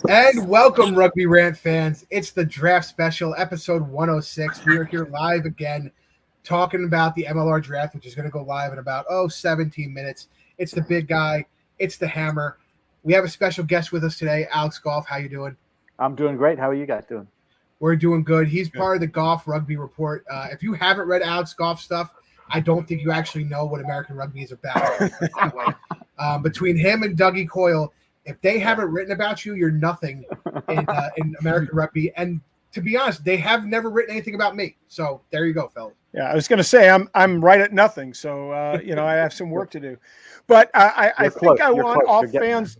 And welcome, Rugby Rant fans. It's the draft special, episode 106. We are here live again, talking about the MLR Draft, which is going to go live in about 17 minutes. It's the big guy. It's the hammer. We have a special guest with us today, Alex Goff. How you doing? I'm doing great. How are you guys doing? We're doing good. He's part of the Goff Rugby Report. If you haven't read Alex Goff stuff, I don't think you actually know what American rugby is about. That way. Between him and Dougie Coyle, if they haven't written about you, you're nothing in American rugby. And to be honest, they have never written anything about me. So there you go, fellas. Yeah, I was going to say I'm right at nothing. So I have some work to do. But I think I want all fans.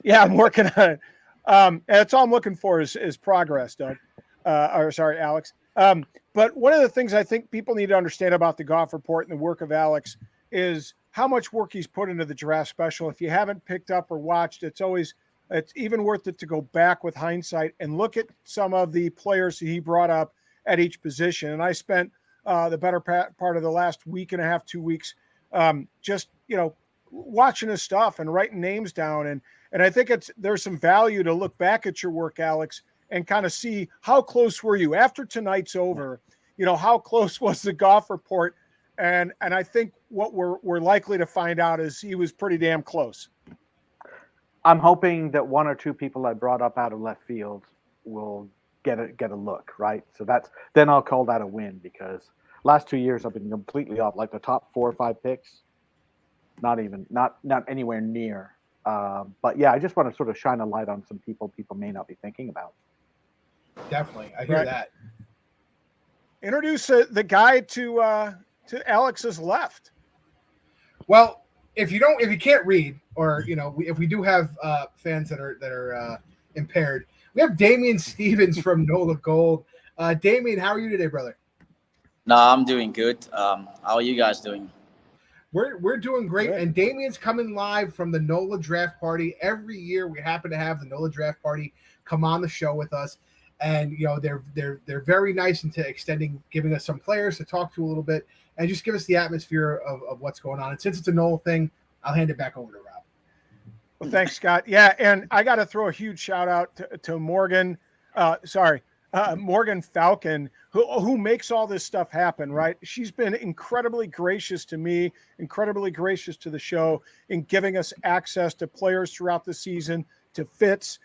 Yeah, I'm working on it. And that's all I'm looking for is progress, Doug. Alex. But one of the things I think people need to understand about the Goff Report and the work of Alex is how much work he's put into the draft special. If you haven't picked up or watched, it's even worth it to go back with hindsight and look at some of the players that he brought up at each position. And I spent the better part of the last week and a half, 2 weeks, just watching his stuff and writing names down. And I think there's some value to look back at your work, Alex, and kind of see how close were you after tonight's over. How close was the Goff Report? And I think what we're likely to find out is he was pretty damn close. I'm hoping that one or two people I brought up out of left field will get a look, right? So then I'll call that a win, because last 2 years I've been completely off, like the top 4 or 5 picks, not anywhere near. But yeah, I just want to sort of shine a light on some people may not be thinking about. Definitely, I hear that. Introduce the guy to Alex's left. Well, if you can't read, or if we do have fans that are impaired, we have Damian Stevens from NOLA Gold. Damian, how are you today, brother? No, I'm doing good. How are you guys doing? We're doing great, and Damian's coming live from the NOLA Draft Party. Every year we happen to have the NOLA Draft Party come on the show with us, and they're very nice into giving us some players to talk to a little bit and just give us the atmosphere of what's going on. And since it's a NOLA thing, I'll hand it back over to Rob. Well, thanks, Scott. Yeah, and I got to throw a huge shout out to Morgan. Morgan Falcon, who makes all this stuff happen, right? She's been incredibly gracious to me, incredibly gracious to the show in giving us access to players throughout the season, to Fitz,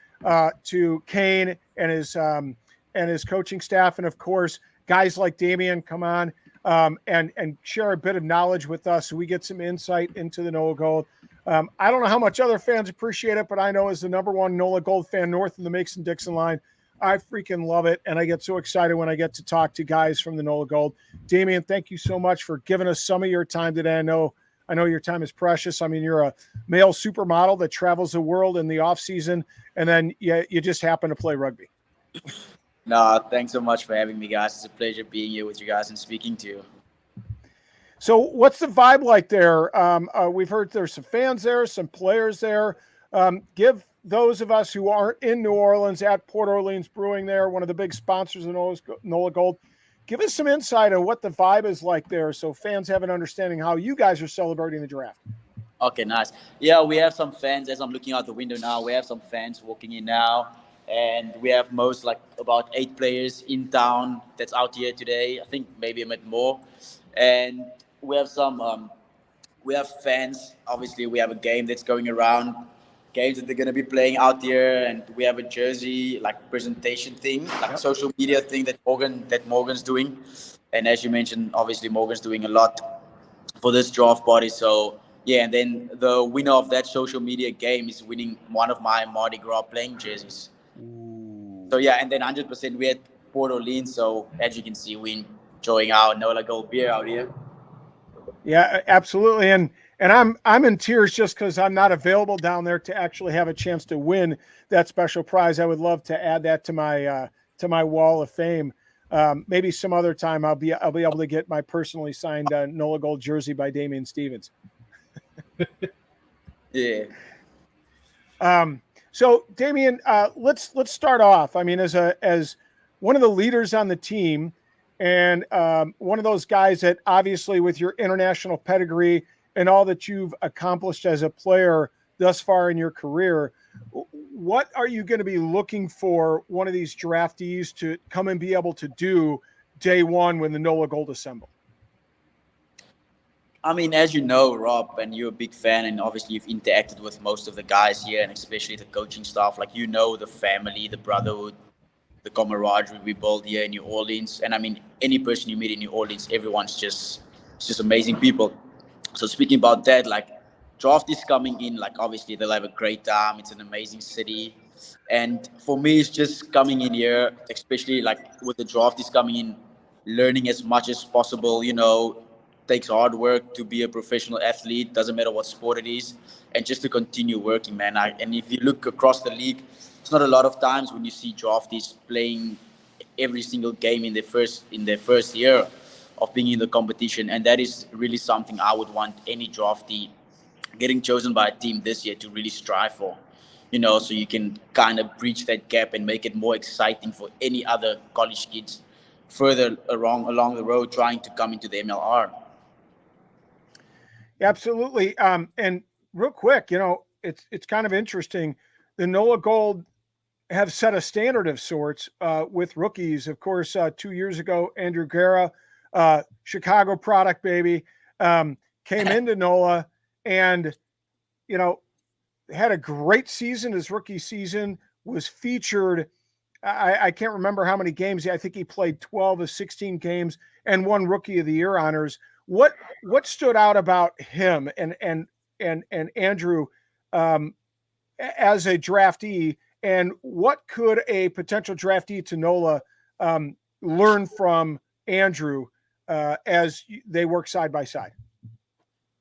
to Kane and his coaching staff, and of course, guys like Damian come on and share a bit of knowledge with us, so we get some insight into the NOLA Gold. I don't know how much other fans appreciate it, but I know as the number one NOLA Gold fan north of the Mason-Dixon line, I freaking love it, and I get so excited when I get to talk to guys from the NOLA Gold. Damian, thank you so much for giving us some of your time today. I know your time is precious. I mean, you're a male supermodel that travels the world in the off season, and then you just happen to play rugby. No, thanks so much for having me, guys. It's a pleasure being here with you guys and speaking to you. So what's the vibe like there? We've heard there's some fans there, some players there. Give those of us who aren't in New Orleans at Port Orleans Brewing there, one of the big sponsors of NOLA Gold, give us some insight on what the vibe is like there, so fans have an understanding how you guys are celebrating the draft. Okay, nice. Yeah, we have some fans. As I'm looking out the window now, we have some fans walking in now, and we have about 8 players in town that's out here today. I think maybe a bit more. And we have we have fans. Obviously, we have a game that's going around, games that they're going to be playing out here, and we have a jersey presentation thing, social media thing that Morgan's doing. And as you mentioned, obviously Morgan's doing a lot for this draft party. So yeah, and then the winner of that social media game is winning one of my Mardi Gras playing jerseys. Ooh. So yeah, and then 100% we're at Port Orleans. So as you can see, we're enjoying our NOLA Gold beer out here. Yeah, absolutely. And I'm in tears just because I'm not available down there to actually have a chance to win that special prize. I would love to add that to my wall of fame. Maybe some other time I'll be able to get my personally signed NOLA Gold jersey by Damian Stevens. Yeah. So Damian, let's start off. I mean, as one of the leaders on the team, and one of those guys that obviously with your international pedigree and all that you've accomplished as a player thus far in your career, what are you going to be looking for one of these draftees to come and be able to do day one when the NOLA Gold assemble? I mean, as you know, Rob, and you're a big fan, and obviously you've interacted with most of the guys here, and especially the coaching staff. Like, you know, the family, the brotherhood, the camaraderie we build here in New Orleans. And I mean, any person you meet in New Orleans, everyone's just amazing people. So speaking about that, like, draft is coming in. Like, obviously they'll have a great time. It's an amazing city, and for me, it's just coming in here, especially like with the draft is coming in, learning as much as possible. You know, takes hard work to be a professional athlete. Doesn't matter what sport it is, and just to continue working, man. And if you look across the league, it's not a lot of times when you see draftees playing every single game in their first year of being in the competition, and that is really something I would want any draftee getting chosen by a team this year to really strive for. You know, so you can kind of breach that gap and make it more exciting for any other college kids further along the road trying to come into the MLR. Absolutely. And real quick, you know, it's kind of interesting. The NOLA Gold have set a standard of sorts with rookies. Of course, 2 years ago, Andrew Guerra, Chicago product, baby, came into NOLA and, you know, had a great season. His rookie season was featured. I can't remember how many games. I think he played 12 of 16 games and won Rookie of the Year honors. What stood out about him and Andrew as a draftee, and what could a potential draftee to NOLA learn from Andrew as they work side by side?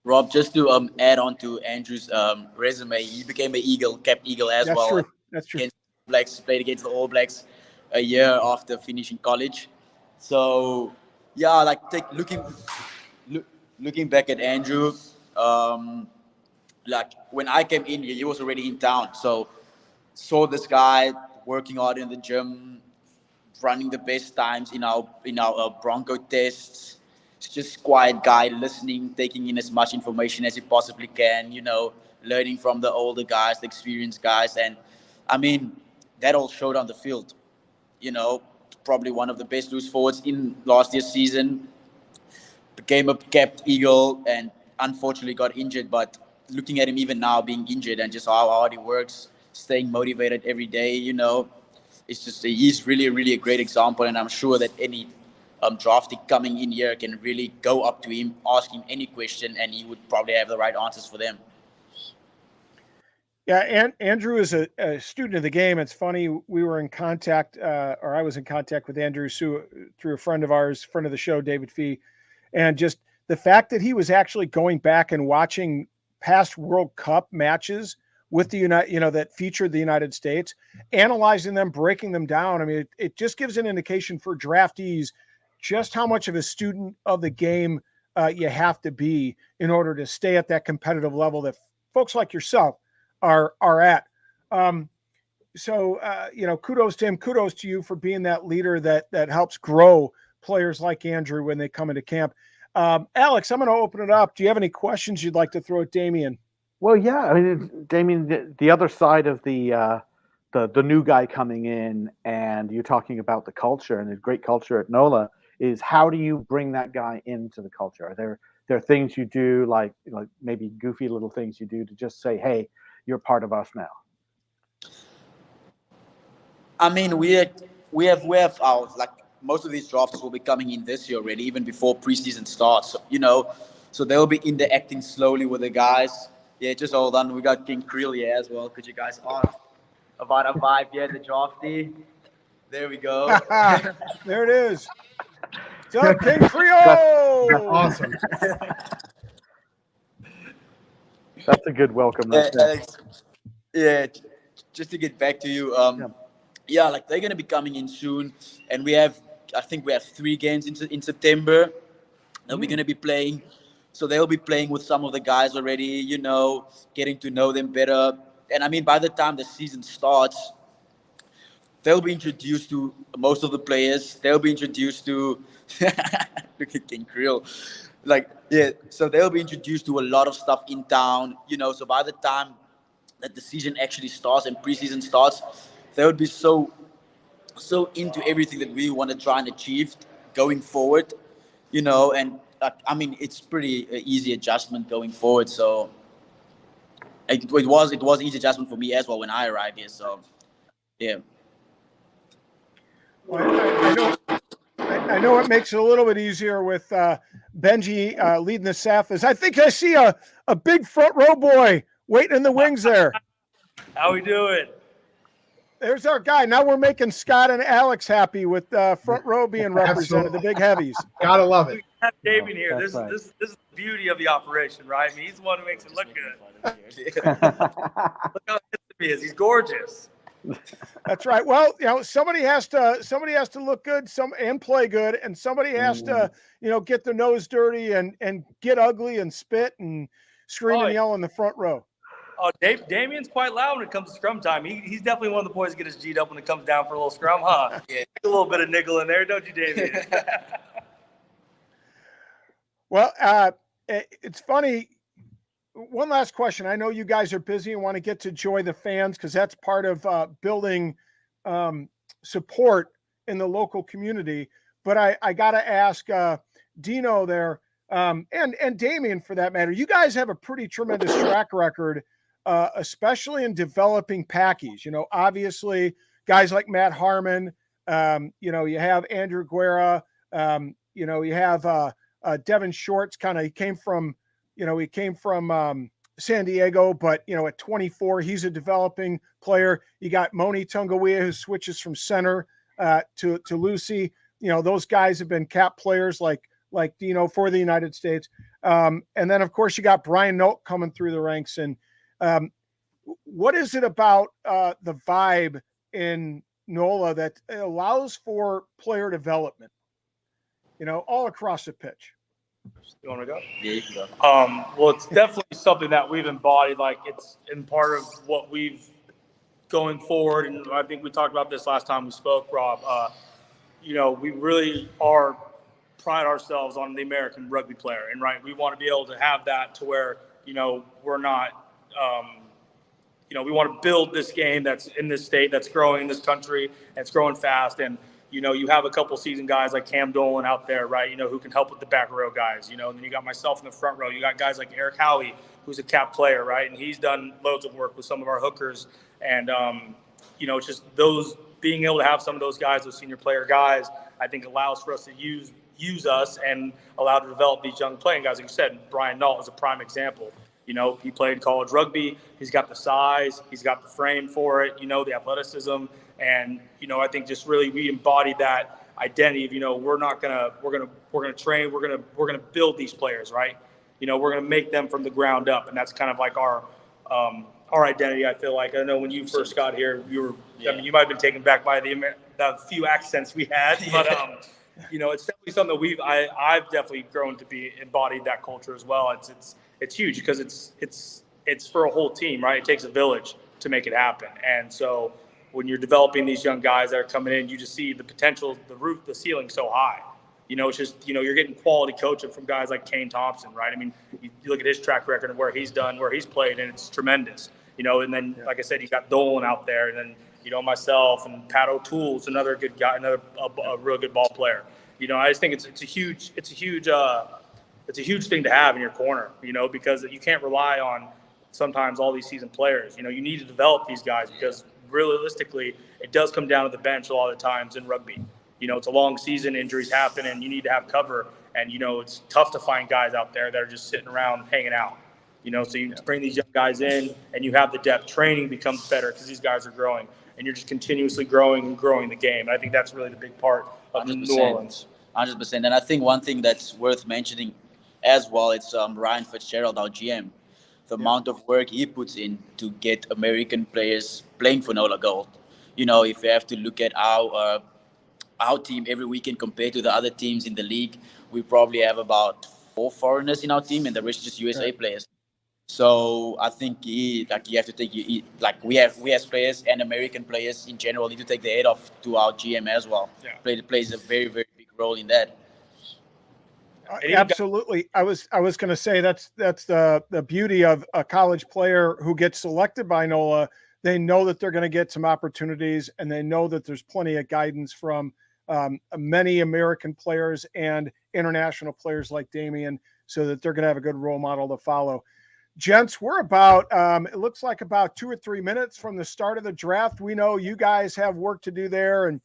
Rob, just to add on to Andrew's resume, he became an capped Eagle as well. True. That's true. Against the Blacks, played against the All Blacks a year after finishing college. So yeah, like looking back at Andrew, like when I came in, he was already in town. So saw this guy working hard in the gym, running the best times in our Bronco tests. It's just quiet guy, listening, taking in as much information as he possibly can, you know, learning from the older guys, the experienced guys. And I mean, that all showed on the field. You know, probably one of the best loose forwards in last year's season. Became a capped Eagle and unfortunately got injured. But looking at him even now being injured and just how hard he works, staying motivated every day, you know, it's just he's really, really a great example. And I'm sure that any draftee coming in here can really go up to him, ask him any question, and he would probably have the right answers for them. Yeah, and Andrew is a student of the game. It's funny, we were in contact, or I was in contact with Andrew through a friend of ours, friend of the show, David Fee, and just the fact that he was actually going back and watching past World Cup matches with the that featured the United States, analyzing them, breaking them down. I mean, it just gives an indication for draftees just how much of a student of the game you have to be in order to stay at that competitive level that folks like yourself are at. Kudos to him. Kudos to you for being that leader that helps grow players like Andrew when they come into camp. Alex, I'm going to open it up. Do you have any questions you'd like to throw at Damien? Well, yeah. I mean, Damien, the other side of the new guy coming in, and you're talking about the culture and the great culture at NOLA, is how do you bring that guy into the culture? Are there things you do, like maybe goofy little things you do to just say, hey, you're part of us now? I mean, we have our, like, most of these drafts will be coming in this year already, even before preseason starts. So they'll be interacting slowly with the guys. Yeah, just hold on. We got King Creel here as well. Could you guys ask about a vibe here, the draftee? There we go. There it is. What's up, King Creel? Awesome. That's a good welcome. Alex, just to get back to you, like they're gonna be coming in soon, and I think we have 3 games in September that we're gonna be playing. So they'll be playing with some of the guys already, you know, getting to know them better. And I mean, by the time the season starts, they'll be introduced to most of the players. They'll be introduced to look at King Creel. So they'll be introduced to a lot of stuff in town, you know. So by the time that the season actually starts and preseason starts, they would be so into everything that we want to try and achieve going forward, and I mean, it's pretty easy adjustment going forward. So it was easy adjustment for me as well when I arrived here. So yeah. Well, I know it makes it a little bit easier with Benji leading the staff. I think I see a big front row boy waiting in the wings there. How we doing? There's our guy. Now we're making Scott and Alex happy with front row being represented, the big heavies. Gotta love it. We have Damien here. This is the beauty of the operation, right? I mean, he's the one who makes it look good. Look how handsome he is. He's gorgeous. That's right. Well, somebody has to look good, and play good, and somebody has to, get their nose dirty and get ugly and spit and scream and yell in the front row. Oh, Damien's quite loud when it comes to scrum time. He's definitely one of the boys that get his G'd up when it comes down for a little scrum, huh? Yeah, a little bit of nickel in there, don't you, Damien? Well, it's funny. One last question. I know you guys are busy and want to get to enjoy the fans because that's part of building support in the local community. But I got to ask Dino there and Damien for that matter. You guys have a pretty tremendous track record, especially in developing packies. Obviously guys like Matt Harmon. You have Andrew Guerra. You have Devin Shorts. He came from San Diego, but at 24, he's a developing player. You got Moni Tungawea, who switches from center to Lucy. Those guys have been cap players like Dino for the United States. And then of course you got Brian Nolt coming through the ranks. And what is it about the vibe in NOLA that allows for player development, all across the pitch? You want to go? Yeah, you can go. Well, it's definitely something that we've embodied. Like, it's in part of what we've going forward. And I think we talked about this last time we spoke, Rob. We really pride ourselves on the American rugby player. And, right, we want to be able to have that to where, we're not, we want to build this game that's in this state, that's growing in this country, and it's growing fast. And, you have a couple seasoned guys like Cam Dolan out there, right, who can help with the back row guys, and then you got myself in the front row. You got guys like Eric Howie, who's a cap player, right, and he's done loads of work with some of our hookers. And, it's just being able to have some of those guys, those senior player guys, I think allows for us to use us and allow to develop these young playing guys. Like you said, Brian Nault is a prime example. He played college rugby. He's got the size. He's got the frame for it, the athleticism. And, I think just really we embody that identity of, we're going to train. We're going to build these players, right? We're going to make them from the ground up. And that's kind of like our identity. I feel like, I know when you first got here, you might have been taken back by the few accents we had, but, it's definitely something that I've definitely grown to be embodied that culture as well. It's huge because it's for a whole team, right? It takes a village to make it happen. And so when you're developing these young guys that are coming in, you just see the potential, the ceiling so high. It's just, you're getting quality coaching from guys like Kane Thompson, right? I mean, you look at his track record and where he's played, and it's tremendous. And then, like I said, you got Dolan out there, and then, myself and Pat O'Toole's another good guy, a real good ball player. I just think it's a huge thing to have in your corner, because you can't rely on sometimes all these seasoned players. You need to develop these guys because realistically, it does come down to the bench a lot of the times in rugby. It's a long season, injuries happen, and you need to have cover. And, it's tough to find guys out there that are just sitting around hanging out. So you bring these young guys in, and you have the depth. Training becomes better because these guys are growing, and you're just continuously growing and growing the game. And I think that's really the big part of 100%, New Orleans. 100%. And I think one thing that's worth mentioning as well, it's Ryan Fitzgerald, our GM. The amount of work he puts in to get American players playing for NOLA Gold. If you have to look at our team every weekend compared to the other teams in the league, we probably have about 4 foreigners in our team, and the rest just USA players. So I think you have to take we as players and American players in general need to take the head off to our GM as well. Yeah. Plays a very, very big role in that. Absolutely. I was going to say that's the beauty of a college player who gets selected by NOLA. They know that they're going to get some opportunities, and they know that there's plenty of guidance from many American players and international players like Damian, so that they're going to have a good role model to follow. Gents, we're about, it looks like about 2 or 3 minutes from the start of the draft. We know you guys have work to do there, and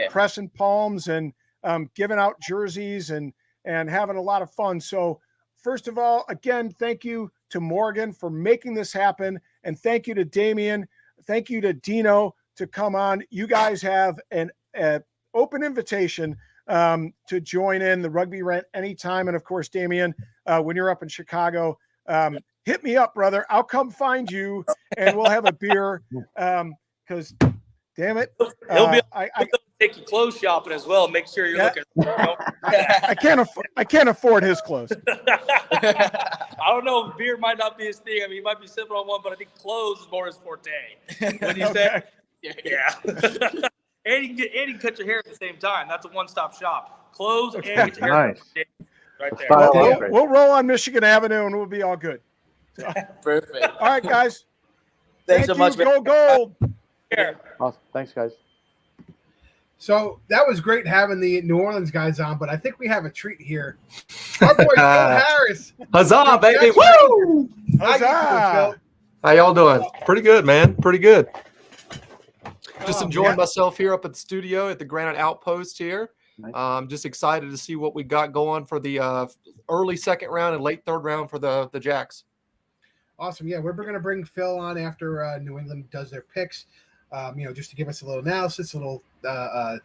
pressing palms and giving out jerseys and having a lot of fun. So first of all, again, thank you to Morgan for making this happen. And thank you to Damian. Thank you to Dino to come on. You guys have an open invitation to join in the Rugby Rant anytime. And of course, Damian, when you're up in Chicago, hit me up, brother. I'll come find you and we'll have a beer. Because damn it. He'll take you clothes shopping as well. Make sure you're looking. I can't afford his clothes. I don't know. Beer might not be his thing. I mean, he might be sipping on one, but I think clothes is more his forte. What do you say? Yeah. and you can cut your hair at the same time. That's a one-stop shop. Clothes and get your hair cut right there. We'll roll on Michigan Avenue and we'll be all good. So. Perfect. All right, guys. Thanks so much. Go Gold. Awesome. Thanks, guys. So that was great having the New Orleans guys on, but I think we have a treat here. Our boy Phil Harris. Huzzah, baby. Woo! Huzzah! How y'all doing? Pretty good, man. Pretty good. Just enjoying myself here up at the studio at the Granite Outpost here. Nice. Just excited to see what we got going for the early second round and late third round for the Jacks. Awesome. Yeah, we're going to bring Phil on after New England does their picks, just to give us a little analysis, a little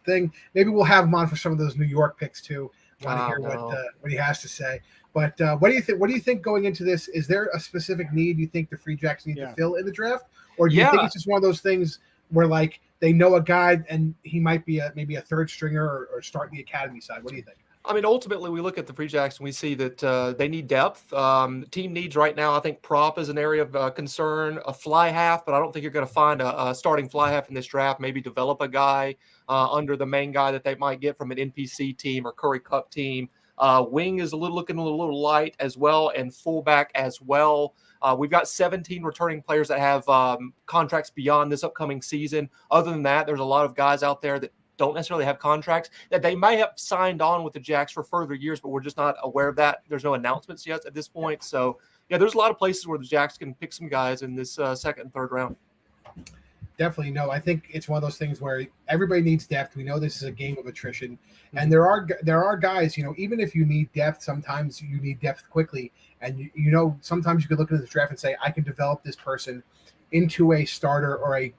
thing. Maybe we'll have him on for some of those New York picks too. Want to hear what he has to say. But what do you think? What do you think going into this? Is there a specific need you think the Free Jacks need to fill in the draft, or do you think it's just one of those things where like they know a guy and he might be maybe a third stringer or start the academy side? What do you think? I mean, ultimately, we look at the Free Jacks and we see that they need depth. Team needs right now, I think prop is an area of concern, a fly half, but I don't think you're going to find a starting fly half in this draft. Maybe develop a guy under the main guy that they might get from an NPC team or Curry Cup team. Wing is looking a little light as well, and fullback as well. We've got 17 returning players that have contracts beyond this upcoming season. Other than that, there's a lot of guys out there that don't necessarily have contracts that they may have signed on with the Jacks for further years, but we're just not aware of that. There's no announcements yet at this point. So, yeah, there's a lot of places where the Jacks can pick some guys in this second and third round. Definitely. No, I think it's one of those things where everybody needs depth. We know this is a game of attrition, and there are guys, even if you need depth, sometimes you need depth quickly. And sometimes you could look at the draft and say, I can develop this person into a starter or a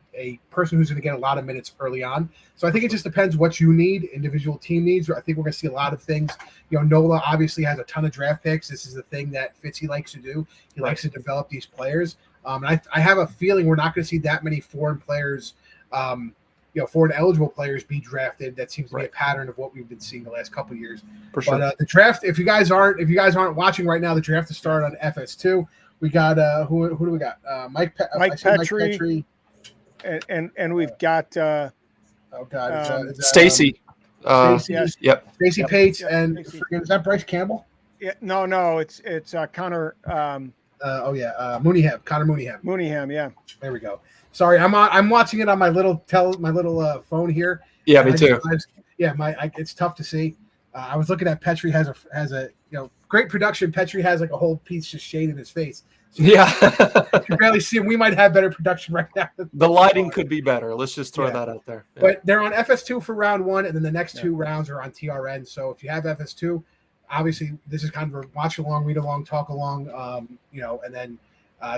person who's going to get a lot of minutes early on. So I think it just depends what you need, individual team needs. I think we're going to see a lot of things. NOLA obviously has a ton of draft picks. This is the thing that Fitzy likes to do. He likes to develop these players. And I have a feeling we're not going to see that many foreign players, foreign eligible players be drafted. That seems to be a pattern of what we've been seeing the last couple of years. For sure. But the draft, if you guys aren't watching right now, the draft is started on FS2. We got who do we got? Mike Petrie, and we've got Stacy. Stacy, yep. Stacy Pates, and is that Bryce Campbell? Yeah, no, it's Connor. Mooneyham, Connor Mooneyham. Mooneyham, yeah. There we go. Sorry, I'm watching it on my little phone here. Yeah, me too. It's tough to see. I was looking at Petrie has a great production. Petrie has like a whole piece just shading his face. So you can barely see him. We might have better production right now. The lighting could be better. Let's just throw that out there. Yeah. But they're on FS2 for round 1, and then the next 2 rounds are on TRN. So if you have FS2, obviously this is kind of a watch along, read along, talk along, and then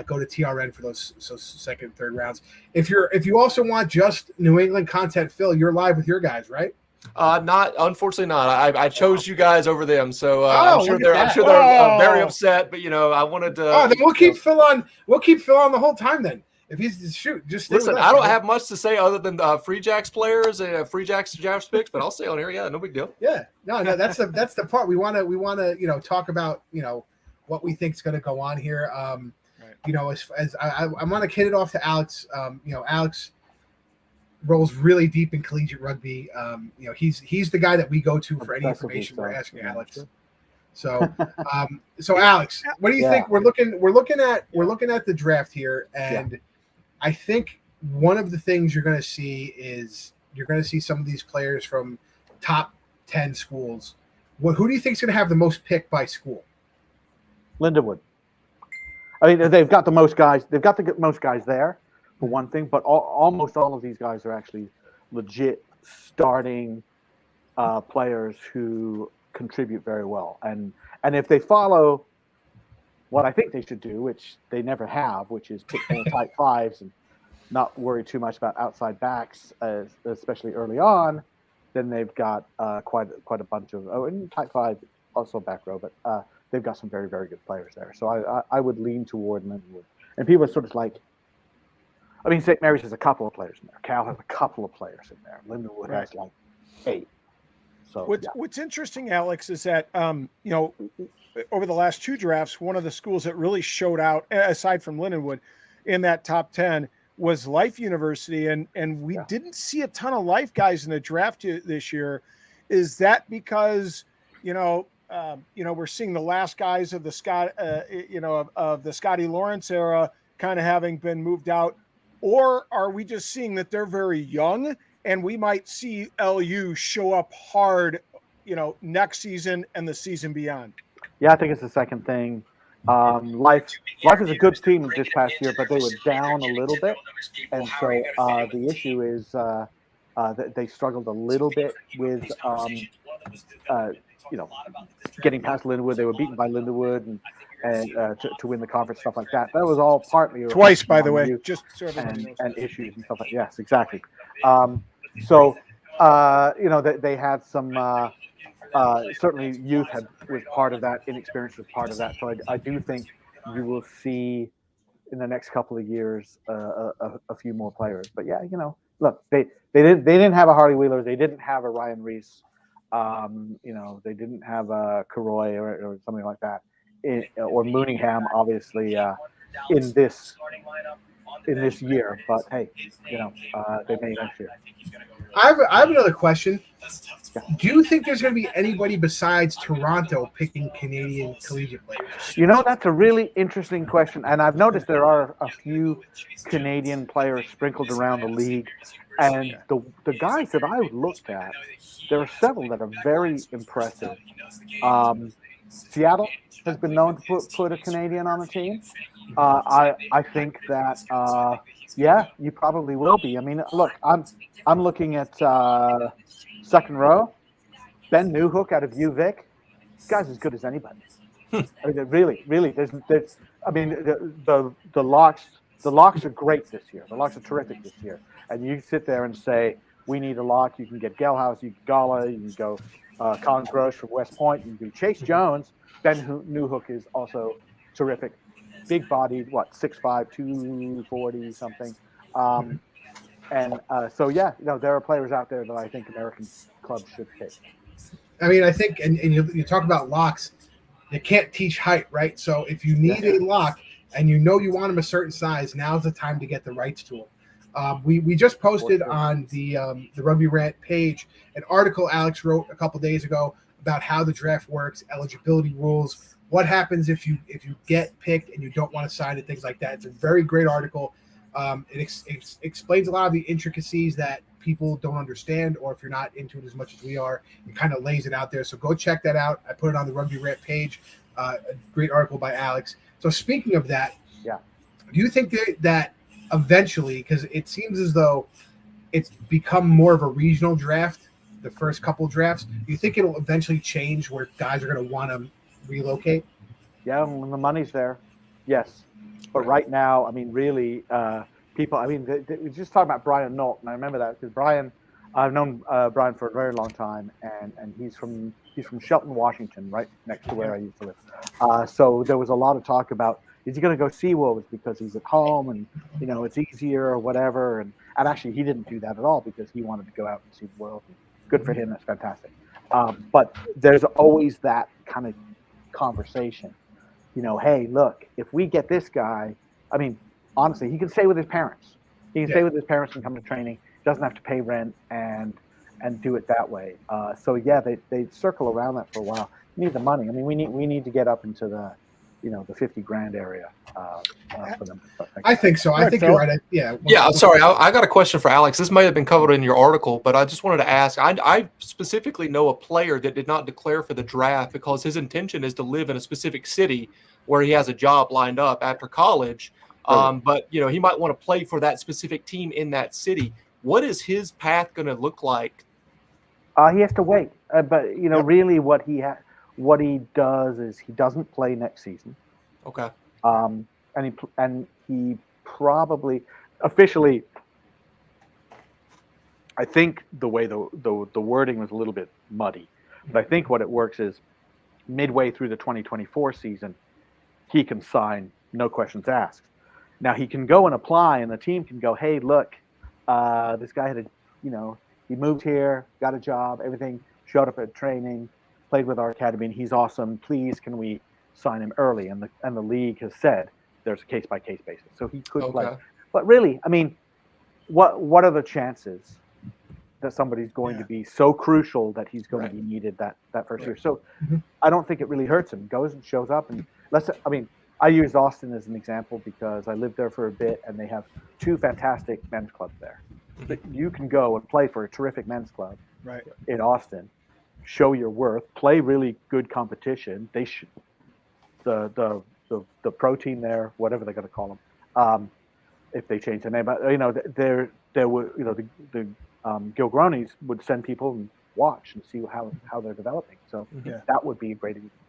go to TRN for those second, third rounds. If you also want just New England content, Phil, you're live with your guys, right? Unfortunately not. I chose you guys over them, so I'm sure they're very upset. But I wanted to. Oh, then we'll keep Phil on. We'll keep Phil on the whole time then. If he's just stay listen. with us, I don't have much to say other than Free Jacks players and Free Jacks draft picks, but I'll stay on here. Yeah, no big deal. Yeah, no, that's the part we want to talk about. What we think is going to go on here. As I want to kid it off to Alex. Alex rolls really deep in collegiate rugby. He's the guy that we go to for any information we're asking Alex. So, so Alex, what do you think? We're looking at the draft here, and I think one of the things you're going to see is some of these players from top 10 schools. Who do you think is going to have the most pick by school? Lindenwood. I mean, they've got the most guys. They've got the most guys there, for one thing. But almost all of these guys are actually legit starting players who contribute very well. And if they follow what I think they should do, which they never have, which is pick more tight fives and not worry too much about outside backs, especially early on, then they've got quite a bunch of and tight five, also back row, but they've got some very, very good players there. So I would lean toward Lindenwood. And people are sort of like, I mean, St. Mary's has a couple of players in there. Cal has a couple of players in there. Lindenwood has like 8. So what's interesting, Alex, is that over the last 2 drafts, one of the schools that really showed out, aside from Lindenwood, in that top 10 was Life University, and we didn't see a ton of Life guys in the draft this year. Is that because we're seeing the last guys of the of the Scotty Lawrence era kind of having been moved out, or are we just seeing that they're very young and we might see LU show up hard, next season and the season beyond? Yeah, I think it's the second thing. Life is a good team this past year, but they were down a little bit, and so the issue is that they struggled a little bit with getting past Lindenwood. They were beaten by Lindenwood and to win the conference, stuff like that. That was all partly twice, by the way, just and issues and stuff like that. Yes, exactly. They had some. Certainly, youth was part of that. Inexperience was part of that. So I do think you will see in the next couple of years a few more players. But yeah, look, they didn't have a Harley Wheeler. They didn't have a Ryan Reese. They didn't have a Karoy or something like that, or Mooningham, obviously in this year. But hey, they may next year. I have another question. Do you think there's going to be anybody besides Toronto picking Canadian collegiate players? That's a really interesting question. And I've noticed there are a few Canadian players sprinkled around the league. And the guys that I looked at, there are several that are very impressive. Seattle has been known to put a Canadian on the team. I think that, you probably will be. I mean, look, I'm looking at second row, Ben Newhook out of UVic. This guy's as good as anybody. I mean, really. There's. I mean, the locks are great this year. The locks are terrific this year. And you sit there and say, we need a lock. You can get Gelhaus, you can Gala, you can go Colin Grosh from West Point. You can do Chase Jones. Ben Newhook is also terrific. Big bodied, 6'5", 240 something. There are players out there that I think American clubs should pick. I mean, I think, and you talk about locks, you can't teach height, right? So if you need a lock and you want them a certain size, now's the time to get the rights to them. We just posted on the Rugby Rant page an article Alex wrote a couple days ago about how the draft works, eligibility rules, what happens if you get picked and you don't want to sign it, things like that. It's a very great article. It explains a lot of the intricacies that people don't understand, or if you're not into it as much as we are, it kind of lays it out there. So go check that out. I put it on the Rugby Rant page. A great article by Alex. So speaking of that, do you think that eventually, because it seems as though it's become more of a regional draft, the first couple drafts, do you think it'll eventually change where guys are going to want to relocate? Yeah, when the money's there, yes. But right now, I mean, really, people. I mean, we just talking about Brian Knowlton. I remember that because Brian, I've known Brian for a very long time, and he's from Shelton, Washington, right next to where I used to live. So there was a lot of talk about, is he going to go SeaWorld because he's at home and it's easier or whatever. And actually, he didn't do that at all because he wanted to go out and see the world. Good for him. That's fantastic. But there's always that kind of conversation. Hey, look, if we get this guy, I mean, honestly, he can stay with his parents. He can stay with his parents and come to training. Doesn't have to pay rent, and and do it that way. So yeah, they circle around that for a while. We need the money. I mean, we need to get up into the, the $50,000 area for them. I think so. I think Phil. you're right. Yeah. Yeah, I'm sorry. I got a question for Alex. This may have been covered in your article, but I just wanted to ask. I specifically know a player that did not declare for the draft because his intention is to live in a specific city where he has a job lined up after college. But he might want to play for that specific team in that city. What is his path going to look like? He has to wait. But really, what he does is he doesn't play next season. Okay. And he probably officially, I think the way the wording was a little bit muddy, but I think what it works is midway through the 2024 season, he can sign, no questions asked. Now he can go and apply, and the team can go, hey, look, this guy had he moved here, got a job, everything, showed up at training, played with our academy, and he's awesome. Please, can we sign him early? And the league has said there's a case-by-case basis, so he could play. But really, I mean, what are the chances that somebody's going to be so crucial that he's going to be needed that first year? So I don't think it really hurts him. Goes and shows up, and I used Austin as an example because I lived there for a bit, and they have 2 fantastic men's clubs there. But you can go and play for a terrific men's club in Austin, show your worth, play really good competition. They should the pro team there, whatever they're going to call them, if they change the name. But there were the Gilgronis would send people and watch and see how they're developing. So that would be a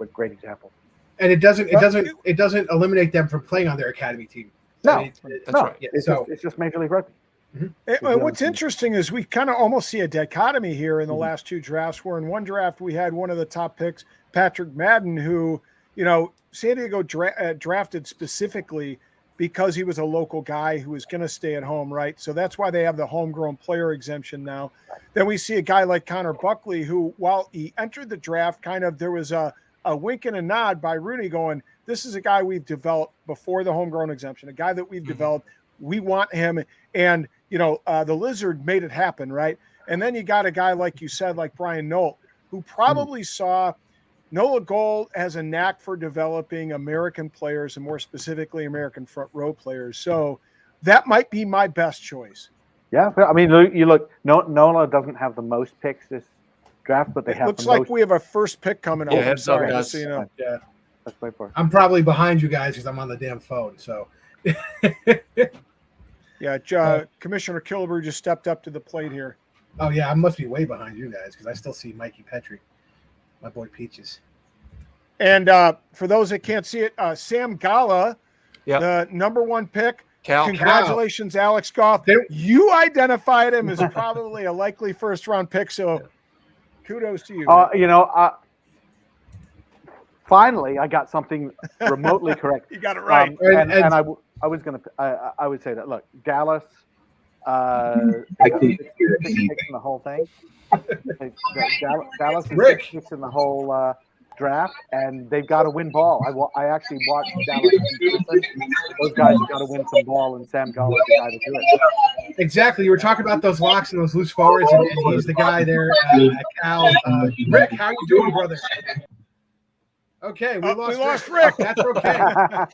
great example. And it doesn't eliminate them from playing on their academy team. No, that's right. Yeah, it's just Major League Rugby. And what's interesting is we kind of almost see a dichotomy here in the last 2 drafts, where in one draft we had one of the top picks, Patrick Madden, who, San Diego drafted specifically because he was a local guy who was going to stay at home, right? So that's why they have the homegrown player exemption now. Then we see a guy like Connor Buckley, who, while he entered the draft, there was a wink and a nod by Rooney going, this is a guy we've developed before the homegrown exemption, a guy that we've developed. We want him. And, the Lizard made it happen, right? And then you got a guy, like you said, like Brian Nolt, who probably saw Nola Gold has a knack for developing American players, and more specifically American front row players. So that might be my best choice. Yeah, I mean, you look. Nola doesn't have the most picks this draft, but they have. Looks like we have a first pick coming up. Yeah, I'm sorry, just so you know. Yeah, let's wait for it. I'm probably behind you guys because I'm on the damn phone. So. Yeah, Commissioner Killebrew just stepped up to the plate here. Oh yeah, I must be way behind you guys because I still see Mikey Petrie, my boy Peaches. And for those that can't see it, Sam Gala, the number 1 pick. Congratulations, Alex Goff. You identified him as probably a likely first-round pick, so kudos to you. Finally, I got something remotely correct. You got it right. And I was going to. I would say that. Look, Dallas. Picks in the whole thing. Dallas picks in the whole draft, and they've got to win ball. I actually watched Dallas. Those guys got to win some ball, and Sam Gala is the guy to do it. Exactly. You were talking about those locks and those loose forwards, and he's the guy there. Cal, Rick, how you doing, brother? Okay, we lost Rick. That's okay.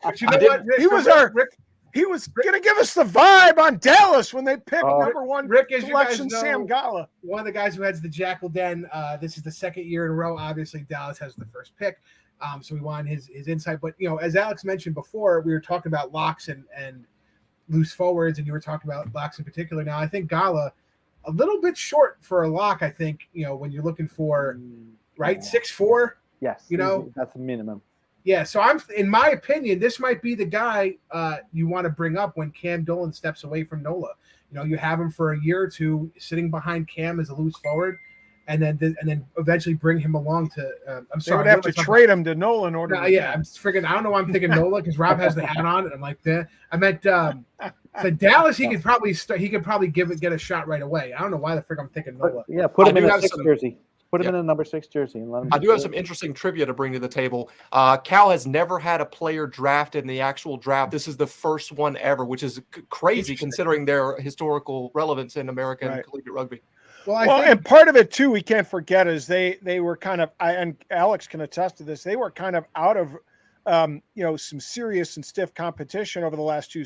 But you know what? Rick, he was going to give us the vibe on Dallas when they picked number 1 Rick, as selection, you guys know, Sam Gala. One of the guys who heads the Jackal Den. This is the 2nd year in a row. Obviously, Dallas has the first pick. So we want his insight. But, as Alex mentioned before, we were talking about locks and loose forwards, and you were talking about locks in particular. Now, I think Gala, a little bit short for a lock, I think, when you're looking for, right, 6'4". Yes, that's a minimum. Yeah, so in my opinion, this might be the guy you want to bring up when Cam Dolan steps away from Nola. You have him for a year or 2 sitting behind Cam as a loose forward, and then eventually bring him along to. I'm sorry, they would have to trade him to Nola in order. I'm friggin'. I don't know why I'm thinking Nola because Rob has the hat on, and I'm like, I meant for Dallas. He could probably get a shot right away. I don't know why the frick I'm thinking Nola. Put him in a 6 jersey. Put him in a number 6 jersey and let him. I do have some interesting trivia to bring to the table. Cal has never had a player drafted in the actual draft. This is the first one ever, which is crazy considering their historical relevance in American collegiate rugby. Well, and part of it too, we can't forget is they were kind of, and Alex can attest to this. They were kind of out of, some serious and stiff competition over the last 2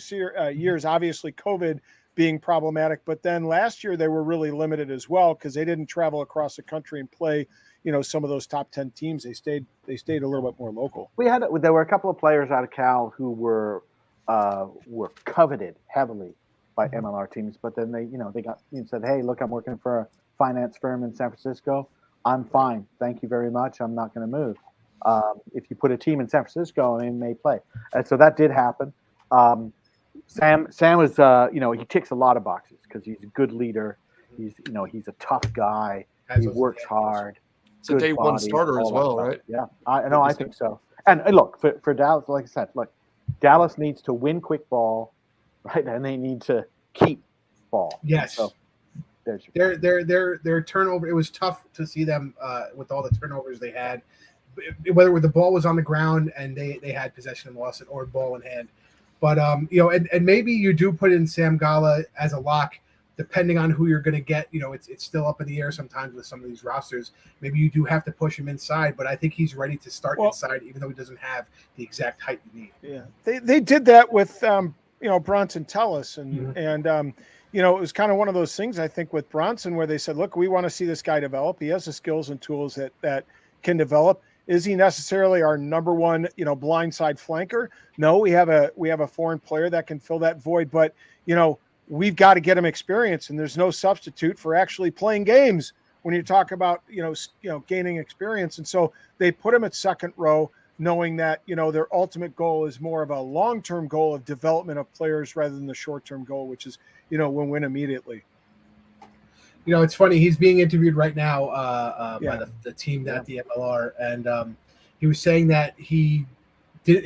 years. Obviously, COVID being problematic, but then last year they were really limited as well because they didn't travel across the country and play, some of those top 10 teams. They stayed a little bit more local. There were a couple of players out of Cal who were coveted heavily by MLR teams, but then they said, hey, look, I'm working for a finance firm in San Francisco. I'm fine. Thank you very much. I'm not going to move. If you put a team in San Francisco, they may play. And so that did happen. Sam is, he ticks a lot of boxes because he's a good leader. He's a tough guy. He works hard. It's a day one starter as well, right? Yeah, I think so. And look, for Dallas, like I said, Dallas needs to win quick ball, right? And they need to keep ball. Yes. So, their turnover. It was tough to see them with all the turnovers they had, whether the ball was on the ground and they had possession and lost it, or ball in hand. But and maybe you do put in Sam Gala as a lock, depending on who you're going to get. It's still up in the air sometimes with some of these rosters. Maybe you do have to push him inside, but I think he's ready to start inside, even though he doesn't have the exact height you need. Yeah, they did that with Bronson Tellis, and it was kind of one of those things, I think, with Bronson, where they said, look, we want to see this guy develop. He has the skills and tools that can develop. Is he necessarily our number one, blindside flanker? No, we have a foreign player that can fill that void, but we've got to get him experience, and there's no substitute for actually playing games when you talk about gaining experience. And so they put him at second row, knowing that their ultimate goal is more of a long-term goal of development of players rather than the short-term goal, which is win immediately. It's funny. He's being interviewed right now by the team at the MLR, and he was saying that he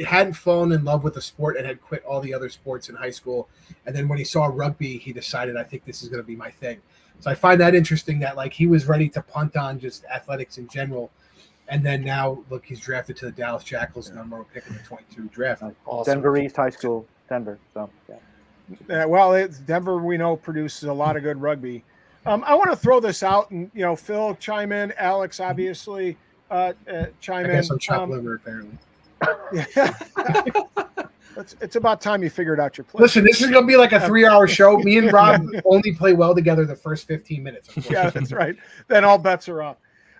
hadn't fallen in love with the sport and had quit all the other sports in high school. And then when he saw rugby, he decided, I think this is going to be my thing. So I find that interesting that he was ready to punt on just athletics in general. And then now, look, he's drafted to the Dallas Jackals, number one pick in the 22 draft. Awesome. Denver East High School, Denver. So, Denver, we know, produces a lot of good rugby. I want to throw this out, and Phill, chime in. Alex, obviously, chime in. I guess I'm chopped liver, apparently. Yeah. It's about time you figured out your play. Listen, this is going to be like a 3-hour show. Me and Rob only play well together the first 15 minutes. Yeah, that's right. Then all bets are off.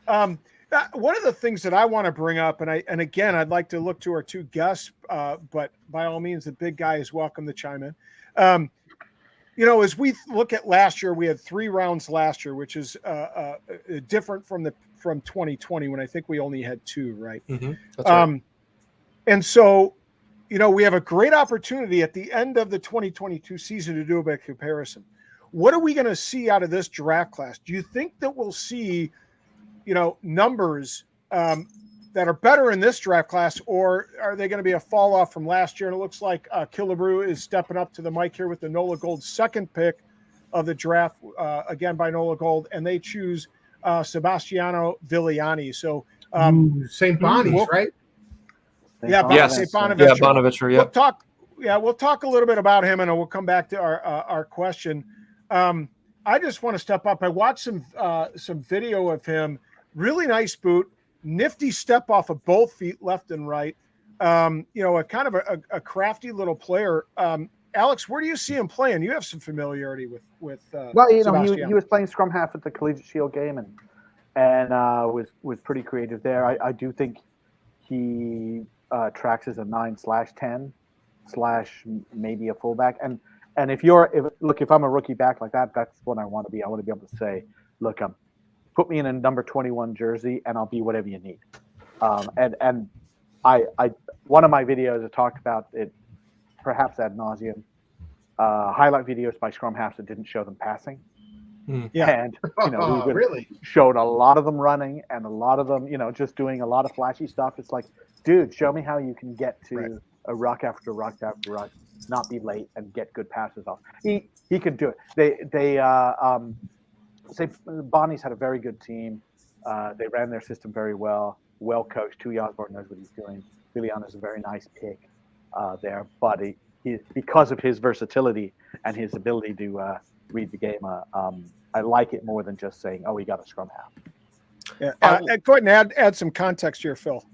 One of the things that I want to bring up, and again, I'd like to look to our two guests, but by all means, the big guy is welcome to chime in. As we look at last year, we had 3 rounds last year, which is different from 2020 when I think we only had 2, right? Mm-hmm. That's right. And so, we have a great opportunity at the end of the 2022 season to do a bit of comparison. What are we going to see out of this draft class? Do you think that we'll see, numbers that are better in this draft class, or are they going to be a fall off from last year? And it looks like Killebrew is stepping up to the mic here with the Nola Gold second pick of the draft, again by Nola Gold, and they choose Sebastiano Viliani. So St. Bonnie's, right? Yeah, yes. St. Bonaventure. Yeah, Bonaventure. Yeah. We'll talk a little bit about him, and we'll come back to our question. I just want to step up. I watched some video of him. Really nice boot. Nifty step off of both feet, left and right. A kind of a crafty little player. Alex, where do you see him playing? You have some familiarity with. He was playing scrum half at the Collegiate Shield game, and was pretty creative there. I do think he tracks as a 9/10 / maybe a fullback. And if I'm a rookie back like that, that's what I want to be. I want to be able to say, look, put me in a number 21 jersey and I'll be whatever you need. And I one of my videos I talked about it, perhaps ad nauseum, highlight videos by scrum halves that didn't show them passing. Yeah. And we really showed a lot of them running and a lot of them, just doing a lot of flashy stuff. It's like, dude, show me how you can get to a ruck after ruck after ruck, not be late and get good passes off. He can do it. They Bonnie's had a very good team. They ran their system very well coached. Tui Osborne knows what he's doing. Viliana's a very nice pick there, but he because of his versatility and his ability to read the game. I like it more than just saying, "Oh, we got a scrum half." Yeah. Go ahead and add some context here, Phill.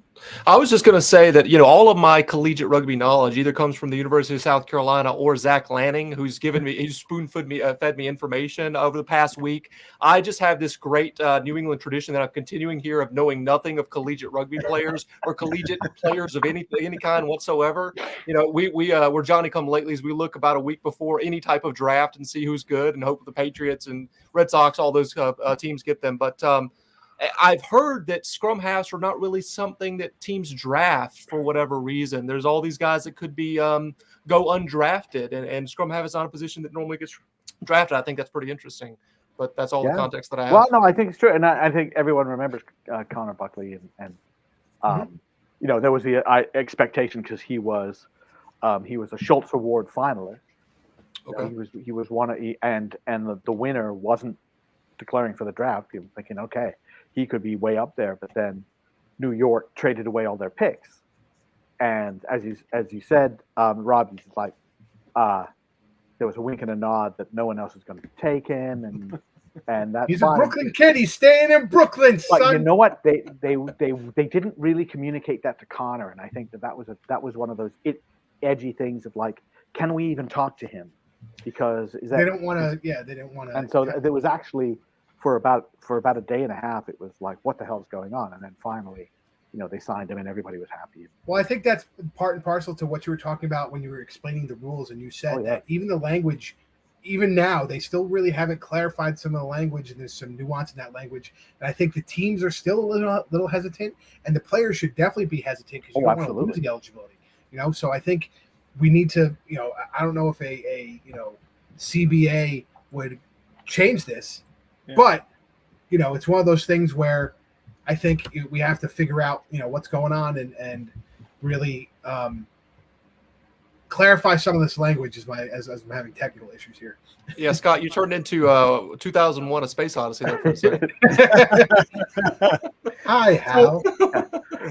I was just going to say that, all of my collegiate rugby knowledge either comes from the University of South Carolina or Zach Lanning, who's spoon-fed me information over the past week. I just have this great New England tradition that I'm continuing here of knowing nothing of collegiate rugby players or collegiate players of any kind whatsoever. We're Johnny-come-latelys. We look about a week before any type of draft and see who's good and hope the Patriots and Red Sox, all those teams get them. But I've heard that scrum halves are not really something that teams draft for whatever reason. There's all these guys that could be go undrafted, and scrum half is not a position that normally gets drafted. I think that's pretty interesting, but that's all the context that I have. Well, no, I think it's true, and I think everyone remembers Connor Buckley, and there was the expectation because he was a Schultz Award finalist. Okay. He was one of and the winner wasn't declaring for the draft. People thinking, okay, he could be way up there, but then New York traded away all their picks, and as you said, Rob, he's like, there was a wink and a nod that no one else is going to be taken, and that's he's fine. a Brooklyn kid. He's staying in Brooklyn, son. But you know what? They didn't really communicate that to Connor, and I think that was one of those edgy things of like, can we even talk to him? Because they didn't want to. Yeah, they didn't want to. And so there was actually for about a day and a half, it was like, what the hell is going on? And then finally, they signed him, and everybody was happy. Well, I think that's part and parcel to what you were talking about when you were explaining the rules, and you said that even the language, even now, they still really haven't clarified some of the language, and there's some nuance in that language. And I think the teams are still a little hesitant, and the players should definitely be hesitant because you don't want to lose the eligibility. So I think we need to, I don't know if a CBA would change this, but it's one of those things where I think we have to figure out, what's going on and really clarify some of this language as I'm having technical issues here. Yeah, Scott, you turned into 2001: A Space Odyssey there for a second. Hi, Hal.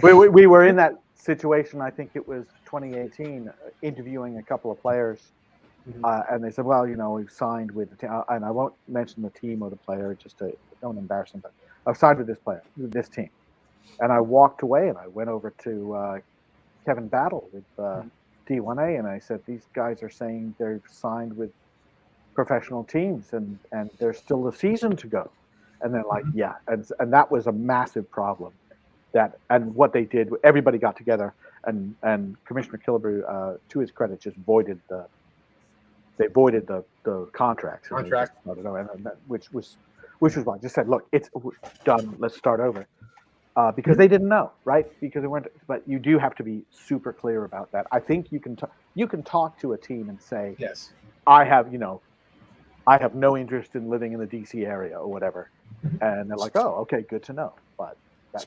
We were in that situation. I think it was 2018, interviewing a couple of players. And they said, well, we've signed with the team, and I won't mention the team or the player just to don't embarrass them, but I've signed with this team. And I walked away and I went over to Kevin Battle with D1A, and I said, these guys are saying they're signed with professional teams and there's still a season to go. And they're like, yeah. And that was a massive problem. And what they did, everybody got together, and Commissioner Killebrew, to his credit, just voided the contract, which was fine. Just said, look, it's done. Let's start over, because they didn't know, right? Because they weren't. But you do have to be super clear about that. I think you can talk to a team and say, yes, I have no interest in living in the DC area or whatever, and they're like, oh, okay, good to know. But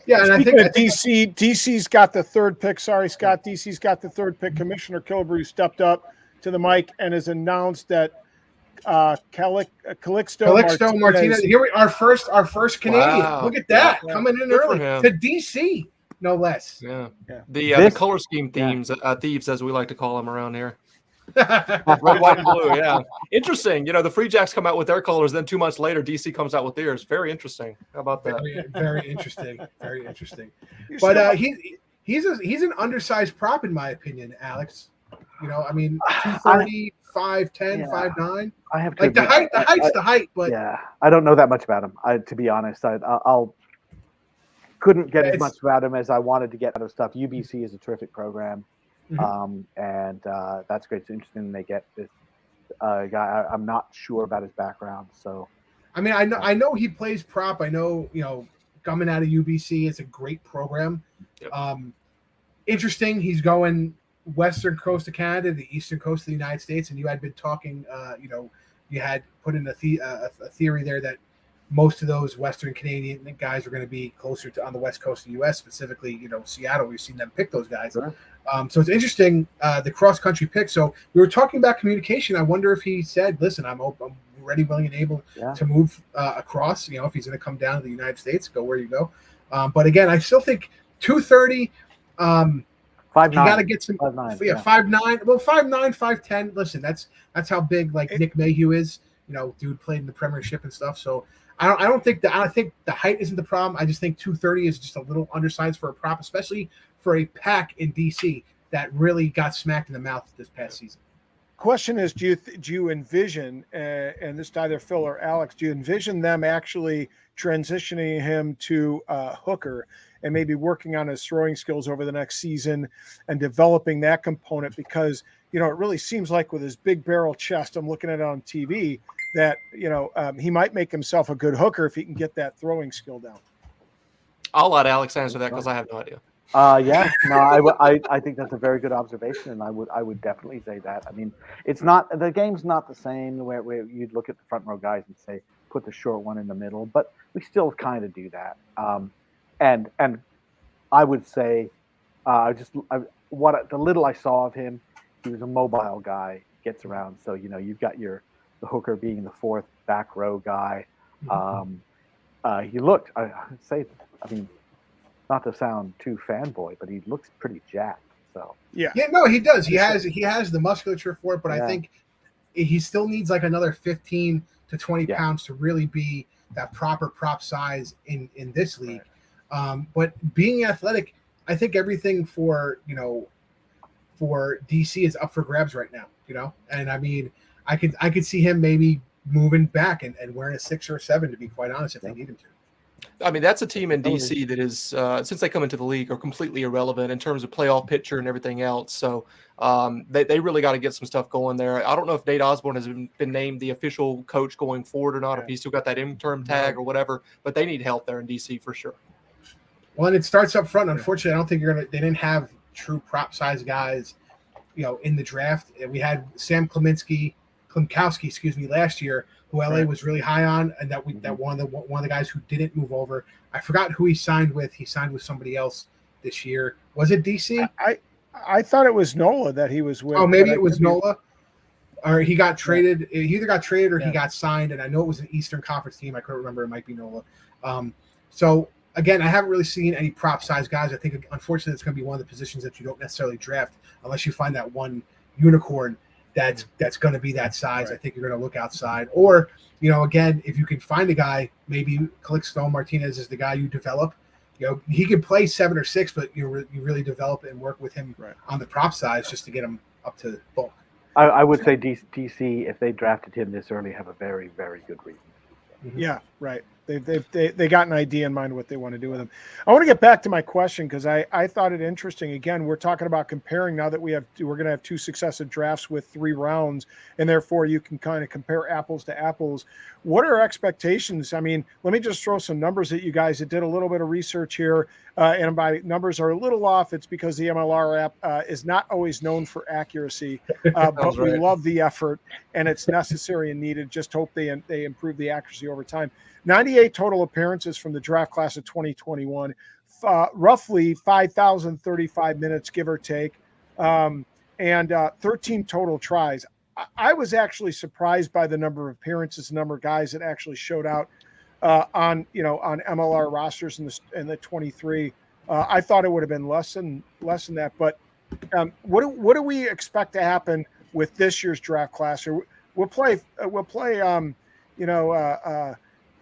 and I think DC's got the third pick. Sorry, Scott. DC's got the third pick. Commissioner Killebrew stepped up to the mic and has announced that Calixto Martinez. Here we our first Canadian. Wow. Look at that, coming in early to DC, no less. Yeah. The color scheme thieves, as we like to call them around here. Red, white, and blue. Yeah, interesting. The Free Jacks come out with their colors, then 2 months later, DC comes out with theirs. Very interesting. How about that? Very interesting. Very interesting. But he's an undersized prop in my opinion, Alex. 230, 5'10", 5'9". I have to like the height's the height, but I don't know that much about him. To be honest, I'll couldn't get as much about him as I wanted to get out of stuff. UBC is a terrific program, and that's great. It's interesting they get this guy. I'm not sure about his background, so I know he plays prop. I know coming out of UBC, it's a great program. Yep. Interesting. He's going western coast of Canada, the eastern coast of the United States, and you had been talking, you had put in a theory there that most of those Western Canadian guys are going to be closer to on the west coast of the U.S., specifically, Seattle. We've seen them pick those guys. Sure. So it's interesting, the cross-country pick. So we were talking about communication. I wonder if he said, listen, I'm ready, willing, and able to move across, if he's going to come down to the United States, go where you go. But again, I still think 230, 5'9". You got to get some 5'9". 5'9". Well, 5'9", 5'10". Listen, that's how big Nick Mayhew is. dude played in the Premiership and stuff. So I think the height isn't the problem. I just think 230 is just a little undersized for a prop, especially for a pack in DC that really got smacked in the mouth this past season. Question is, do you envision, and this is either Phill or Alex, do you envision them actually transitioning him to hooker and maybe working on his throwing skills over the next season and developing that component? Because, it really seems like with his big barrel chest, I'm looking at it on TV, that, he might make himself a good hooker if he can get that throwing skill down. I'll let Alex answer that because I have no idea. I think that's a very good observation, and I would definitely say that. I mean, the game's not the same where you'd look at the front row guys and say put the short one in the middle, but we still kind of do that. And I would say, the little I saw of him, he was a mobile guy, gets around. So you've got the hooker being the fourth back row guy. He looked, not to sound too fanboy, but he looks pretty jacked. So yeah, no, he does. He has the musculature for it, but I think he still needs like another 15 to 20 pounds to really be that proper prop size in this league. But being athletic, I think everything for DC is up for grabs right now. And I mean, I could see him maybe moving back and wearing a 6 or a 7, to be quite honest, if they need him to. I mean, that's a team in DC that is, since they come into the league, are completely irrelevant in terms of playoff picture and everything else. So they really got to get some stuff going there. I don't know if Nate Osborne has been named the official coach going forward or not, if he's still got that interim tag or whatever, but they need help there in DC for sure. Well, and it starts up front. Unfortunately, I don't think they didn't have true prop size guys, in the draft. We had Sam Klimkowski, last year, who LA was really high on, and that one of the guys who didn't move over. I forgot who he signed with. He signed with somebody else this year. Was it DC? I thought it was NOLA that he was with. Oh, maybe it was NOLA, or he got traded. He either got traded or he got signed. And I know it was an Eastern Conference team. I couldn't remember. It might be NOLA. So again, I haven't really seen any prop size guys. I think unfortunately it's going to be one of the positions that you don't necessarily draft unless you find that one unicorn that's going to be that size. Right. I think you're going to look outside. Or, again, if you can find a guy, maybe Calixto Martinez is the guy you develop. He can play 7 or 6, but you really develop and work with him on the prop size just to get him up to bulk. I would say DC, if they drafted him this early, have a very, very good reason. Mm-hmm. Yeah, right. They got an idea in mind what they want to do with him. I want to get back to my question because I thought it interesting. Again, we're talking about comparing now that we're going to have 2 successive drafts with 3 rounds, and therefore you can kind of compare apples to apples. What are expectations? I mean, let me just throw some numbers at you guys that did a little bit of research here, and my numbers are a little off. It's because the MLR app is not always known for accuracy, but we love the effort, and it's necessary and needed. Just hope they improve the accuracy over time. 98 total appearances from the draft class of 2021, roughly 5,035 minutes, give or take, and 13 total tries. I was actually surprised by the number of appearances, the number of guys that actually showed out on MLR rosters in the 23. I thought it would have been less than that. But what do we expect to happen with this year's draft class? Or we'll play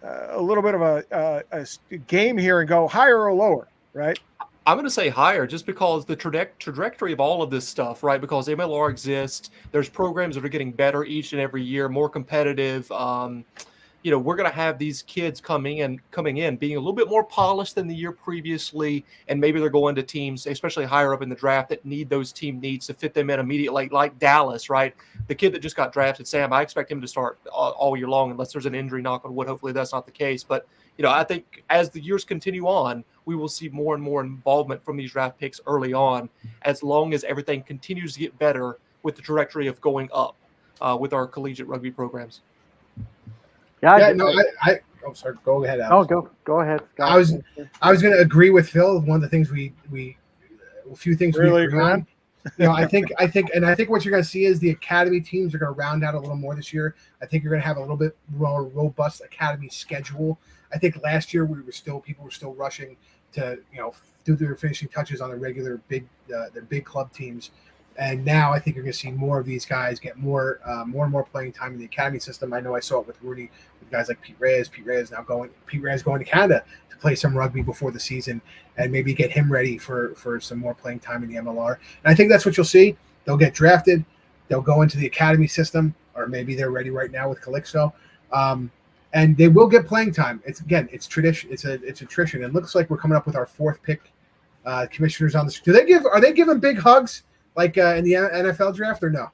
a little bit of a game here and go higher or lower, right? I'm going to say higher just because the trajectory of all of this stuff, right? Because MLR exists. There's programs that are getting better each and every year, more competitive. We're going to have these kids coming in, being a little bit more polished than the year previously. And maybe they're going to teams, especially higher up in the draft, that need those team needs to fit them in immediately, like Dallas, right? The kid that just got drafted, Sam, I expect him to start all year long unless there's an injury, knock on wood. Hopefully that's not the case. But, I think as the years continue on, we will see more and more involvement from these draft picks early on, as long as everything continues to get better with the trajectory of going up with our collegiate rugby programs. Oh, sorry. Go ahead, Alex. Oh, go ahead, Scott. I was going to agree with Phill. One of the things a few things really we agree on. I think what you're going to see is the academy teams are going to round out a little more this year. I think you're going to have a little bit more robust academy schedule. I think last year people were still rushing to do their finishing touches on the regular big club teams. And now I think you're going to see more of these guys get more and more playing time in the academy system. I know I saw it with Rooney, with guys like Pete Reyes. Pete Reyes going to Canada to play some rugby before the season and maybe get him ready for some more playing time in the MLR. And I think that's what you'll see. They'll get drafted. They'll go into the academy system, or maybe they're ready right now with Calixto. And they will get playing time. It's tradition. It's attrition. It looks like we're coming up with our fourth pick. Commissioners on the are they giving big hugs like in the NFL draft or no?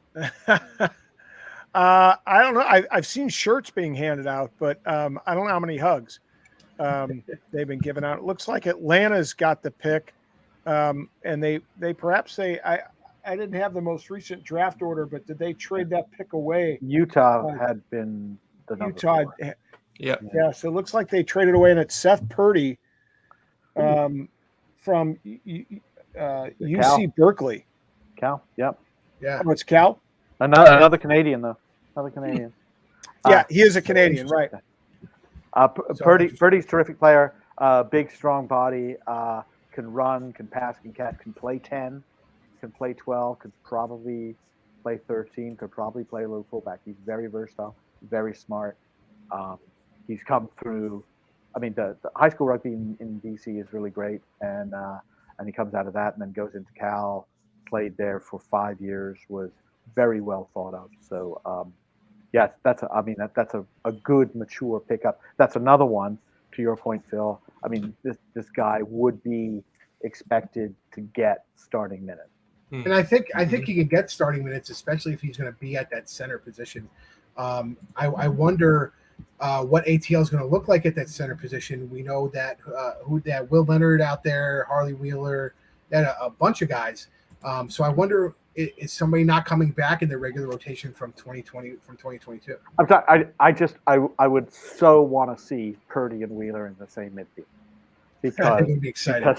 I don't know. I've seen shirts being handed out, but I don't know how many hugs they've been giving out. It looks like Atlanta's got the pick, and they perhaps I didn't have the most recent draft order, but did they trade that pick away? Utah had been the number Utah. 4. Yeah. So it looks like they traded away, and it's Seth Purdy from UC Berkeley. Cal. Yep. Yeah. Oh, it's Cal. Another Canadian though. Another Canadian. Yeah, he is a Canadian, right? Purdy's terrific player. Big, strong body. Can run. Can pass. Can catch. Can play 10. Can play 12. Could probably play 13. Could probably play a little fullback. He's very versatile. Very smart. He's come through. I mean, the high school rugby in BC is really great, and he comes out of that and then goes into Cal. Played there for 5 years. Was very well thought of. So, yes, that's a good mature pickup. That's another one. To your point, Phil. I mean, this guy would be expected to get starting minutes. And I think he can get starting minutes, especially if he's going to be at that center position. I wonder what ATL is going to look like at that center position. We know that that Will Leonard out there, Harley Wheeler, a bunch of guys. So I wonder, is somebody not coming back in the regular rotation from 2022? I would so want to see Purdy and Wheeler in the same midfield I think it'd be exciting.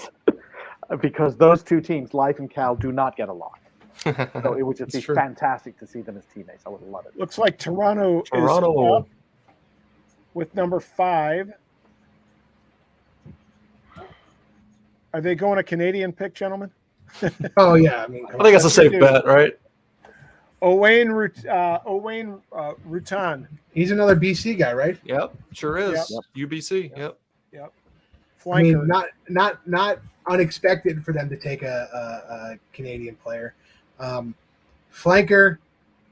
Because those two teams, Life and Cal, do not get along. So it would just be fantastic to see them as teammates. I would love it. Looks like Toronto is up with number 5. Are they going a Canadian pick, gentlemen? Oh yeah, I mean, I think that's a safe bet, right? Owain Rutan. He's another BC guy, right? Yep, sure is. Yep. UBC. Yep. Flanker. I mean, not unexpected for them to take a Canadian player. Flanker,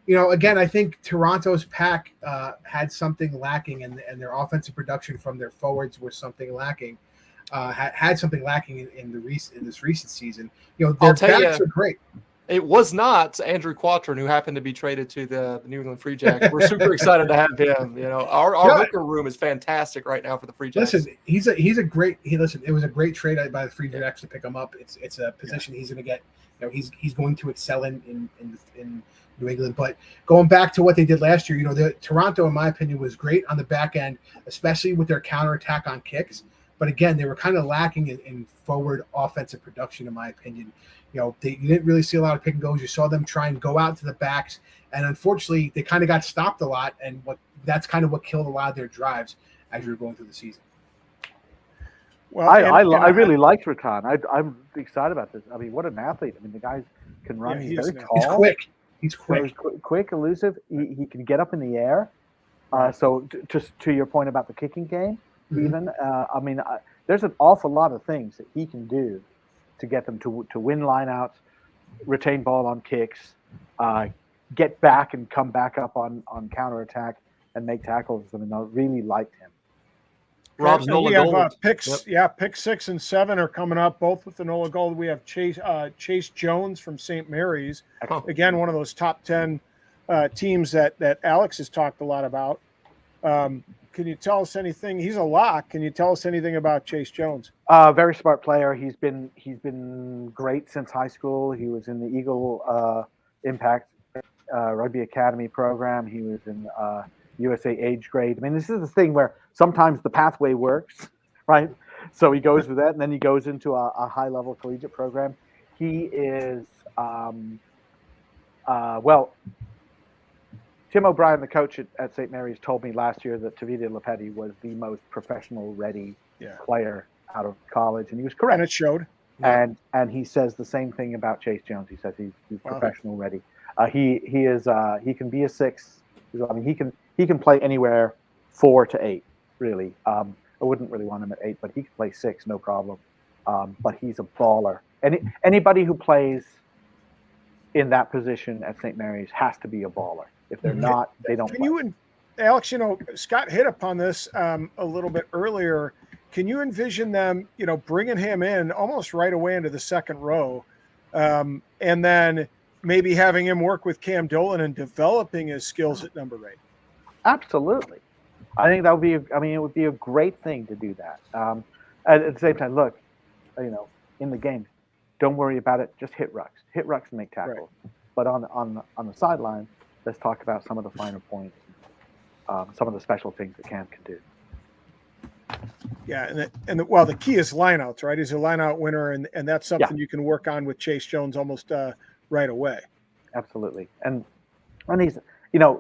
again, I think Toronto's pack had something lacking, and their offensive production from their forwards was something lacking. Had something lacking in this recent season. Their backs are great. It was not Andrew Quatron who happened to be traded to the New England Free Jacks. We're super excited to have him. Our hooker room is fantastic right now for the Free Jacks. Listen, it was a great trade by the Free Jacks to pick him up. It's a position he's going to get. He's going to excel in New England. But going back to what they did last year, the Toronto, in my opinion, was great on the back end, especially with their counterattack on kicks. But again, they were kind of lacking in forward offensive production, in my opinion. You didn't really see a lot of pick and goes. You saw them try and go out to the backs, and unfortunately, they kind of got stopped a lot. And that's kind of what killed a lot of their drives as you were going through the season. Well, I really liked Rutan. I'm excited about this. I mean, what an athlete! I mean, the guy can run. He's very tall. He's quick. Quick, elusive. He can get up in the air. So, just to your point about the kicking game, even there's an awful lot of things that he can do to get them to win lineouts, retain ball on kicks, get back and come back up on counterattack and make tackles. I mean, I really liked him. Rob's Nola Gold. Picks 6 and 7 are coming up, both with the Nola Gold. We have Chase Jones from St. Mary's. Again, one of those top 10 teams that Alex has talked a lot about. Can you tell us anything? He's a lock. Can you tell us anything about Chase Jones? Very smart player. He's been great since high school. He was in the Eagle Impact Rugby Academy program. He was in USA age grade. I mean, this is the thing where sometimes the pathway works, right? So he goes with that, and then he goes into a high-level collegiate program. He is, Tim O'Brien, the coach at St. Mary's, told me last year that Tavita Lepetti was the most professional-ready player out of college, and he was correct. And it showed. and he says the same thing about Chase Jones. He says he's professional ready. He can be a 6. I mean, he can play anywhere 4 to 8. Really, I wouldn't really want him at 8, but he can play 6, no problem. But he's a baller. Anybody who plays in that position at St. Mary's has to be a baller. If they're not, they don't. Can you and Alex, Scott hit upon this a little bit earlier. Can you envision them, bringing him in almost right away into the second row, and then maybe having him work with Cam Dolan and developing his skills at number 8? Absolutely. I think that would be. It would be a great thing to do that. At the same time, look, in the game, don't worry about it. Just hit rucks and make tackles. Right. But on the sideline, let's talk about some of the finer points, some of the special things that Cam can do. Yeah, well, the key is lineouts, right? He's a lineout winner, and that's something you can work on with Chase Jones almost right away. Absolutely, and he's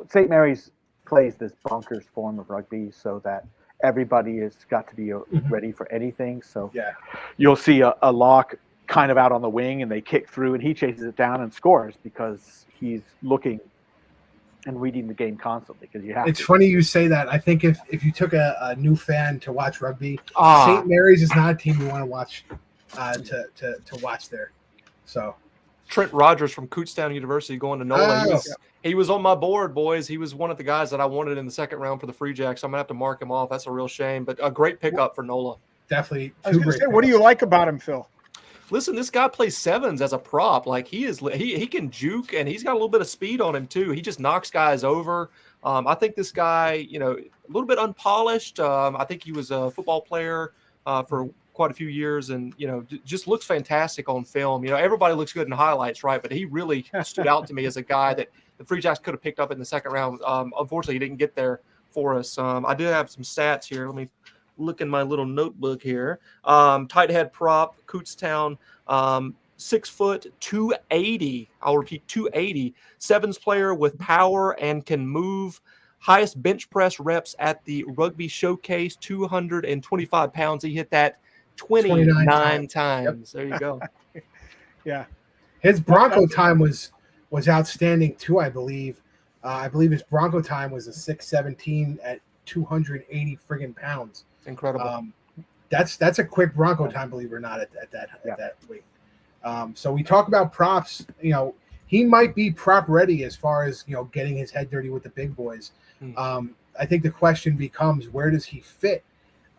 St. Mary's plays this bonkers form of rugby so that everybody has got to be ready for anything. So you'll see a lock kind of out on the wing, and they kick through, and he chases it down and scores because he's looking and reading the game constantly. Because it's funny you say that. I think if you took a new fan to watch rugby, St. Mary's is not a team you want to watch to watch there. So Trent Rogers from Kutztown University going to NOLA. He was on my board, boys. He was one of the guys that I wanted in the second round for the Free Jacks. So I'm gonna have to mark him off. That's a real shame, but a great pickup for NOLA. Definitely. What do you like about him, Phil? Listen, this guy plays 7s as a prop. Like he can juke, and he's got a little bit of speed on him too. He just knocks guys over. I think this guy, a little bit unpolished. I think he was a football player for quite a few years, and just looks fantastic on film. Everybody looks good in highlights, right? But he really stood out to me as a guy that the Free Jacks could have picked up in the second round. Unfortunately, he didn't get there for us. I did have some stats here. Let me look in my little notebook here. Tight head prop, Kutztown, 6 foot, 280. I'll repeat, 280. 7s player with power and can move. Highest bench press reps at the Rugby Showcase, 225 pounds. He hit that 29 times. Yep. There you go. Yeah. His Bronco time was outstanding too, I believe. I believe his Bronco time was a 6:17 at 280 friggin' pounds. Incredible. That's a quick Bronco time, believe it or not, at that weight. So we talk about props. He might be prop ready as far as getting his head dirty with the big boys. I think the question becomes, where does he fit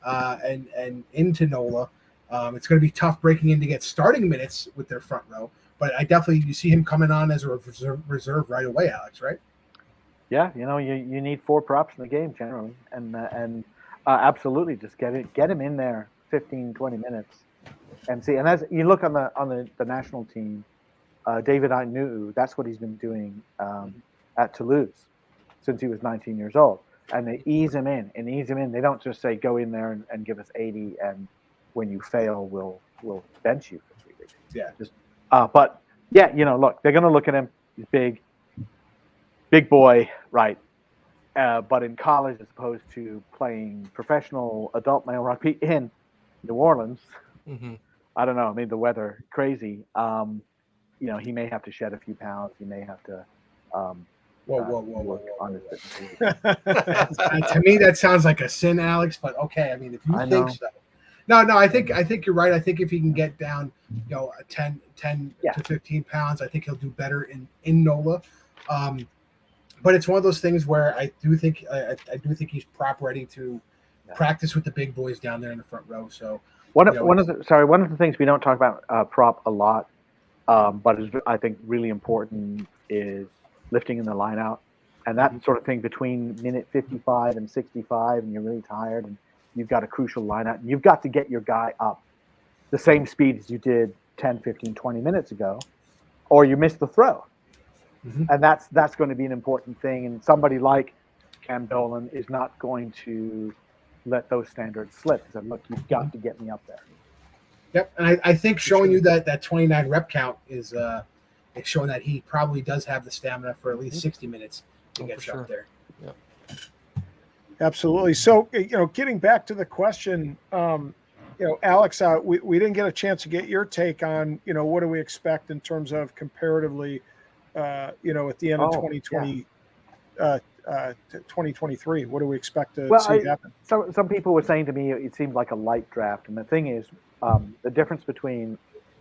and into NOLA? It's going to be tough breaking in to get starting minutes with their front row, but you see him coming on as a reserve right away, Alex, right? Yeah, you need 4 props in the game generally, and absolutely just get him in there 15, 20 minutes and see. And as you look on the national team, David Ainuu, that's what he's been doing at Toulouse since he was 19 years old. And they ease him in. They don't just say, go in there and give us 80, and when you fail, we'll bench you for 3 weeks. Yeah. But yeah, look, they're going to look at him. He's big boy, right? But in college, as opposed to playing professional adult male rugby in New Orleans, I don't know. I mean, the weather crazy. He may have to shed a few pounds. He may have to. Whoa. To me, that sounds like a sin, Alex. But okay, I mean, if you think so. No, I think you're right. I think if he can get down, 10 to 15 pounds, I think he'll do better in NOLA. But it's one of those things where I do think he's prop ready to practice with the big boys down there in the front row. So one of the things we don't talk about prop a lot, but is I think really important is lifting in the line out, and that sort of thing between minute 55 and 65, and you're really tired and you've got a crucial line out, and you've got to get your guy up the same speed as you did 10, 15, 20 minutes ago, or you miss the throw. And that's going to be an important thing. And somebody like Cam Dolan is not going to let those standards slip. He said, look, you've got to get me up there. Yep. And I think showing you that 29 rep count is showing that he probably does have the stamina for at least 60 minutes to get up there. Yeah. Absolutely. So, getting back to the question, Alex, we didn't get a chance to get your take on, what do we expect in terms of comparatively, at the end of 2020, 2023, what do we expect to see happen? Some people were saying to me it seemed like a light draft, and the thing is, the difference between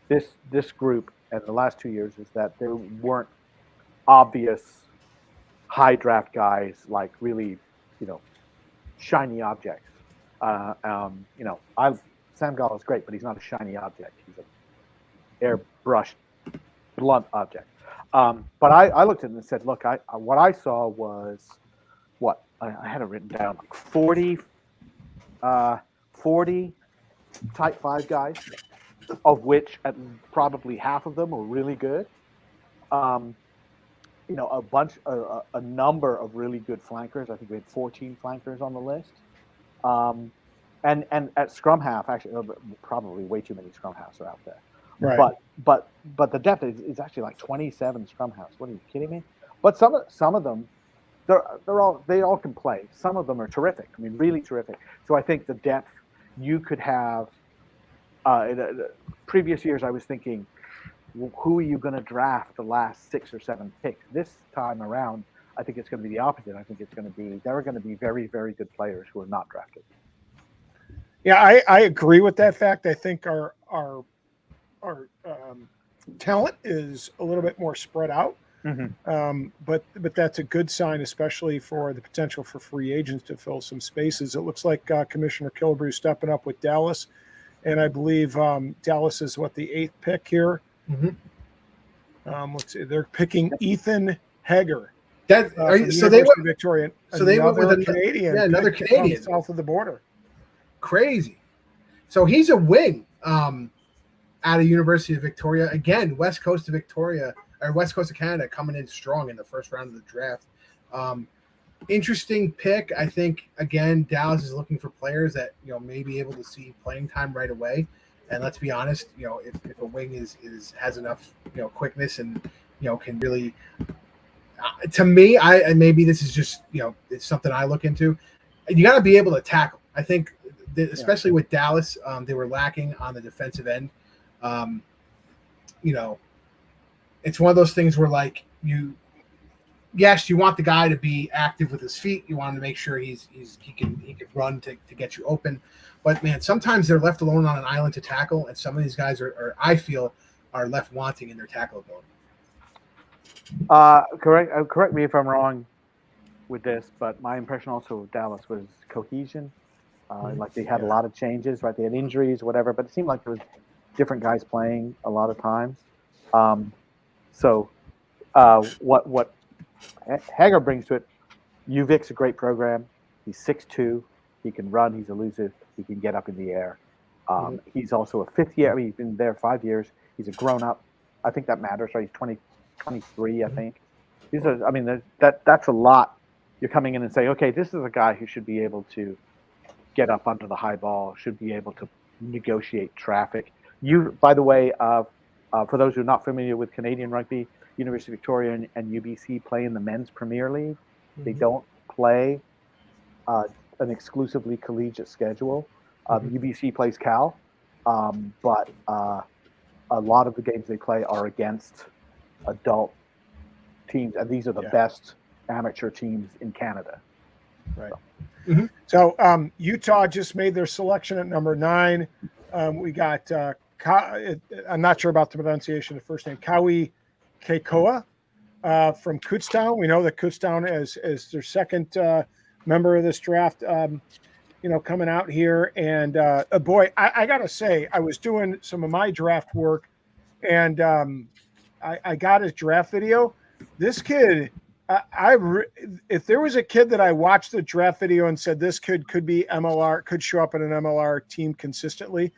this group and the last 2 years is that there weren't obvious high draft guys, like really, shiny objects. Sam Gall is great, but he's not a shiny object. He's an airbrushed, blunt object. But I looked at it and said, look, what I saw was I had it written down, like 40 type 5 guys, of which probably half of them were really good. A number of really good flankers. I think we had 14 flankers on the list. And at scrum half, actually, probably way too many scrum halves are out there. Right. But the depth is actually like 27 scrum halves. What are you kidding me? But some of them, they all can play. Some of them are terrific. I mean, really terrific. So I think the depth you could have. In previous years, I was thinking, who are you going to draft the last 6 or 7 picks? This time around, I think it's going to be the opposite. I think there are going to be very, very good players who are not drafted. Yeah, I agree with that fact. I think our talent is a little bit more spread out. Mm-hmm. But that's a good sign, especially for the potential for free agents to fill some spaces. It looks like Commissioner Killebrew stepping up with Dallas, and I believe Dallas is the 8th pick here. Mm-hmm. Let's see, they're picking Ethan Hager. So they went Victoria. So they went with a Canadian. Yeah, another Canadian south of the border. Crazy. So he's a wing out of University of Victoria. Again, West Coast of Victoria or West Coast of Canada coming in strong in the first round of the draft. Interesting pick. I think again, Dallas is looking for players that may be able to see playing time right away. And let's be honest, if a wing has enough quickness and can really, to me, and maybe this is just it's something I look into. You got to be able to tackle. I think that especially with Dallas, they were lacking on the defensive end. It's one of those things where you want the guy to be active with his feet. You want him to make sure he can run to get you open. But man, sometimes they're left alone on an island to tackle, and some of these guys are I feel are left wanting in their tackle ability. Correct me if I'm wrong with this, but my impression also of Dallas was cohesion. They had a lot of changes, right? They had injuries, whatever, but it seemed like there was different guys playing a lot of times. What Hager brings to it, UVic's a great program. He's 6'2". He can run. He's elusive. He can get up in the air. He's also a 5th year. I mean, he's been there 5 years. He's a grown-up. I think that matters, right? He's 23, I think. That's a lot. You're coming in and saying, okay, this is a guy who should be able to get up under the high ball, should be able to negotiate traffic. By the way, for those who are not familiar with Canadian rugby, University of Victoria and UBC play in the men's Premier League. Mm-hmm. They don't play an exclusively collegiate schedule. UBC plays Cal, but a lot of the games they play are against adult teams, and these are the best amateur teams in Canada. Right. So Utah just made their selection at number 9. We got I'm not sure about the pronunciation of the first name, Kawi Keikoa from Kutztown. We know that Kutztown is their second member of this draft, coming out here. And boy, I got to say, I was doing some of my draft work, and I got his draft video. This kid, if there was a kid that I watched the draft video and said this kid could be MLR, could show up in an MLR team consistently,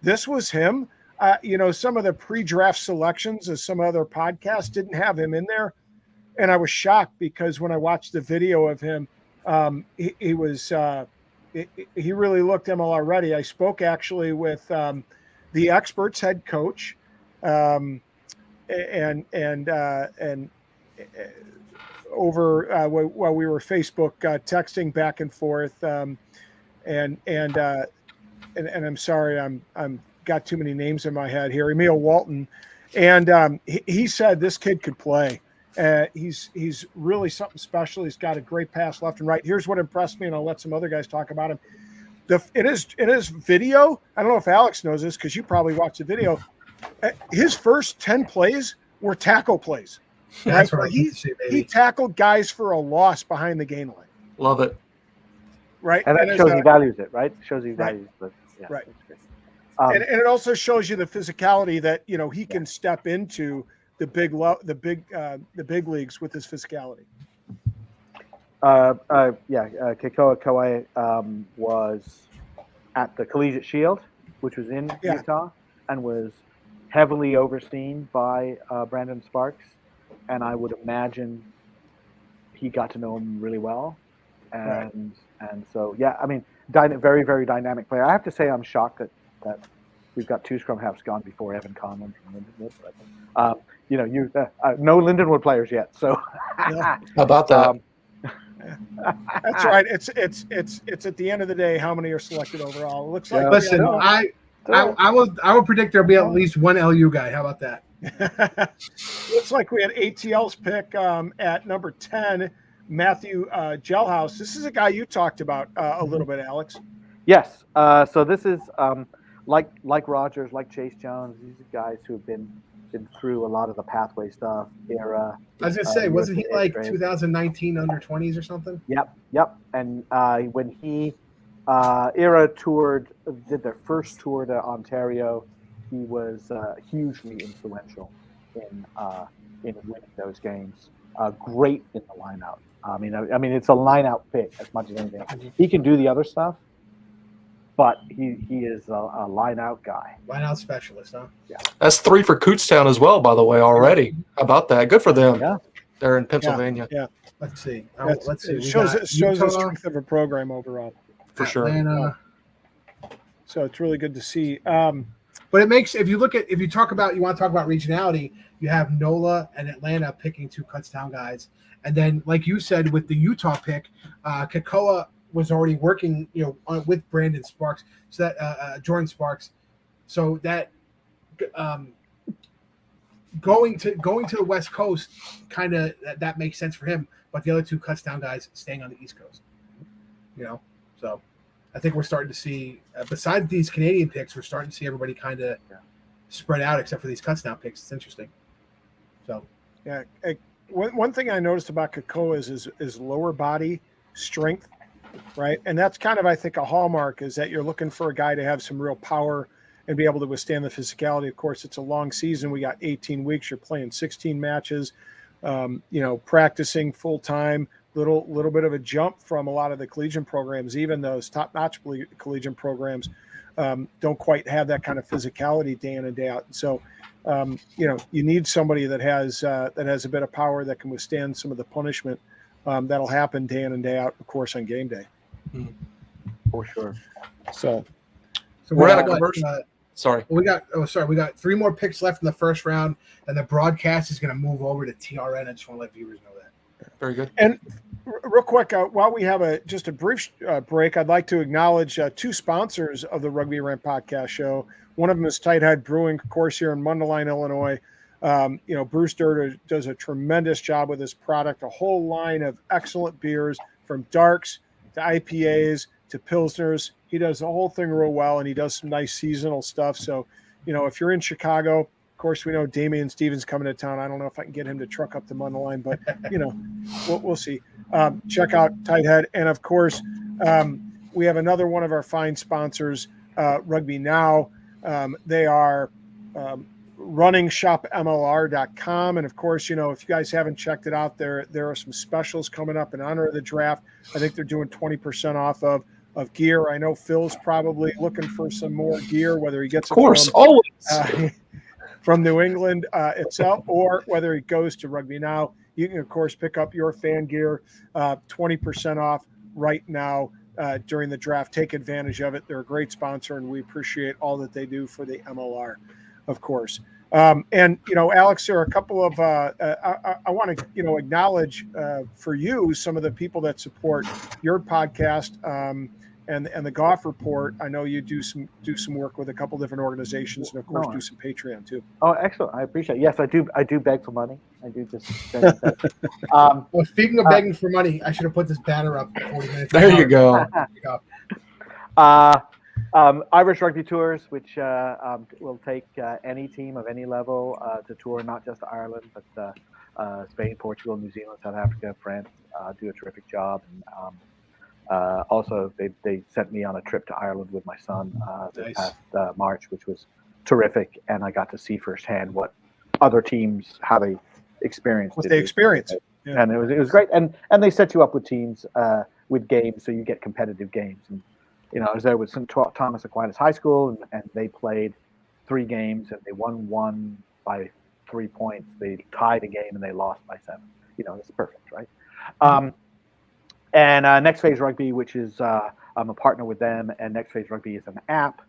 this was him. Some of the pre-draft selections of some other podcasts didn't have him in there, and I was shocked because when I watched the video of him, he really looked MLR ready. I spoke actually with the experts head coach, and over while we were Facebook texting back and forth, and and I'm sorry, I'm got too many names in my head here. Emil Walton, and he said this kid could play. He's really something special. He's got a great pass left and right. Here's what impressed me, and I'll let some other guys talk about him. It is video. I don't know if Alex knows this because you probably watched the video. His first 10 plays were tackle plays. That's right? what He tackled guys for a loss behind the gain line. Love it. Right. And that shows he values it, right? Shows he values it. Yeah, right. And it also shows you the physicality that, he can step into the big leagues with his physicality. Kekoa Kauai was at the Collegiate Shield, which was in Utah, and was heavily overseen by Brandon Sparks. And I would imagine he got to know him really well. And so, very, very dynamic player. I have to say I'm shocked that we've got 2 scrum halves gone before Evan Conlon from Lindenwood. But, no Lindenwood players yet. So how about that? That's right. It's at the end of the day, how many are selected overall? It looks like. Listen, I will predict there'll be at least one LU guy. How about that? Looks like we had ATL's pick at number 10, Matthew Gelhaus. This is a guy you talked about a little bit, Alex. Yes. So this is like Rogers, like Chase Jones. These are guys who have been through a lot of the pathway stuff. Era. I was gonna say, wasn't he like 2019 under 20s or something? Yep. And when he Era did their first tour to Ontario, he was hugely influential in winning those games. Great in the lineout. I mean, it's a lineout pick as much as anything. He can do the other stuff, but he is a lineout guy. Lineout specialist, huh? Yeah. That's 3 for Kutztown as well, by the way, already. How about that? Good for them. Yeah. They're in Pennsylvania. Yeah. Let's see. It shows the strength of a program overall. For sure. So it's really good to see. But it makes, if you want to talk about regionality, you have NOLA and Atlanta picking 2 Kutztown guys. And then, like you said, with the Utah pick, Kekoa was already working, with Brandon Sparks, so that Jordan Sparks, so that going to the West Coast, kind of that makes sense for him. But the other 2 Kutztown guys staying on the East Coast, So I think we're starting to see, besides these Canadian picks, we're starting to see everybody kind of spread out, except for these Kutztown picks. It's interesting. So yeah, one thing I noticed about Kekoa is his lower body strength. Right. And that's kind of, I think, a hallmark is that you're looking for a guy to have some real power and be able to withstand the physicality. Of course, it's a long season. We got 18 weeks. You're playing 16 matches, practicing full time, little bit of a jump from a lot of the collegiate programs. Even those top-notch collegiate programs don't quite have that kind of physicality day in and day out. And so, you need somebody that has a bit of power that can withstand some of the punishment that'll happen day in and day out, of course, on game day. For sure. So we're at a conversion. We got 3 more picks left in the first round, and the broadcast is going to move over to TRN. I just want to let viewers know that. Very good. And real quick, while we have just a brief break, I'd like to acknowledge 2 sponsors of the Rugby Rant podcast show. One of them is Tighthead Brewing, of course, here in Mundelein, Illinois. Bruce Durder does a tremendous job with this product, a whole line of excellent beers from darks to IPAs to Pilsners. He does the whole thing real well, and he does some nice seasonal stuff. So, if you're in Chicago, of course, we know Damian Stevens coming to town. I don't know if I can get him to truck up to Mundelein, but, we'll see. Check out Tighthead. And, of course, we have another one of our fine sponsors, Rugby Now. They are running shopmlr.com. And of course, if you guys haven't checked it out, there are some specials coming up in honor of the draft. I think they're doing 20% off of gear. I know Phil's probably looking for some more gear, whether he gets it always from New England itself, or whether he goes to Rugby Now. You can, of course, pick up your fan gear, 20% off right now during the draft. Take advantage of it. They're a great sponsor, and we appreciate all that they do for the MLR, of course. And, Alex, there are a couple of I want to, acknowledge for you some of the people that support your podcast. and the Goff Report. I know you do some work with a couple different organizations, and of course do some Patreon too. Oh, excellent! I appreciate it. Yes, I do. I do beg for money. I do just beg. Well, speaking of begging for money, I should have put this banner up 40 minutes. There you go. Irish Rugby Tours, which will take any team of any level to tour, not just Ireland, but Spain, Portugal, New Zealand, South Africa, France do a terrific job. And also, they sent me on a trip to Ireland with my son this past March, which was terrific, and I got to see firsthand what other teams, how they experienced what they experienced. Yeah. And it was great. And they set you up with teams with games, so you get competitive games. And I was there with St. Thomas Aquinas High School, and they played 3 games, and they won 1 by 3 points. They tied a game, and they lost by 7. It's perfect, right? And Next Phase Rugby, which is I'm a partner with them, and Next Phase Rugby is an app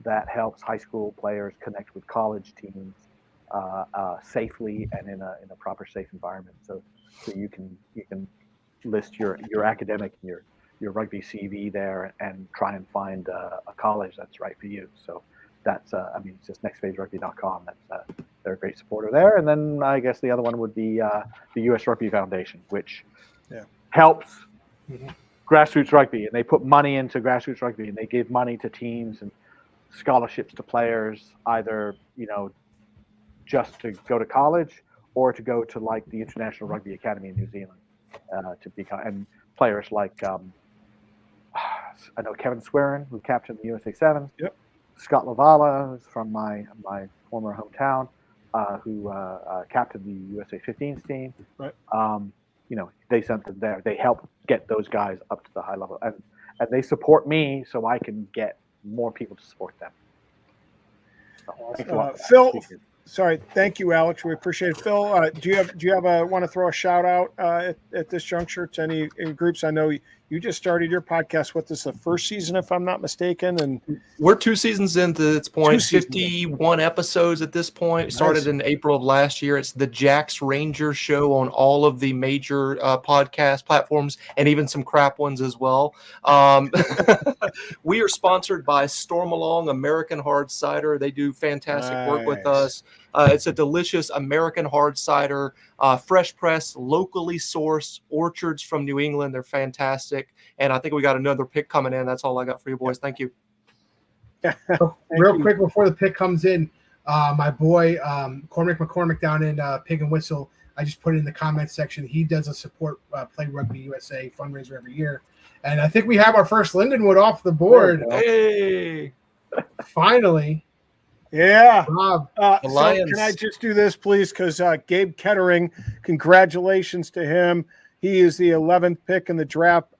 that helps high school players connect with college teams safely and in a proper, safe environment. So you can list your academic and your rugby CV there and try and find a college that's right for you. So that's it's just nextphaserugby.com. They're a great supporter there. And then I guess the other one would be the US Rugby Foundation, which helps grassroots rugby, and they put money into grassroots rugby, and they give money to teams and scholarships to players, either just to go to college or to go to like the International Rugby Academy in New Zealand to become, and players like I know Kevin Swearin, who captained the USA Sevens. Yep. Scott Lavala, who's from my former hometown, who captained the USA 15s team. Right. They sent them there. They help get those guys up to the high level, and they support me so I can get more people to support them. Phill, sorry, thank you, Alex. We appreciate it. Phill, do you want to throw a shout out at this juncture to any groups? I know you just started your podcast. What, this is the first season, if I'm not mistaken? And we're 2 seasons into this point, 51 episodes at this point. It started in April of last year. It's the Jax Ranger show on all of the major podcast platforms, and even some crap ones as well. We are sponsored by Stormalong American Hard Cider. They do fantastic work with us. It's a delicious American hard cider, fresh pressed, locally sourced orchards from New England. They're fantastic. And I think we got another pick coming in. That's all I got for you boys. Thank you. Real quick before the pick comes in, my boy Cormac McCormick down in Pig and Whistle, I just put it in the comments section. He does a support Play Rugby USA fundraiser every year. And I think we have our first Lindenwood off the board. Hey! Finally. Yeah. So can I just do this, please? Because Gabe Kettering, congratulations to him. He is the 11th pick in the draft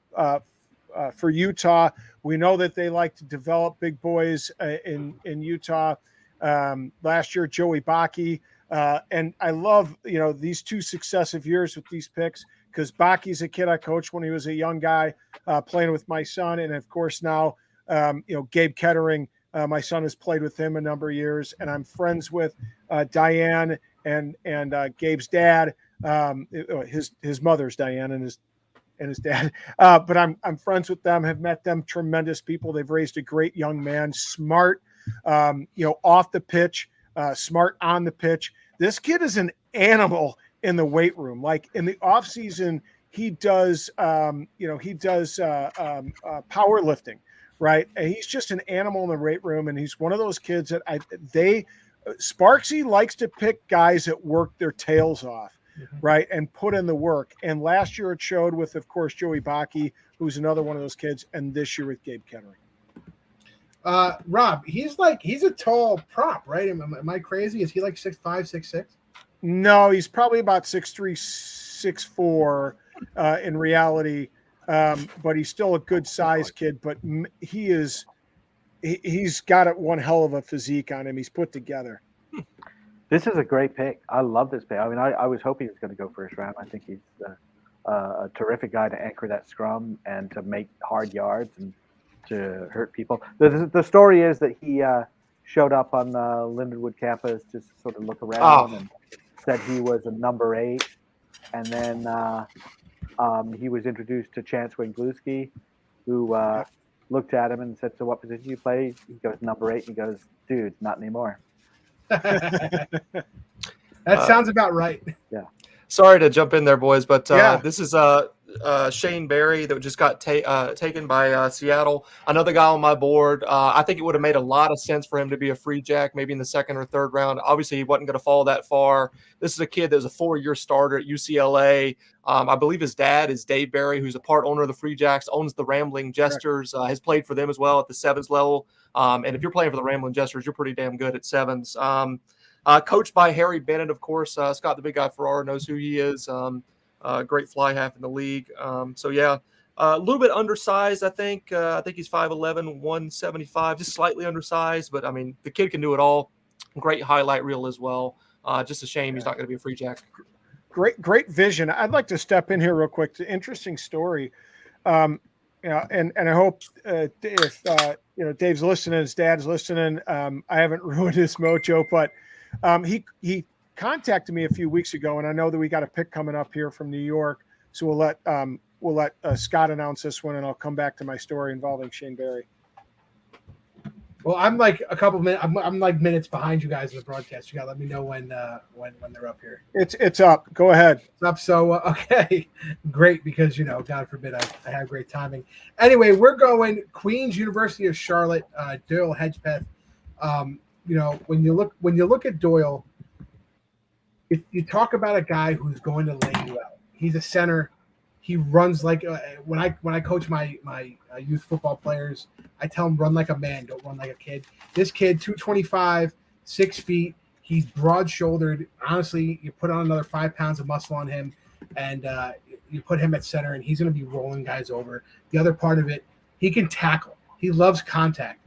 for Utah. We know that they like to develop big boys in Utah. Last year, Joey Buckley. And I love, these 2 successive years with these picks, because Buckley's a kid I coached when he was a young guy playing with my son. And, of course, now, Gabe Kettering, my son has played with him a number of years, and I'm friends with Diane and Gabe's dad. His mother's Diane and his dad. But I'm friends with them. Have met them. Tremendous people. They've raised a great young man. Smart, off the pitch. Smart on the pitch. This kid is an animal in the weight room. Like in the off season, he does powerlifting. Right. And he's just an animal in the weight room. And he's one of those kids that Sparksy likes to pick guys that work their tails off, right, and put in the work. And last year it showed with, of course, Joey Buckley, who's another one of those kids, and this year with Gabe Kettering. Rob, he's a tall prop, right? Am I crazy? Is he like 6'5", 6'6"? No, he's probably about 6'3", 6'4", in reality. But he's still a good size kid, but he's got one hell of a physique on him. He's put together. This is a great pick. I love this pick. I mean, I was hoping he was going to go first round. I think he's a terrific guy to anchor that scrum and to make hard yards and to hurt people. The story is that he showed up on Lindenwood campus to sort of look around and said he was a number 8. And then he was introduced to Chance Wengluski, who looked at him and said, "So what position do you play?" He goes, "number 8." He goes, "Dude, not anymore." That sounds about right. Yeah. Sorry to jump in there, boys, but Yeah. this is Shane Barry that just got taken by Seattle. Another guy on my board. I think it would have made a lot of sense for him to be a free jack, maybe in the second or third round. Obviously, he wasn't going to fall that far. This is a kid that was a 4-year starter at UCLA. I believe his dad is Dave Barry, who's a part owner of the Free Jacks, owns the Rambling Jesters, has played for them as well at the sevens level. And if you're playing for the Rambling Jesters, you're pretty damn good at sevens. Coached by Harry Bennett, of course. Scott, the big guy Ferrara, knows who he is. Great fly half in the league. So, yeah, a little bit undersized, I think. I think he's 5'11", 175, just slightly undersized. But, I mean, the kid can do it all. Great highlight reel as well. Just a shame he's not going to be a free jack. Great vision. I'd like to step in here real quick. It's an interesting story. And I hope if Dave's listening, his dad's listening. I haven't ruined his mojo, but he contacted me a few weeks ago, and I know that we got a pick coming up here from New York, so we'll let Scott announce this one, and I'll come back to my story involving Shane Barry. Well, I'm like a couple minutes. I'm like minutes behind you guys in the broadcast. You gotta let me know when they're up here. It's up. Go ahead. It's up. So okay, great, because God forbid I have great timing. Anyway, we're going Queen's University of Charlotte. Doyle Hedgepeth. When you look at Doyle, you talk about a guy who's going to lay you out. He's a center. He runs like when I coach my youth football players, I tell them run like a man, don't run like a kid. This kid, 225, 6 feet. He's broad-shouldered. Honestly, you put on another 5 pounds of muscle on him, and you put him at center, and he's going to be rolling guys over. The other part of it, he can tackle. He loves contact.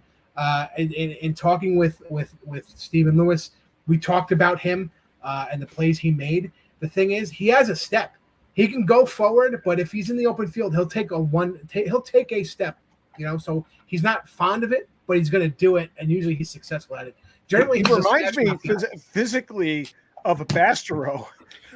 In talking with Stephen Lewis, we talked about him and the plays he made. The thing is, he has a step. He can go forward, but if he's in the open field, he'll take a step. So he's not fond of it, but he's going to do it, and usually he's successful at it. Generally, he reminds me physically of a Bastero.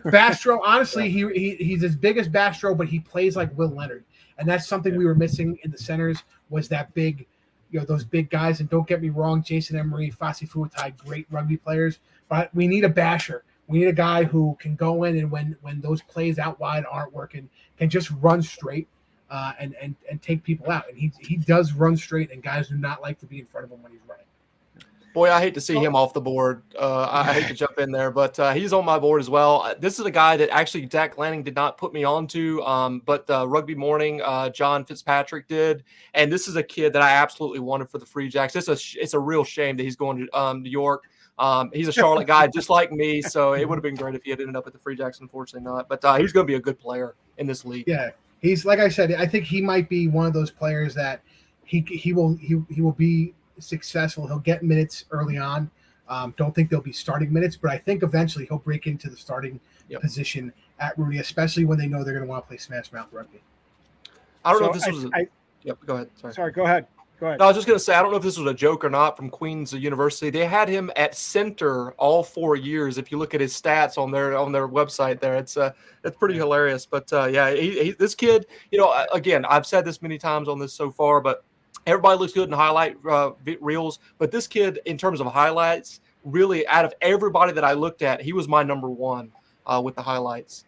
Bastero, honestly, he's as big as Bastero, but he plays like Will Leonard, and that's something we were missing in the centers, was that big, those big guys. And don't get me wrong, Jason Emery, Fassi Fuatai, great rugby players, but we need a basher. We need a guy who can go in, and when those plays out wide aren't working, can just run straight and take people out. And he does run straight, and guys do not like to be in front of him when he's running. Boy, I hate to see him off the board. I hate to jump in there, but he's on my board as well. This is a guy that actually Zach Lanning did not put me onto, but Rugby Morning, John Fitzpatrick did. And this is a kid that I absolutely wanted for the Free Jacks. It's a real shame that he's going to New York. He's a Charlotte guy just like me, so it would have been great if he had ended up at the Free Jacks. Unfortunately not, but he's going to be a good player in this league. Yeah, he's, like I said, I think he might be one of those players that he will be successful. He'll get minutes early on. Don't think they'll be starting minutes, but I think eventually he'll break into the starting position at Rudy, especially when they know they're going to want to play smash mouth rugby. I don't know if this was. Go ahead. Sorry, go ahead. No, I was just going to say, I don't know if this was a joke or not from Queen's University. They had him at center all 4 years. If you look at his stats on their website there, it's pretty hilarious. But this kid, again, I've said this many times on this so far, but everybody looks good in highlight reels. But this kid, in terms of highlights, really out of everybody that I looked at, he was my number one with the highlights.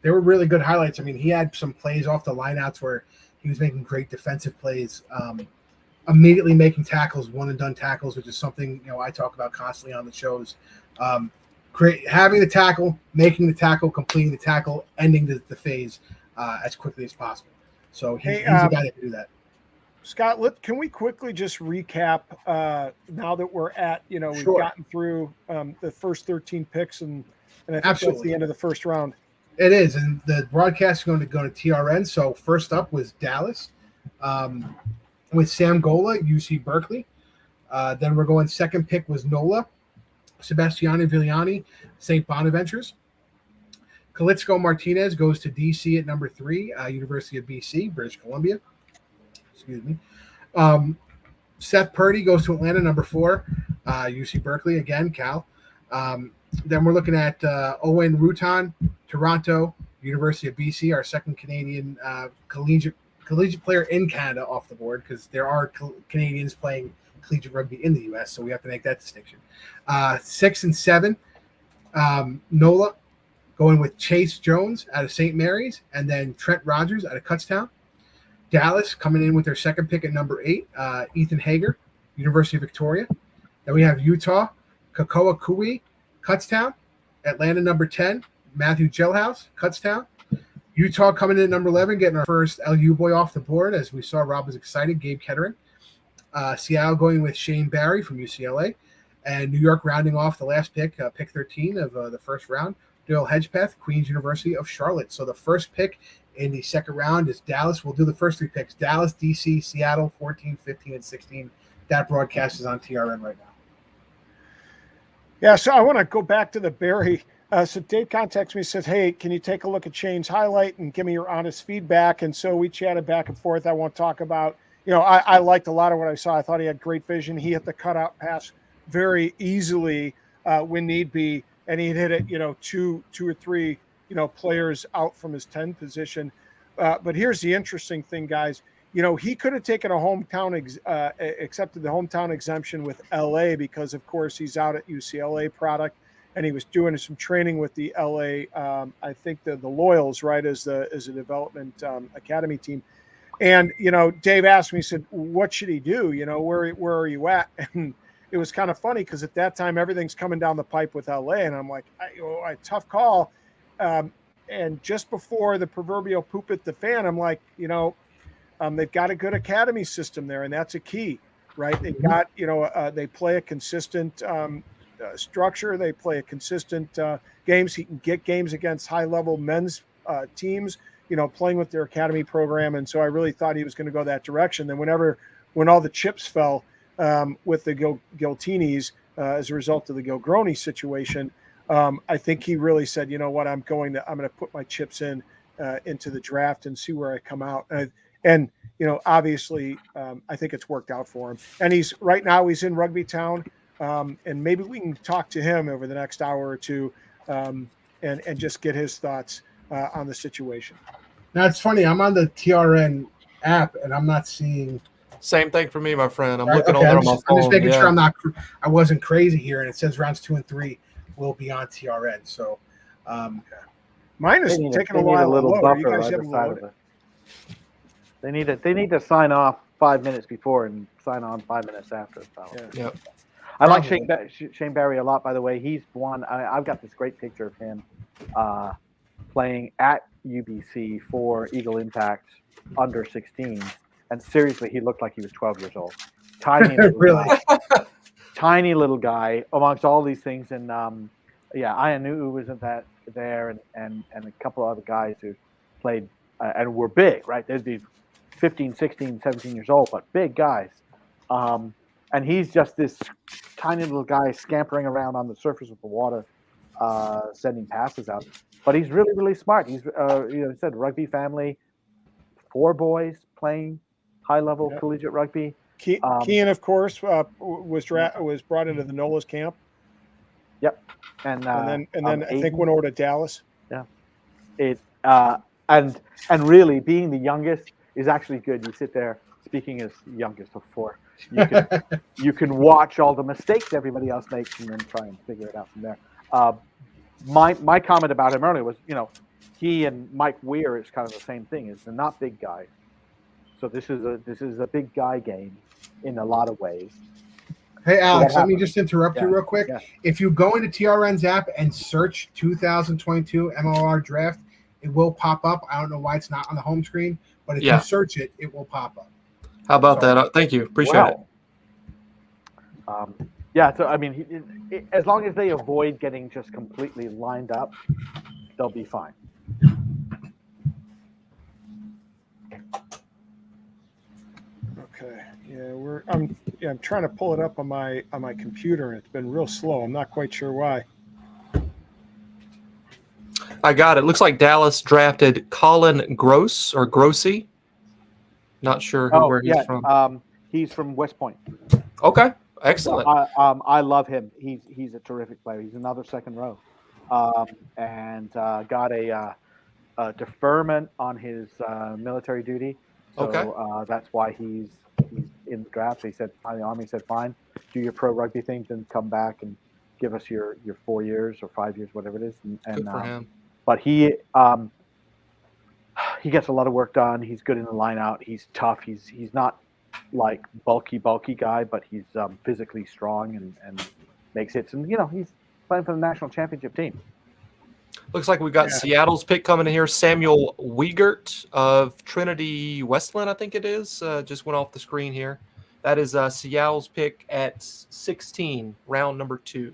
They were really good highlights. I mean, he had some plays off the lineouts where he was making great defensive plays, immediately making tackles, one-and-done tackles, which is something I talk about constantly on the shows. Having the tackle, making the tackle, completing the tackle, ending the phase as quickly as possible. So he's a guy that can do that. Scott, can we quickly just recap now that we're at we've gotten through the first 13 picks and I think that's the end of the first round. It is, and the broadcast is going to go to TRN. So first up was Dallas with Sam Gola, UC Berkeley. Then we're going second pick was NOLA, Sebastiano Villani, St. Bonaventures. Kalitzko Martinez goes to DC at number 3, University of BC, British Columbia. Excuse me. Seth Purdy goes to Atlanta, number 4, UC Berkeley, again, Cal. Then we're looking at Owen Rutan, Toronto, University of BC, our second Canadian collegiate collegiate player in Canada off the board because there are Canadians playing collegiate rugby in the U.S., so we have to make that distinction. 6 and 7, NOLA going with Chase Jones out of St. Mary's, and then Trent Rogers out of Kutztown. Dallas coming in with their second pick at number 8, Ethan Hager, University of Victoria. Then we have Utah, Kakoa Kui, Kutztown. Atlanta number 10, Matthew Gelhaus, Kutztown. Utah coming in at number 11, getting our first LU boy off the board. As we saw, Rob was excited, Gabe Kettering. Seattle going with Shane Barry from UCLA. And New York rounding off the last pick, pick 13 of the first round, Dale Hedgepeth, Queen's University of Charlotte. So the first pick in the second round is Dallas. We'll do the first 3 picks: Dallas, DC, Seattle, 14, 15, and 16. That broadcast is on TRN right now. Yeah, so I want to go back to the Barry. So Dave contacts me and says, hey, can you take a look at Shane's highlight and give me your honest feedback? And so we chatted back and forth. I won't talk about, I liked a lot of what I saw. I thought he had great vision. He hit the cutout pass very easily when need be, and he'd hit it, two or three, players out from his 10 position. But here's the interesting thing, guys. He could have taken a hometown, accepted the hometown exemption with LA because, of course, he's out at UCLA product, and he was doing some training with the LA, I think the Loyals, right, as a development academy team. And, Dave asked me, he said, what should he do? Where are you at? And it was kind of funny because at that time, everything's coming down the pipe with LA. And I'm like, tough call. And just before the proverbial poop at the fan, I'm like, they've got a good academy system there, and that's a key, right? They've got, they play a consistent structure. They play a consistent games. He can get games against high-level men's teams, playing with their academy program. And so I really thought he was going to go that direction. Then when all the chips fell with the Giltinis as a result of the Gilgroni situation, I think he really said, you know what, I'm going to put my chips into the draft and see where I come out. And obviously, I think it's worked out for him. And he's in Rugby Town, and maybe we can talk to him over the next hour or two, and just get his thoughts on the situation. Now it's funny. I'm on the TRN app, and I'm not seeing. Same thing for me, my friend. I'm looking over on my phone. I'm just making sure I wasn't crazy here, and it says rounds 2 and 3 will be on TRN. So, mine is taking a while. You guys haven't loaded. They need to sign off 5 minutes before and sign on 5 minutes after. So. Yeah. I like Shane Barry a lot, by the way. He's one. I've got this great picture of him playing at UBC for Eagle Impact under 16. And seriously, he looked like he was 12 years old. Tiny little guy. Tiny little guy amongst all these things. And Ianu wasn't there, and a couple of other guys who played and were big, right? They'd be 15, 16, 17 years old, but big guys. And he's just this tiny little guy scampering around on the surface of the water, sending passes out. But he's really, really smart. He's, he said rugby family, 4 boys playing high-level collegiate rugby. Kane, of course, was brought into the NOLA's camp. Yep. And then I think went over to Dallas. Yeah. And really being the youngest is actually good. You sit there, speaking as youngest of 4, you can watch all the mistakes everybody else makes and then try and figure it out from there. My comment about him earlier was, he and Mike Weir is kind of the same thing. They're not big guys. So this is a big guy game in a lot of ways. Hey, Alex, let me just interrupt you real quick. Yeah. If you go into TRN's app and search 2022 MLR Draft, it will pop up. I don't know why it's not on the home screen, but if you search it, it will pop up. How about that? Thank you. Appreciate it. So, I mean, as long as they avoid getting just completely lined up, they'll be fine. Okay. Yeah, I'm trying to pull it up on my computer, and it's been real slow. I'm not quite sure why. I got it. Looks like Dallas drafted Colin Gross or Grossi. Not sure where he's from. He's from West Point. Okay, excellent. I love him. He's a terrific player. He's another second row, and got a deferment on his military duty, So that's why he's in the draft. They said, the Army said, fine, do your pro rugby thing, then come back and give us your 4 years or 5 years, whatever it is. Good for him. But he gets a lot of work done. He's good in the line out. He's tough. He's not like bulky guy, but he's physically strong and makes hits. And he's playing for the national championship team. Looks like we've got Seattle's pick coming in here. Samuel Wiegert of Trinity Westland, I think it is. Just went off the screen here. That is Seattle's pick at 16, round number 2.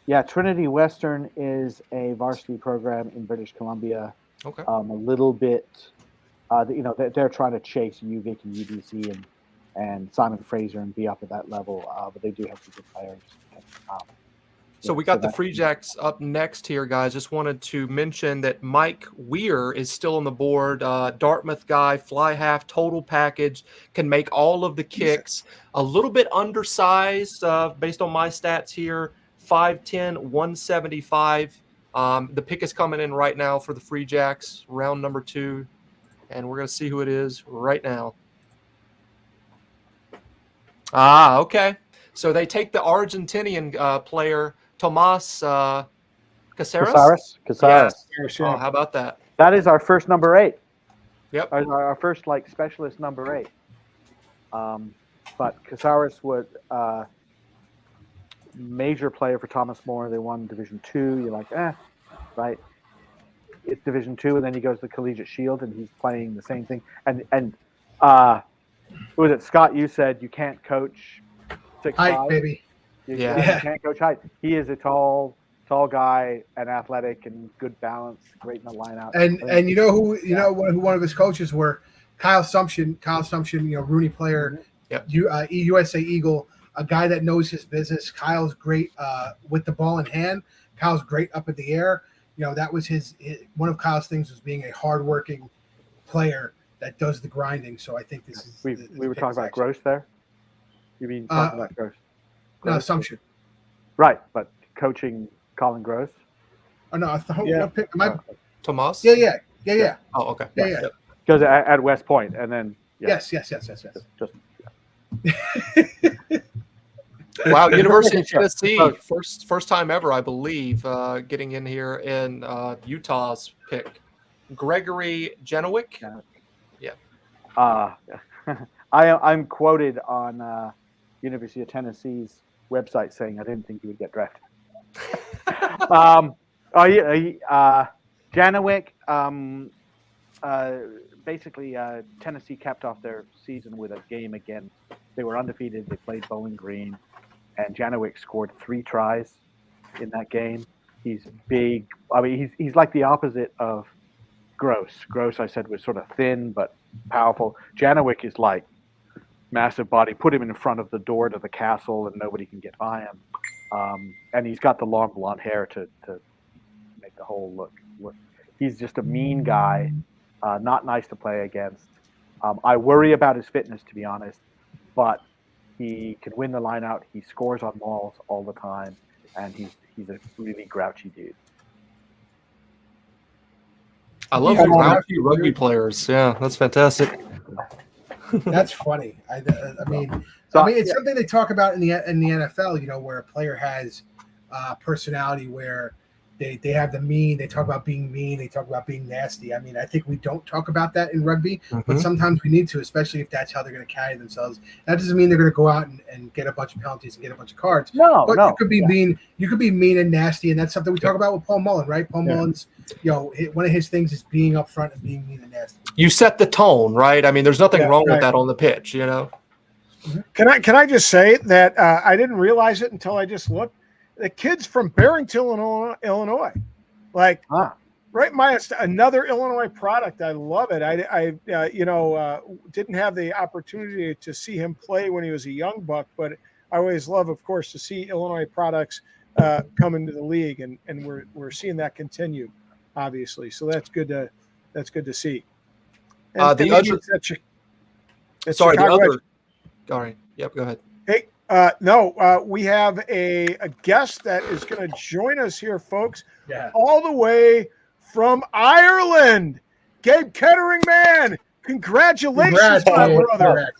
Yeah, Trinity Western is a varsity program in British Columbia. Okay. A little bit, they're trying to chase UVic and UBC and Simon Fraser and be up at that level, but they do have some good players. So we got the Free Jacks up next here, guys. Just wanted to mention that Mike Weir is still on the board. Dartmouth guy, fly half, total package, can make all of the kicks. A little bit undersized based on my stats here, 5'10", 175. The pick is coming in right now for the Free Jacks, round number 2. And we're going to see who it is right now. Okay. So they take the Argentinian player, Tomas Caceres? Caceres. Yes. Oh, how about that? That is our first number 8. Yep. Our first specialist number 8. But Caceres was major player for Thomas More. They won Division 2. You're like, right. It's Division 2, and then he goes to the Collegiate Shield, and he's playing the same thing. And was it Scott? You said you can't coach 6'5". Height, baby. You can't coach height. He is a tall guy and athletic and good balance, great in the line out. And you know who one of his coaches were? Kyle Sumption, Rooney player, USA Eagle, a guy that knows his business. Kyle's great with the ball in hand. Kyle's great up in the air. That was his one of Kyle's things was being a hardworking player that does the grinding. So I think this is we were talking about Gross there. You mean talking about Gross? No, Sumption. Right, but coaching Colin Gross. Oh no, Tomas? Yeah. Oh, okay. Yeah. Because at West Point, and then Yes. Just Wow, University of Tennessee, first time ever, I believe, getting in here in Utah's pick. Gregory Genowick. Yeah. I'm quoted on University of Tennessee's website saying I didn't think he would get drafted. Janowick, basically Tennessee capped off their season with a game again. They were undefeated. They played Bowling Green, and Janowick scored 3 tries in that game. He's big. I mean, he's like the opposite of Gross. Gross, I said, was sort of thin but powerful. Janowick is like massive body. Put him in front of the door to the castle, and nobody can get by him. And he's got the long blonde hair to make the whole look. He's just a mean guy, not nice to play against. I worry about his fitness, to be honest, but he can win the line out. He scores on balls all the time, and he's a really grouchy dude. I love grouchy rugby players. Yeah, that's fantastic. That's funny. I mean, it's something they talk about in the NFL. Where a player has personality, where they have the mean. They talk about being mean. They talk about being nasty. I mean, I think we don't talk about that in rugby, but sometimes we need to, especially if that's how they're going to carry themselves. That doesn't mean they're going to go out and get a bunch of penalties and get a bunch of cards. No. You could be mean. You could be mean and nasty, and that's something we talk about with Paul Mullen, right? Paul Mullen's, one of his things is being upfront and being mean and nasty. You set the tone, right? I mean, there's nothing wrong with that on the pitch, Can I just say that I didn't realize it until I just looked. The kid's from Barrington, Illinois. Right, another Illinois product. I love it. I didn't have the opportunity to see him play when he was a young buck, but I always love, of course, to see Illinois products come into the league, and we're seeing that continue, obviously. So that's good to see. And, the other. All right. Yep. Go ahead. Hey. We have a guest that is going to join us here, folks, all the way from Ireland. Gabe Kettering, man, Congratulations, Congrats, my Kane. brother.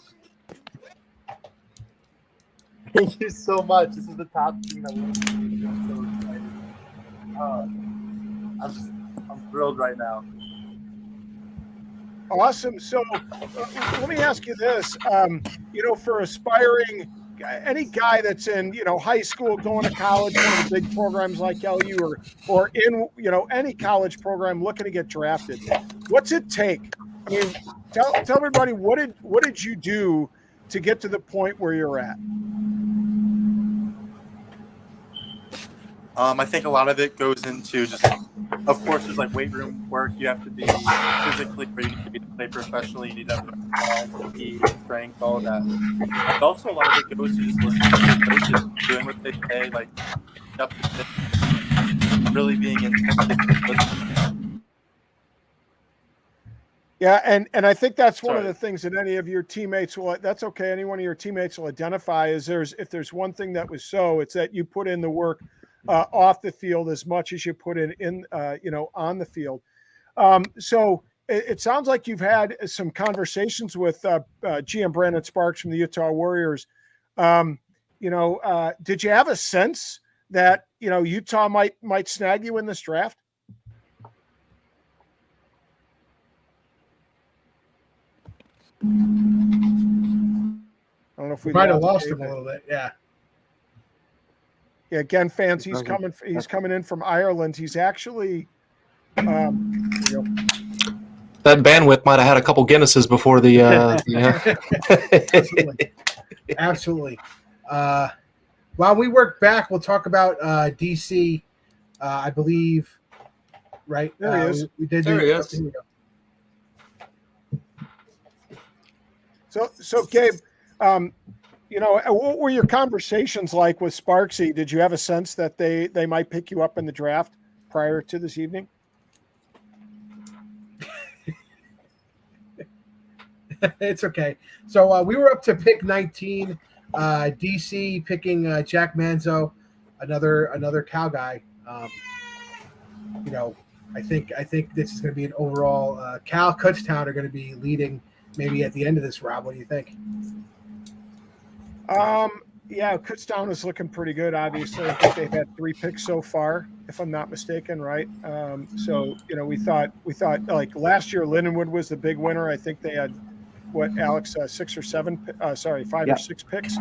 Thank you so much. This is the top thing that we're doing. I'm so excited. I'm thrilled right now. Awesome. So let me ask you this, for aspiring, any guy that's in, high school, going to college, one of the big programs like LU or in, any college program looking to get drafted, what's it take? I mean, tell everybody, what did you do to get to the point where you're at? I think a lot of it goes into just, of course, there's like weight room work. You have to be physically where you need to be to play professionally. You need to have strength, all of that. But also a lot of it goes to just listening to your coaches, doing what they say, like up to really being intense. Yeah, and I think that's one of the things that any of your teammates will. That's okay. Any one of your teammates will identify is if there's one thing that was it's that you put in the work off the field as much as you put in on the field. So it sounds like you've had some conversations with GM Brandon Sparks from the Utah Warriors. Did you have a sense that Utah might snag you in this draft? I don't know if we might have lost him a little bit. Yeah. Yeah. Again, fans, he's coming in from Ireland. He's actually, that bandwidth might have had a couple Guinnesses before the. Absolutely. While we work back, we'll talk about DC. I believe, right? There he is. We did. There he is. Here we go. So Gabe, what were your conversations like with Sparksy? Did you have a sense that they might pick you up in the draft prior to this evening? It's okay. So we were up to pick 19. DC picking Jack Manzo, another Cal guy. I think this is going to be an overall Cal Kutztown are going to be leading. Maybe at the end of this, Rob, what do you think? Yeah, Kutztown is looking pretty good. Obviously, I think they've had 3 picks so far, if I'm not mistaken, right? So we thought like last year, Lindenwood was the big winner. I think they had Alex 5 or 6 picks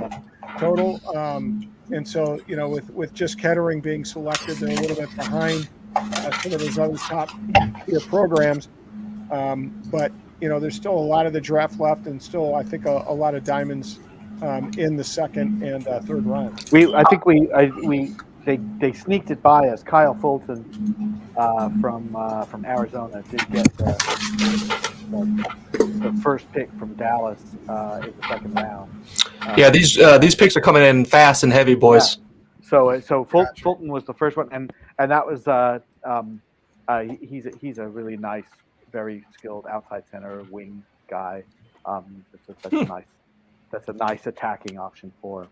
total. And so with just Kettering being selected, they're a little bit behind some of those other top tier programs. But there's still a lot of the draft left, and still, I think, a lot of diamonds in the second and third round. They sneaked it by us. Kyle Fulton from Arizona did get the first pick from Dallas in the second round. These picks are coming in fast and heavy, boys. Yeah. So Fulton was the first one, and that was he's a really nice, very skilled outside center wing guy. That's a nice attacking option for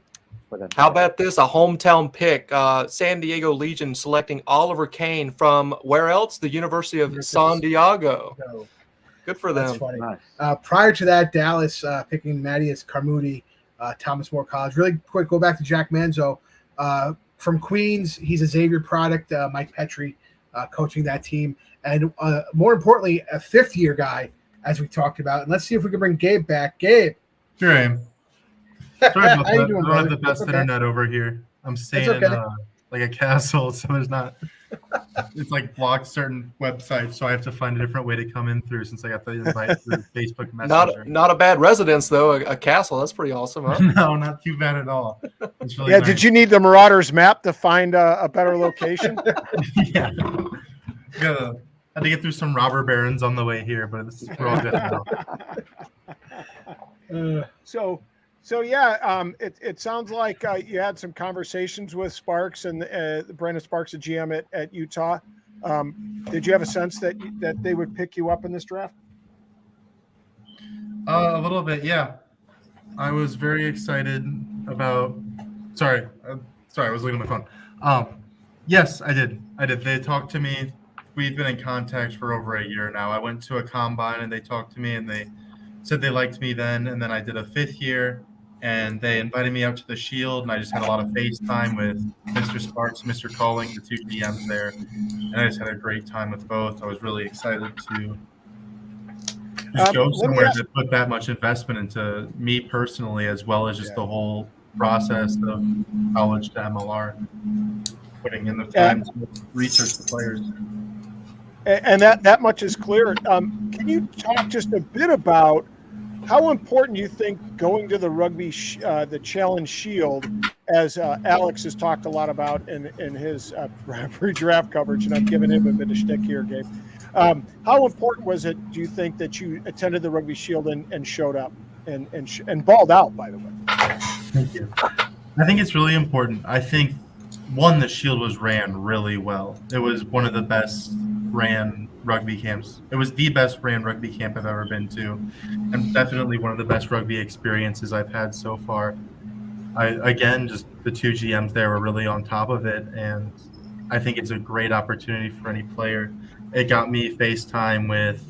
them. How about this? A hometown pick. San Diego Legion selecting Oliver Kane from where else? The University of San Diego. Good for them. That's funny. Nice. Prior to that, Dallas picking Mattias Carmudi, Thomas More College. Really quick, go back to Jack Manzo. From Queens, he's a Xavier product. Mike Petrie coaching that team. And more importantly, a fifth-year guy, as we talked about. And let's see if we can bring Gabe back. Gabe. Sure I am. Sorry about How you that. doing, I don't have brother? the best Okay. internet over here. I'm staying okay. in like a castle, so there's not. It's like blocked certain websites, so I have to find a different way to come in through since I got the invite through Facebook Messenger. Not a bad residence though. A castle. That's pretty awesome, huh? No, not too bad at all. It's really Yeah, nice. did you need the Marauders map to find a better location? Yeah. Had to get through some robber barons on the way here, but we're all good now. So yeah, it sounds like you had some conversations with Sparks and Brandon Sparks, the GM at Utah. Did you have a sense that they would pick you up in this draft? A little bit, yeah. I was very excited about. Sorry, I was looking at my phone. Yes, I did. They talked to me. we've been in contact for over a year now. I went to a combine and they talked to me and they said they liked me then. And then I did a 5th year and they invited me out to the Shield. And I just had a lot of FaceTime with Mr. Sparks, Mr. Calling, the 2 GMs there. And I just had a great time with both. I was really excited to just go somewhere to put that much investment into me personally, as well as just the whole process of college to MLR, putting in the time to research the players. And that much is clear. Can you talk just a bit about how important you think going to the the Challenge Shield, as Alex has talked a lot about in his pre-draft coverage, and I've given him a bit of shtick here, Gabe. How important was it, do you think, that you attended the Rugby Shield and showed up and balled out, by the way? Thank you. I think it's really important. I think, one, the Shield was ran really well. It was one of the best ran rugby camps. It was the best ran rugby camp I've ever been to, and definitely one of the best rugby experiences I've had so far. Just the 2 GMs there were really on top of it, and I think it's a great opportunity for any player. It got me FaceTime with,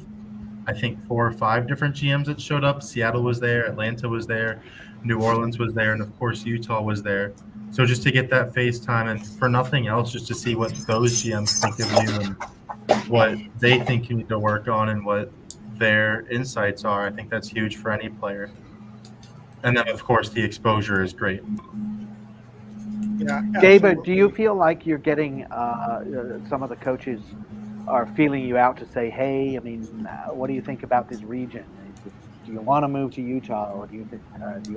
I think, 4 or 5 different GMs that showed up. Seattle was there, Atlanta was there, New Orleans was there, and of course Utah was there. So just to get that FaceTime, and for nothing else, just to see what those GMs think of you and what they think you need to work on and what their insights are, I think that's huge for any player. And then, of course, the exposure is great. Yeah, David, do you feel like you're getting some of the coaches are feeling you out to say, hey, I mean, what do you think about this region? Do you want to move to Utah, or do you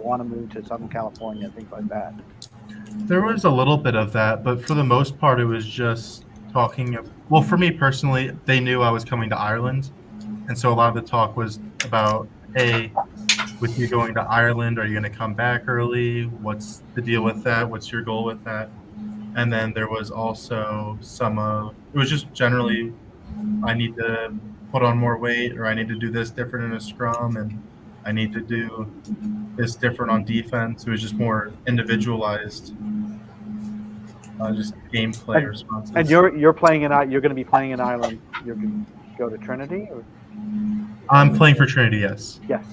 want to move to Southern California, things like that? There was a little bit of that, but for the most part, it was just talking. Well, for me personally, they knew I was coming to Ireland, and so a lot of the talk was about, hey, with you going to Ireland, are you going to come back early? What's the deal with that? What's your goal with that? And then there was also it was just generally, I need to put on more weight, or I need to do this different in a scrum, and I need to do this different on defense. It was just more individualized, just gameplay responses. And you're playing you're going to be playing in Ireland. You're going to go to Trinity, or? I'm playing for Trinity, yes. Yes.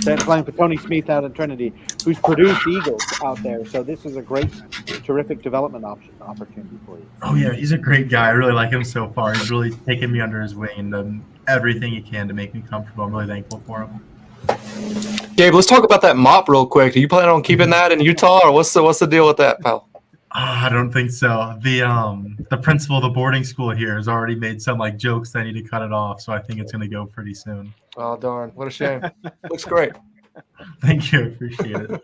Then playing for Tony Smith out of Trinity, who's produced Eagles out there. So this is a great, terrific development opportunity for you. Oh, yeah, he's a great guy. I really like him so far. He's really taken me under his wing and done everything he can to make me comfortable. I'm really thankful for him. Gabe, let's talk about that mop real quick. Are you planning on keeping that in Utah, or what's the deal with that, pal? I don't think so. The principal of the boarding school here has already made some jokes that I need to cut it off, so I think it's going to go pretty soon. Oh, darn. What a shame. Looks great. Thank you. Appreciate it.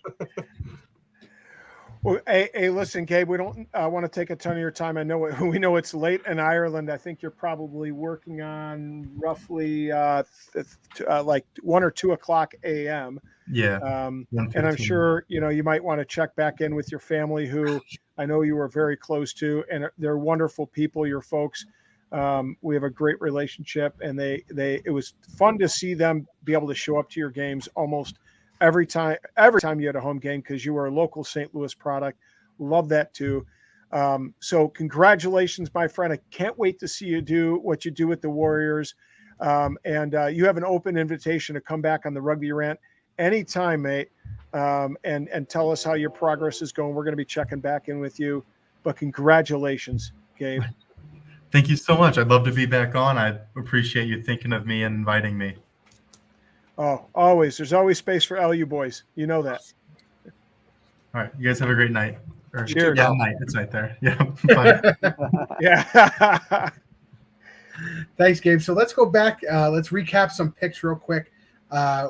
Well, hey, listen, Gabe, we don't want to take a ton of your time. We know it's late in Ireland. I think you're probably working on roughly 1 or 2 o'clock a.m. Yeah. And I'm sure, you might want to check back in with your family, who I know you were very close to, and they're wonderful people, your folks. We have a great relationship, and it was fun to see them be able to show up to your games almost every time you had a home game, because you were a local St. Louis product. Love that too. So congratulations, my friend. I can't wait to see you do what you do with the Warriors. And you have an open invitation to come back on the Rugby Rant anytime, mate. And tell us how your progress is going. We're going to be checking back in with you, but congratulations, Gabe. Thank you so much. I'd love to be back on. I appreciate you thinking of me and inviting me. Oh, always. There's always space for LU boys. You know that. All right. You guys have a great night. Cheers. Yeah, night. It's right there. Yeah. Bye. Yeah. Thanks, Gabe. So let's go back. Let's recap some picks real quick.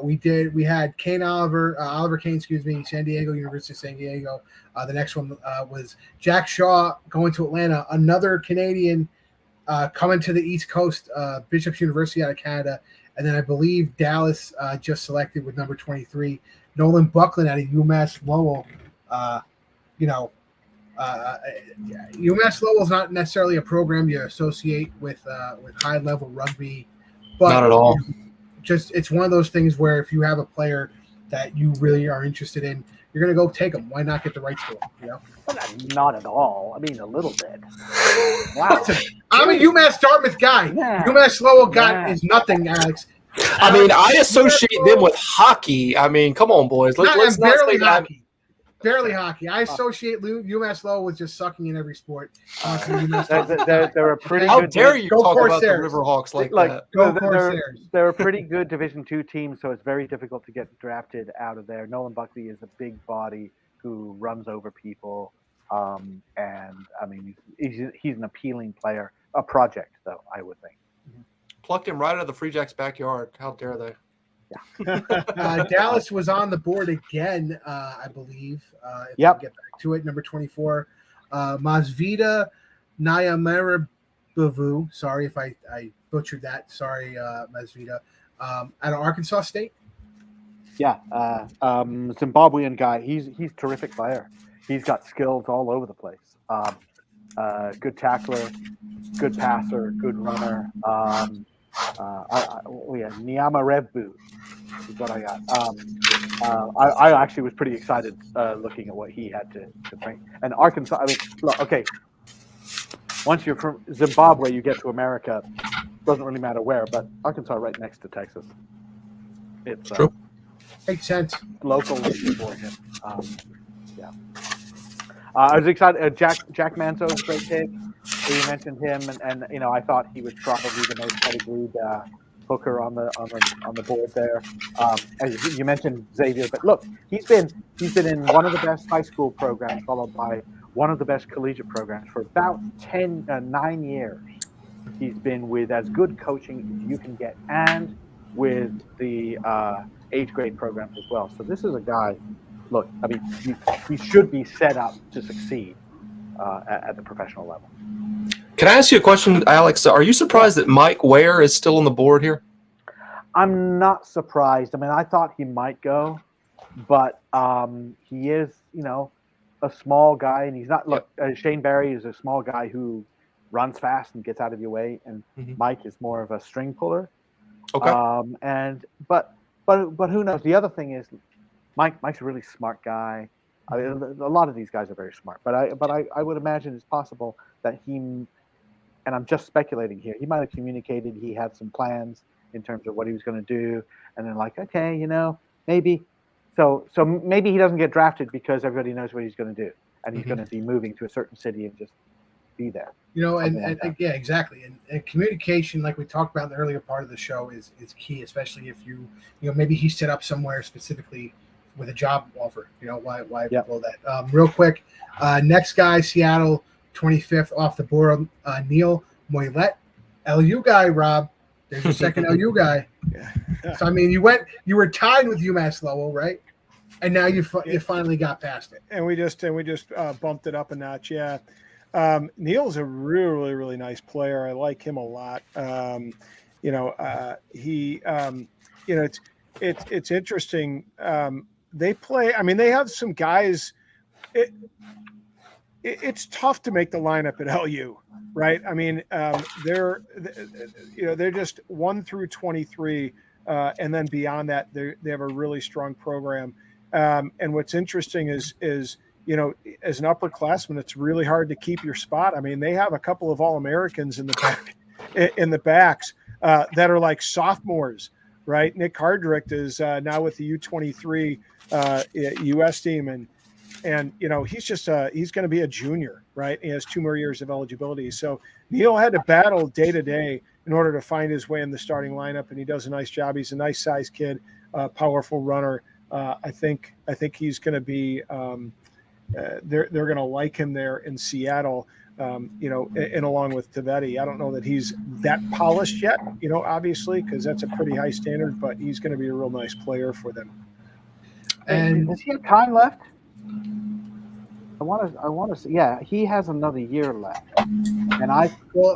We had Oliver Kane, San Diego, University of San Diego. The next one was Jack Shaw going to Atlanta, another Canadian coming to the East Coast, Bishop's University out of Canada. And then I believe Dallas just selected with number 23, Nolan Buckley out of UMass Lowell. UMass Lowell is not necessarily a program you associate with high-level rugby. But not at all. It's one of those things where if you have a player that you really are interested in, you're going to go take him. Why not get the rights to him? You know? Not at all. I mean, a little bit. Wow. I'm a UMass Dartmouth guy. Yeah. UMass Lowell guy is nothing, Alex. I mean, I associate them with hockey. I mean, come on, boys. Let's not barely say that. hockey. Barely hockey. I associate UMass Lowell with just sucking in every sport. They're a pretty How good dare you Go talk about the Corsairs. Riverhawks like that? Go Corsairs. They're a pretty good Division II team, so it's very difficult to get drafted out of there. Nolan Buckley is a big body who runs over people, and I mean, he's an appealing player. A project, though, I would think. Plucked him right out of the Free Jacks' backyard. How dare they? Dallas was on the board again, I believe. If Yep. we get back to it, number 24. Masvida Nyamarabavu. Sorry if I butchered that. Sorry, Masvida. Out of Arkansas State. Yeah, Zimbabwean guy. He's a terrific player. He's got skills all over the place. Good tackler, good passer, good runner. Niyama Revbu is what I got. I actually was pretty excited looking at what he had to bring. And Arkansas, I mean, look, okay, once you're from Zimbabwe, you get to America. Doesn't really matter where, but Arkansas right next to Texas. It's True. Makes sense. local for him. Yeah. I was excited. Jack Manzo, great pick. You mentioned him, and you know, I thought he was probably the most pedigreed hooker on the board there. As you mentioned Xavier, but look, he's been in one of the best high school programs, followed by one of the best collegiate programs for about 9 years. He's been with as good coaching as you can get, and with the age grade programs as well. So this is a guy. Look, I mean, he should be set up to succeed at the professional level. Can I ask you a question, Alex? Are you surprised that Mike Ware is still on the board here? I'm not surprised. I mean, I thought he might go, but he is, you know, a small guy, and he's not. Look, Shane Barry is a small guy who runs fast and gets out of your way, and Mike is more of a string puller. Okay. But who knows? The other thing is, Mike's a really smart guy. I mean, a lot of these guys are very smart, but I would imagine it's possible that he, and I'm just speculating here, he might have communicated he had some plans in terms of what he was going to do, and then like, okay, you know, maybe, so maybe he doesn't get drafted because everybody knows what he's going to do, and he's going to be moving to a certain city and just be there. You know, and yeah, exactly. And communication, like we talked about in the earlier part of the show, is key, especially if you know, maybe he's set up somewhere specifically with a job offer. You know, why blow that? Real quick, next guy, Seattle, 25th off the board, Neil Moylet, LU guy, Rob. There's your second LU guy. Yeah. So I mean, you were tied with UMass Lowell, right? And now you finally got past it. And we just bumped it up a notch. Yeah. Neil's a really, really nice player. I like him a lot. You know, it's interesting. They play. I mean, they have some guys. It's tough to make the lineup at LU, right? I mean, they're just 1 through 23, and then beyond that, they have a really strong program. And what's interesting is you know, as an upperclassman, it's really hard to keep your spot. I mean, they have a couple of All-Americans in the backs that are like sophomores, right? Nick Hardrick is now with the U23 U.S. team, and you know, he's going to be a junior, right? He has 2 more years of eligibility. So Neil had to battle day to day in order to find his way in the starting lineup, and he does a nice job. He's a nice sized kid, powerful runner. I think he's going to be. They're going to like him there in Seattle, you know, and along with Tavetti. I don't know that he's that polished yet, you know, obviously, because that's a pretty high standard, but he's going to be a real nice player for them. And does he have time left? I want to say, yeah, he has another year left, and I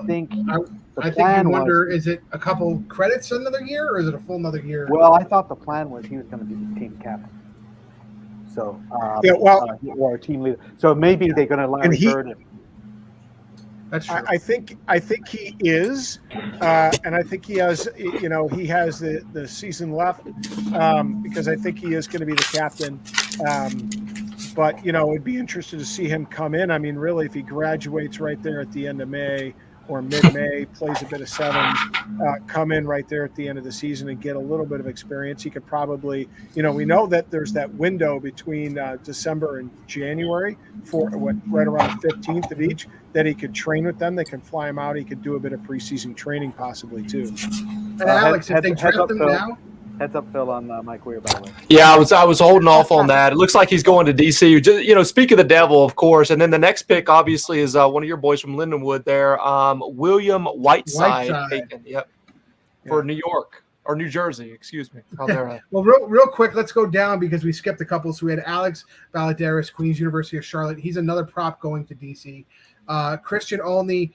think you wonder, is it a couple credits another year, or is it a full another year? Well, I thought the plan was he was going to be the team captain. So, or a team leader. So maybe they're going to Larry Bird him. That's true. I think he is, and I think he has. You know, he has the season left because I think he is going to be the captain. But, it'd be interesting to see him come in. I mean, really, if he graduates right there at the end of May or mid-May, plays a bit of sevens, come in right there at the end of the season and get a little bit of experience. He could probably, we know that there's that window between December and January for right around the 15th of each that he could train with them. They can fly him out. He could do a bit of preseason training possibly too. And Alex, if they draft him now. Heads up, Phill, on Mike Weir, by the way. Yeah, I was holding off on that. It looks like he's going to DC. Just, speak of the devil, of course. And then the next pick, obviously, is one of your boys from Lindenwood there, William Whiteside. Taken, yep, for New York or New Jersey, excuse me. Well, real quick, let's go down because we skipped a couple. So we had Alex Valadares, Queen's University of Charlotte. He's another prop going to DC. Christian Olney,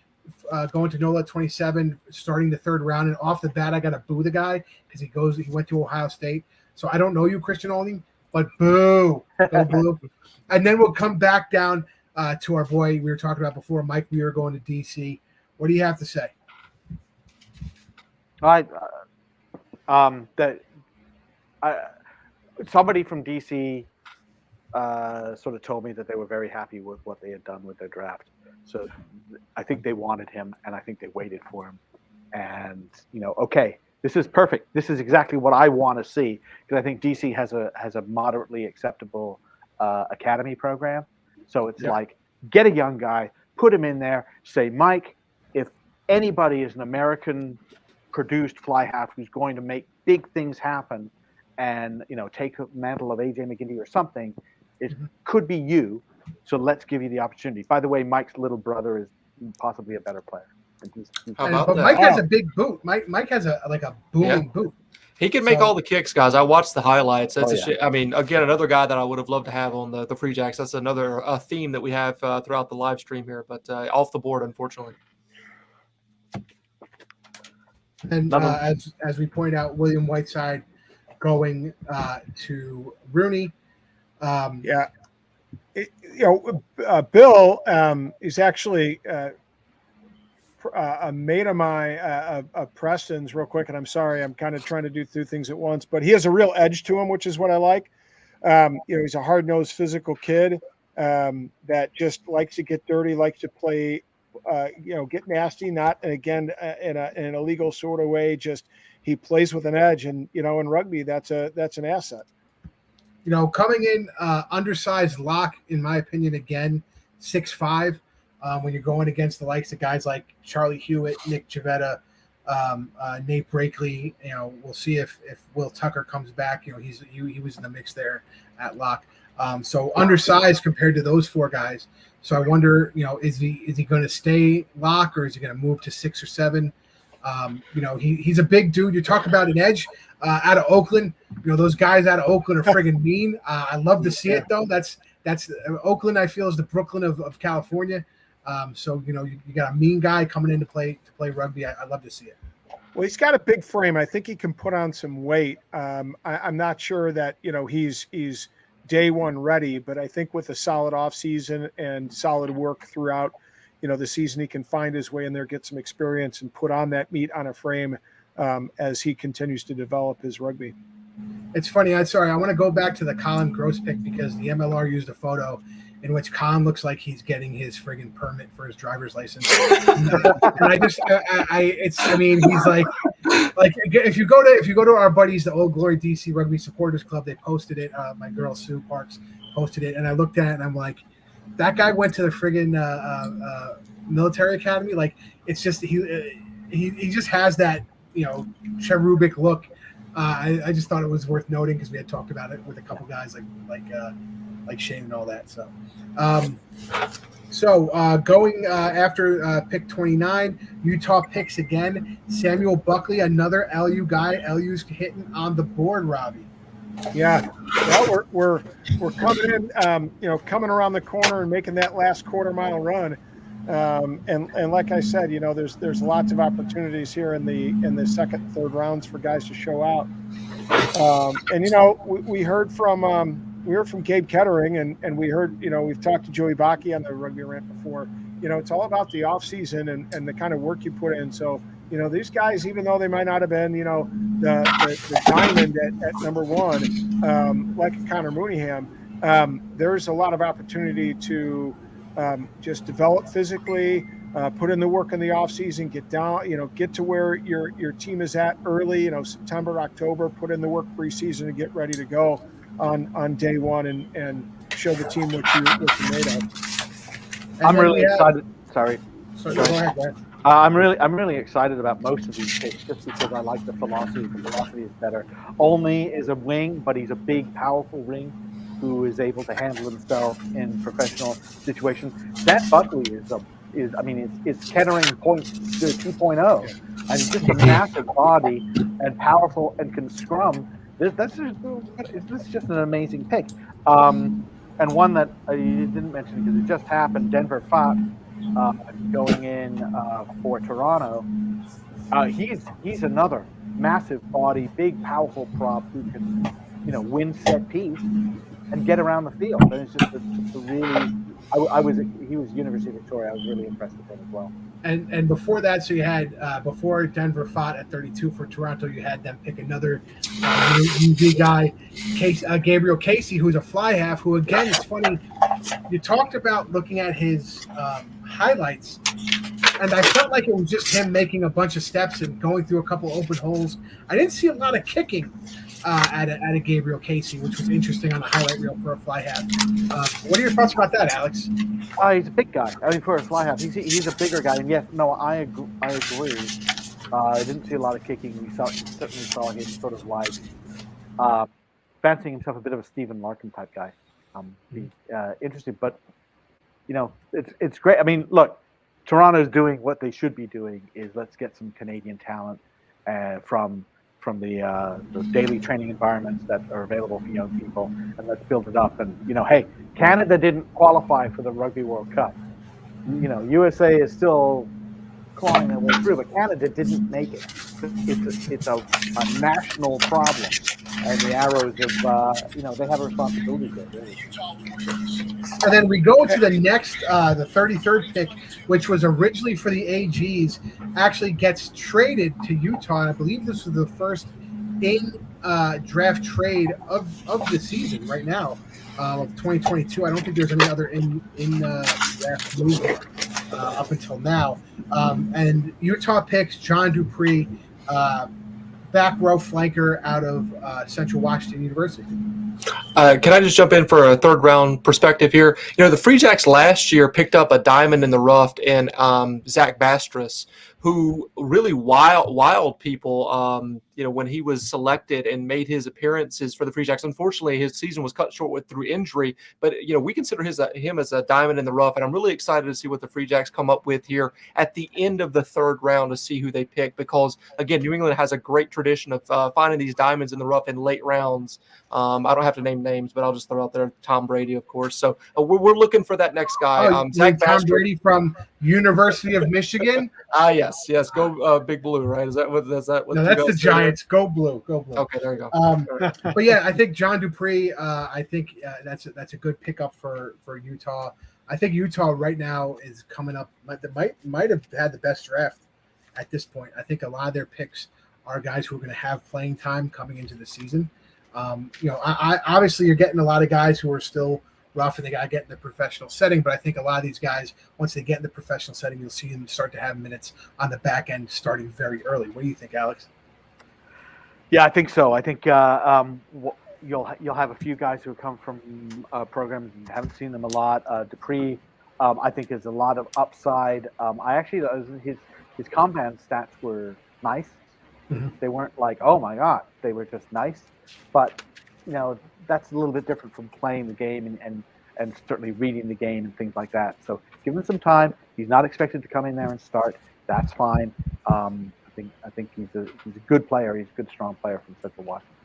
going to NOLA 27, starting the third round, and off the bat, I got to boo the guy because he went to Ohio State. So I don't know you, Christian Olney, but boo, go blue. And then we'll come back down to our boy we were talking about before, Mike Weir, going to DC. What do you have to say? Somebody from DC sort of told me that they were very happy with what they had done with their draft. So I think they wanted him, and I think they waited for him. And, okay, this is perfect. This is exactly what I want to see, because I think DC has a moderately acceptable academy program. So it's like, get a young guy, put him in there, say, Mike, if anybody is an American-produced fly half who's going to make big things happen and, take a mantle of A.J. McGinty or something, it could be you. So let's give you the opportunity. By the way, Mike's little brother is possibly a better player. But Mike has a big boot. Mike has a booming boot. He can make all the kicks, guys. I watched the highlights. That's I mean, again, another guy that I would have loved to have on the Free Jacks. That's another theme that we have throughout the live stream here, but off the board, unfortunately. And as we point out, William Whiteside going to Rooney. Bill is actually a mate of mine, of Preston's, real quick. And I'm sorry, I'm kind of trying to do two things at once, but he has a real edge to him, which is what I like. He's a hard-nosed, physical kid that just likes to get dirty, likes to play, get nasty, not, again, in an illegal sort of way. Just he plays with an edge, and in rugby, that's an asset. Coming in undersized lock, in my opinion, again, 6'5", when you're going against the likes of guys like Charlie Hewitt, Nick Chavetta, Nate Brakely. We'll see if Will Tucker comes back. He was in the mix there at lock. So undersized compared to those four guys. So I wonder, is he going to stay lock, or is he going to move to 6 or 7? He's a big dude. You talk about an edge out of Oakland. Those guys out of Oakland are friggin' mean. I love to see it, though. That's Oakland, I feel, is the Brooklyn of California. So you got a mean guy coming in to play rugby. I love to see it. Well, he's got a big frame. I think he can put on some weight. I'm not sure that he's day one ready, but I think with a solid off season and solid work throughout the season, he can find his way in there, get some experience, and put on that meat on a frame as he continues to develop his rugby. It's funny. I want to go back to the Colin Gross pick because the MLR used a photo in which Colin looks like he's getting his friggin' permit for his driver's license. And he's like if you go to our buddies, the Old Glory DC Rugby Supporters Club, they posted it. My girl Sue Parks posted it, and I looked at it and I'm like, that guy went to the friggin' military academy. Like, it's just he just has that cherubic look. I just thought it was worth noting because we had talked about it with a couple guys like Shane and all that. So going after pick 29, Utah picks again Samuel Buckley, another LU guy. LU's hitting on the board, Robbie. Yeah, well, we're coming in, coming around the corner and making that last quarter mile run. And like I said, there's lots of opportunities here in the second, third rounds for guys to show out. We heard from Gabe Kettering, and we heard, we've talked to Joey Bakke on the Rugby Rant before. It's all about the off season and the kind of work you put in. So, these guys, even though they might not have been, the diamond at number one, like Connor Mooneyham, there's a lot of opportunity to just develop physically, put in the work in the off season, get to where your team is at early, September, October, put in the work preseason and get ready to go on day one and show the team what you're made of. I'm really excited. Sorry. Go ahead. I'm really excited about most of these picks just because I like the velocity. The velocity is better. Olney is a wing, but he's a big, powerful wing who is able to handle himself in professional situations. That Buckley it's Kettering 2.0. And just a massive body and powerful and can scrum. This is just an amazing pick. And one that you didn't mention because it just happened, Denver Fott. Going in for Toronto, he's another massive body, big, powerful prop who can, win set piece and get around the field. And it's just a really, he was University of Victoria. I was really impressed with him as well. And before that, so you had before Denver fought at 32 for Toronto, you had them pick another UV guy, Gabriel Casey, who's a fly half. Who again, it's funny. You talked about looking at his highlights, and I felt like it was just him making a bunch of steps and going through a couple open holes. I didn't see a lot of kicking at a Gabriel Casey, which was interesting on the highlight reel for a fly half. What are your thoughts about that, Alex? He's a big guy. For a fly half, he's a bigger guy. And yes, no, I agree. I didn't see a lot of kicking. We certainly saw him sort of like fancying himself a bit of a Stephen Larkin type guy. Interesting, but it's great. I mean, look, Toronto's doing what they should be doing is let's get some Canadian talent from the daily training environments that are available for young people, and let's build it up. And hey, Canada didn't qualify for the Rugby World Cup. USA is still clawing their way through, but Canada didn't make it. It's a national problem, and the Arrows have they have a responsibility there. Really. And then we go to the next, the 33rd pick, which was originally for the AGs, actually gets traded to Utah. I believe this was the first draft trade of the season right now, of 2022. I don't think there's any other in draft movement up until now. And Utah picks John Dupree, back row flanker out of Central Washington University. Can I just jump in for a third round perspective here? The Free Jacks last year picked up a diamond in the rough in Zach Bastris, who really wild people, when he was selected and made his appearances for the Free Jacks. Unfortunately, his season was cut short through injury, but, we consider him as a diamond in the rough, and I'm really excited to see what the Free Jacks come up with here at the end of the third round to see who they pick, because, again, New England has a great tradition of finding these diamonds in the rough in late rounds. I don't have to name names, but I'll just throw out there Tom Brady, of course. So we're looking for that next guy. Zach Tom Brady from University of Michigan? Yes. Go Big Blue, right? Is that what? No, that's the Giants. Go blue. Okay, there you go. But yeah, I think John Dupree. I think that's a good pickup for Utah. I think Utah right now is coming up. Might have had the best draft at this point. I think a lot of their picks are guys who are going to have playing time coming into the season. I obviously you're getting a lot of guys who are still rough and they got to get in the professional setting, but I think a lot of these guys, once they get in the professional setting, you'll see them start to have minutes on the back end starting very early. What do you think, Alex? Yeah, I think so. I think you'll have a few guys who come from programs and haven't seen them a lot. Dupree, I think, has a lot of upside. His compound stats were nice. Mm-hmm. They weren't like, oh my God, they were just nice. But that's a little bit different from playing the game and certainly reading the game and things like that. So give him some time. He's not expected to come in there and start. That's fine. I think he's a good player. He's a good, strong player from Central Washington.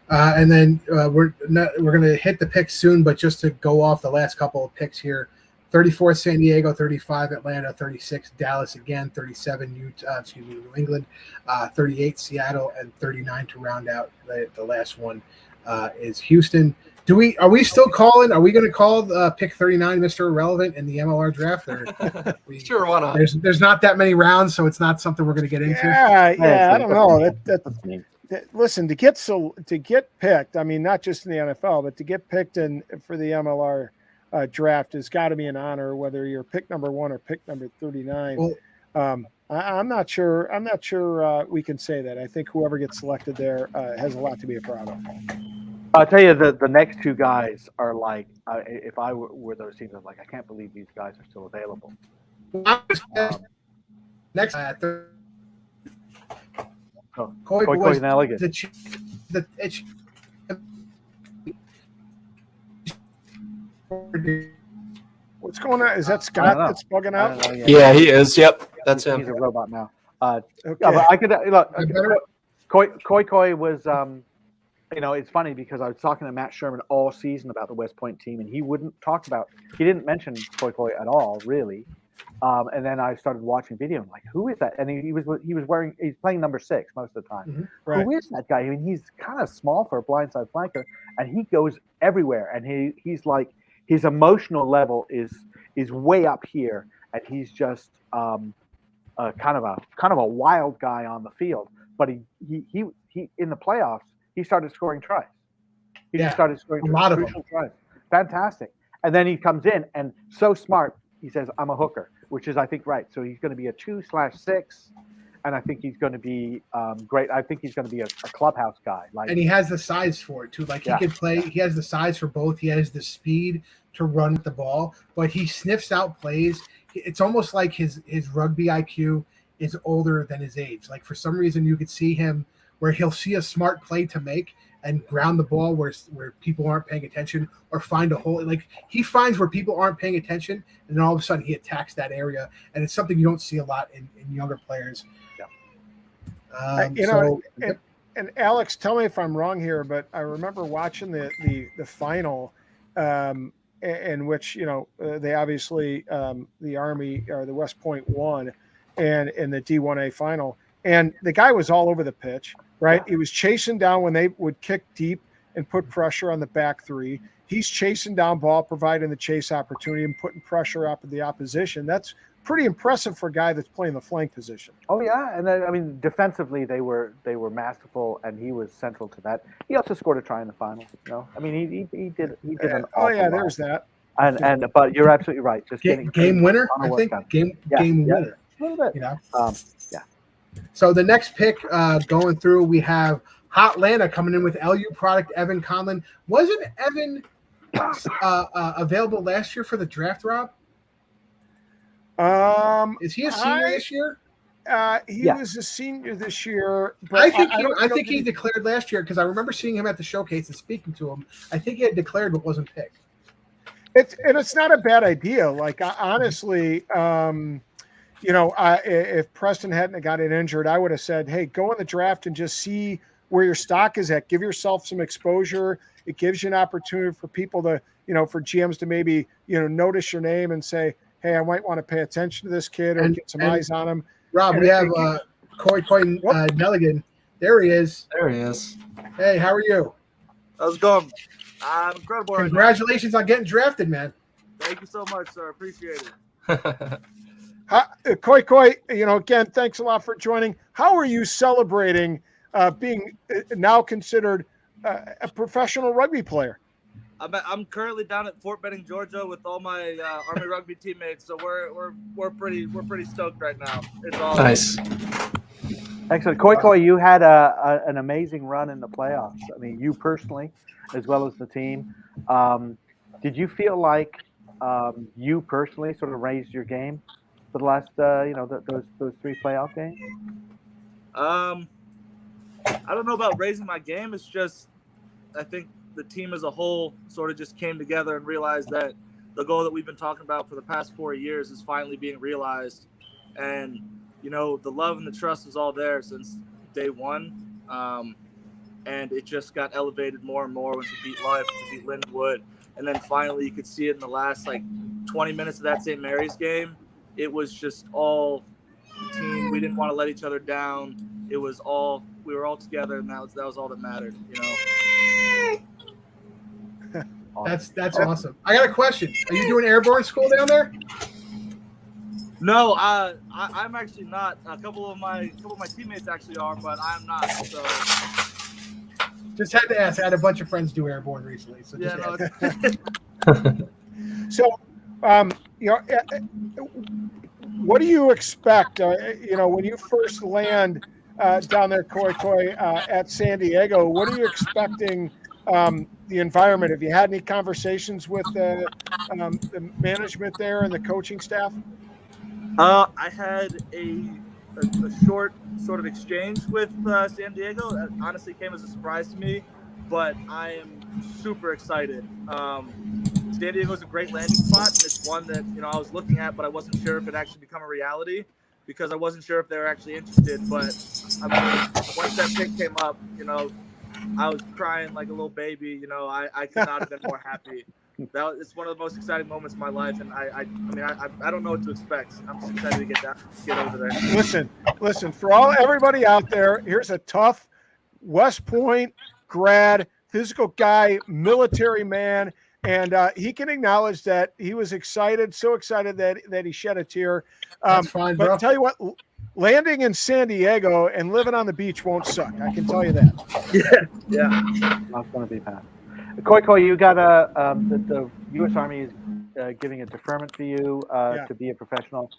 And then we're going to hit the picks soon, but just to go off the last couple of picks here: 34 San Diego, 35 Atlanta, 36 Dallas again, 37 New England, 38 Seattle, and 39 to round out the last one is Houston. Are we still calling? Are we going to call pick 39 Mr. Irrelevant in the MLR draft? Or sure, why not? There's not that many rounds, so it's not something we're going to get into. Yeah, I don't know. listen, to get picked, I mean, not just in the NFL, but to get picked for the MLR draft has got to be an honor, whether you're pick number 1 or pick number 39. Well, I'm not sure. I'm not sure we can say that. I think whoever gets selected there has a lot to be proud of. I'll tell you, the next two guys are like, if I were those teams, I'm like, I can't believe these guys are still available. Next, Koi and Elegant. What's going on? Is that Scott that's bugging out? Yeah, he is. Yep, that's him. He's a robot now. Okay. Yeah, but I could look. Koi was. It's funny because I was talking to Matt Sherman all season about the West Point team, and he didn't mention Koi at all, really. And then I started watching video. I'm like, who is that? And he's playing number 6 most of the time. Mm-hmm. Right. Who is that guy? I mean, he's kind of small for a blindside flanker, and he goes everywhere. And he's like, his emotional level is way up here, and he's just kind of a wild guy on the field. But he in the playoffs, he started scoring tries. He just started scoring a lot of tries. Fantastic. And then he comes in and so smart. He says, I'm a hooker, which is, I think, right. So he's going to be a 2/6, and I think he's going to be great. I think he's going to be a clubhouse guy. And he has the size for it, too. Like, he can play. He has the size for both. He has the speed to run the ball, but he sniffs out plays. It's almost like his rugby IQ is older than his age. Like, for some reason, you could see him where he'll see a smart play to make and ground the ball where people aren't paying attention, or find a hole. Like, he finds where people aren't paying attention, and then all of a sudden he attacks that area. And it's something you don't see a lot in younger players. Yeah. And Alex, tell me if I'm wrong here, but I remember watching the final in which, they obviously, the Army or the West Point won, and in the D1A final, and the guy was all over the pitch. Right, he was chasing down when they would kick deep and put pressure on the back 3. He's chasing down ball, providing the chase opportunity and putting pressure up at the opposition. That's pretty impressive for a guy that's playing the flank position. Oh yeah, and then, I mean, defensively they were masterful, and he was central to that. He also scored a try in the final. I mean, he did an awful lot. There's that. And but you're absolutely right. Just game winner, I think. Game winner. A little bit. So the next pick going through, we have Hotlanta coming in with LU product Evan Conlon. Wasn't Evan available last year for the draft, Rob? Is he a senior this year? He was a senior this year. But I think he declared last year, because I remember seeing him at the showcase and speaking to him. I think he had declared but wasn't picked. It's not a bad idea. Like, honestly, if Preston hadn't gotten injured, I would have said, hey, go in the draft and just see where your stock is at. Give yourself some exposure. It gives you an opportunity for people to, for GMs to maybe, notice your name and say, hey, I might want to pay attention to this kid or get some eyes on him. Rob, we have Koi Nelligan. There he is. There he is. Hey, how are you? How's it going? I'm incredible. Congratulations on getting drafted, man. Thank you so much, sir. Appreciate it. Koi, again, thanks a lot for joining. How are you celebrating being now considered a professional rugby player? I'm currently down at Fort Benning, Georgia, with all my Army rugby teammates. So we're pretty stoked right now. It's all nice. Excellent, Koi. You had an amazing run in the playoffs. I mean, you personally, as well as the team. Did you feel like you personally sort of raised your game for the last, those 3 playoff games? I don't know about raising my game. It's just, I think the team as a whole sort of just came together and realized that the goal that we've been talking about for the past 4 years is finally being realized. And, the love and the trust was all there since day one. And it just got elevated more and more once we beat Life, we beat Lindenwood. And then finally you could see it in the last 20 minutes of that St. Mary's game. It was just all the team. We didn't want to let each other down. We were all together, and that was all that mattered. That's awesome. I got a question. Are you doing airborne school down there? No, I'm actually not. A couple of my teammates actually are, but I'm not. So just had to ask. I had a bunch of friends do airborne recently, so yeah, just no. So, you know, what do you expect? You know, when you first land down there, Koi, at San Diego, what are you expecting? The environment. Have you had any conversations with the management there and the coaching staff? I had a short sort of exchange with San Diego. That honestly came as a surprise to me, but I am super excited. San Diego is a great landing spot, and it's one that I was looking at, but I wasn't sure if it actually become a reality because I wasn't sure if they were actually interested. But I mean, once that pick came up, I was crying like a little baby. I could not have been more happy. It's one of the most exciting moments of my life, and I don't know what to expect. I'm just excited to get over there. Listen, for everybody out there, here's a tough West Point grad, physical guy, military man, and he can acknowledge that he was excited, so excited that he shed a tear. That's fine, but bro. Tell you what, landing in San Diego and living on the beach won't suck. I can tell you that. Yeah. Not going to be bad. Koi, you got the U.S. Army is giving a deferment for you to be a professional.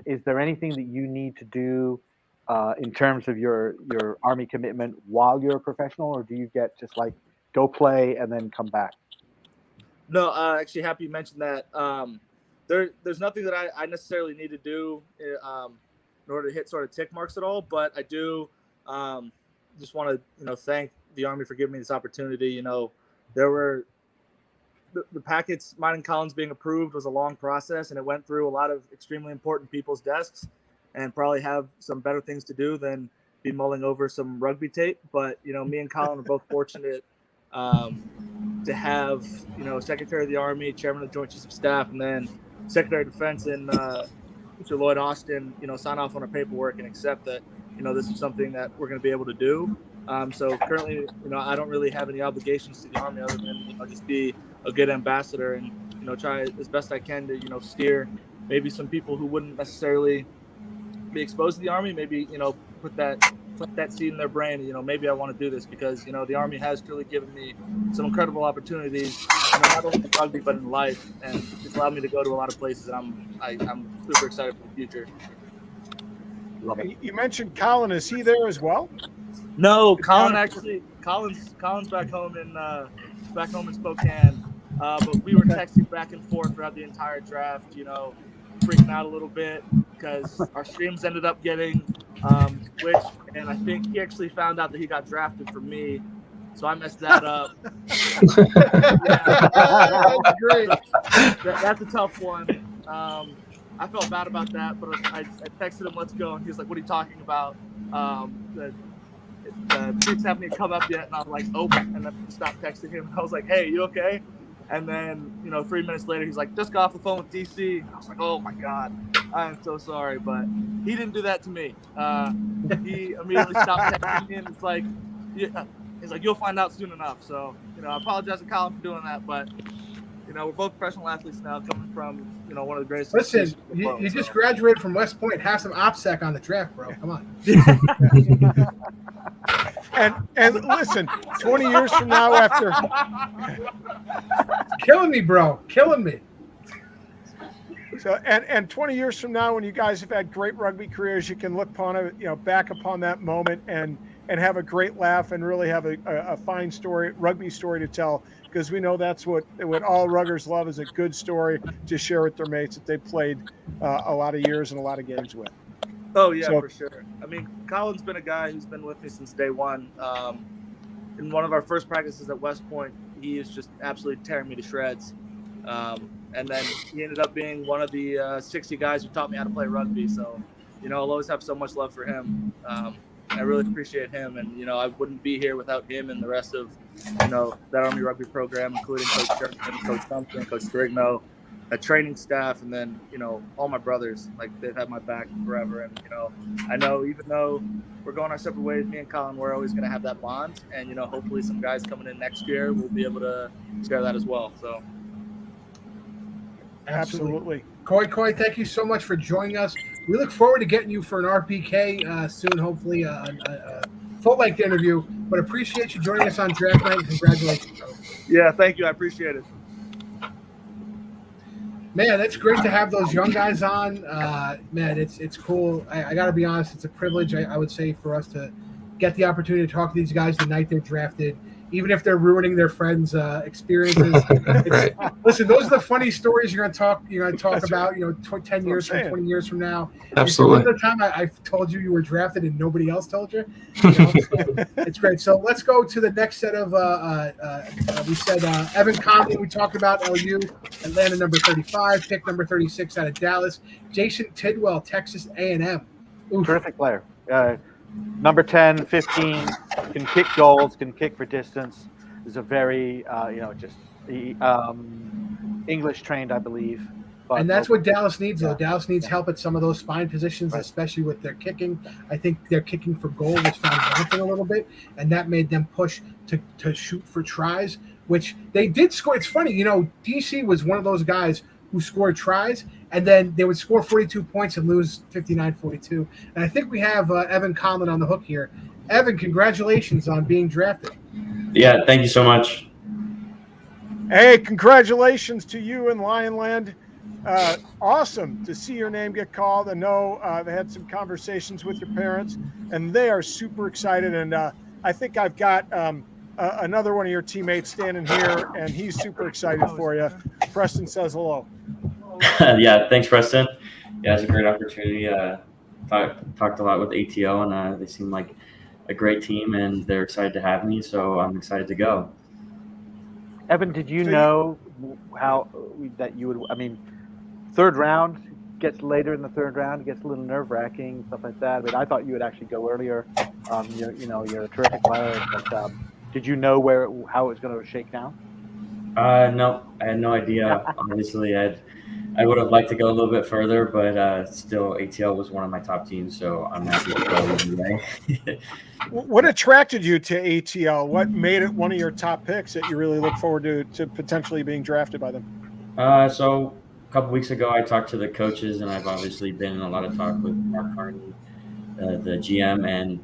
Is there anything that you need to do in terms of your Army commitment while you're a professional, or do you get just like go play and then come back? No, actually, happy you mentioned that. There's nothing that I necessarily need to do in order to hit sort of tick marks at all, but I do just want to thank the Army for giving me this opportunity. There were the packets, mine and Colin's being approved was a long process, and it went through a lot of extremely important people's desks and probably have some better things to do than be mulling over some rugby tape. But, me and Colin are both fortunate to have, Secretary of the Army, Chairman of the Joint Chiefs of Staff, and then Secretary of Defense and Mr. Lloyd Austin, sign off on our paperwork and accept that, this is something that we're going to be able to do. So currently, I don't really have any obligations to the Army other than, just be a good ambassador and, try as best I can to, steer maybe some people who wouldn't necessarily be exposed to the Army, maybe, put that seed in their brain, maybe I want to do this because, the Army has truly given me some incredible opportunities, not only in rugby, but in life. And it's allowed me to go to a lot of places. And I'm super excited for the future. Love it. You mentioned Colin. Is he there as well? No, Colin's back home in Spokane. But we were texting back and forth throughout the entire draft, freaking out a little bit because our streams ended up getting switched, and I think he actually found out that he got drafted for me, so I messed that up. That's great. That's a tough one. I felt bad about that, but I texted him, let's go, and he was like, what are you talking about? The tweets haven't even come up yet, and I was like, oh, and then I stopped texting him. I was like, hey, you okay? And then, 3 minutes later, he's like, just got off the phone with DC. And I was like, oh my God, I am so sorry. But he didn't do that to me. He immediately stopped texting me, and it's like, he's like, you'll find out soon enough. So, I apologize to Colin for doing that, but we're both professional athletes now, coming from, one of the greatest. Listen, you just graduated from West Point. Have some OPSEC on the draft, bro. Come on. And listen, 20 years from now, after killing me, bro, killing me. So and 20 years from now, when you guys have had great rugby careers, you can look upon it, back upon that moment and have a great laugh and really have a fine rugby story to tell, because we know that's what all ruggers love, is a good story to share with their mates that they played a lot of years and a lot of games with. Oh, yeah, for sure. I mean, Colin's been a guy who's been with me since day one. In one of our first practices at West Point, he is just absolutely tearing me to shreds. And then he ended up being one of the 60 guys who taught me how to play rugby. So, I'll always have so much love for him. I really appreciate him. And, I wouldn't be here without him and the rest of, that Army rugby program, including Coach Sherman, Coach Thompson, Coach Strigno, a training staff, and then, all my brothers. Like, they've had my back forever. And, I know even though we're going our separate ways, me and Colin, we're always going to have that bond. And, hopefully some guys coming in next year will be able to share that as well. So. Absolutely. Koi, thank you so much for joining us. We look forward to getting you for an RPK soon, hopefully a full-length interview. But appreciate you joining us on draft night. Congratulations, brother. Yeah, thank you. I appreciate it. Man, it's great to have those young guys on. Man, it's cool. I got to be honest, it's a privilege, I would say, for us to get the opportunity to talk to these guys the night they're drafted, even if they're ruining their friends' experiences. Listen, those are the funny stories you're going to talk about. 10 years from 20 years from now. Absolutely. Remember the time I told you were drafted and nobody else told you? So it's great. So let's go to the next set of. We said Evan Conley. We talked about LU, Atlanta number 35, pick number 36 out of Dallas. Jason Tidwell, Texas A&M. Terrific player. Number 10, 15, can kick goals, can kick for distance. Is a very, English trained, I believe. And that's what Dallas needs, though. Dallas needs help at some of those spine positions, especially with their kicking. I think their kicking for goal was found a little bit, and that made them push to shoot for tries, which they did score. It's funny, DC was one of those guys who scored tries, and then they would score 42 points and lose 59-42. And I think we have Evan Conlon on the hook here. Evan, congratulations on being drafted. Yeah, thank you so much. Hey, congratulations to you in Lionland. Awesome to see your name get called. I know they had some conversations with your parents, and they are super excited. And I think I've got another one of your teammates standing here, and he's super excited for you. Preston says hello. Yeah, thanks, Preston. Yeah, it's a great opportunity. Talked a lot with ATO, and they seem like a great team, and they're excited to have me, so I'm excited to go. Evan, did you know how that you would? I mean, third round gets later in the third round, it gets a little nerve-wracking, stuff like that. But I thought you would actually go earlier. You're a terrific player, but did you know how it was going to shake down? No, I had no idea. Obviously, I would have liked to go a little bit further, but still, ATL was one of my top teams, so I'm happy to go anyway. What attracted you to ATL? What made it one of your top picks that you really look forward to potentially being drafted by them? So a couple weeks ago, I talked to the coaches, and I've obviously been in a lot of talk with Mark Carney, the GM, and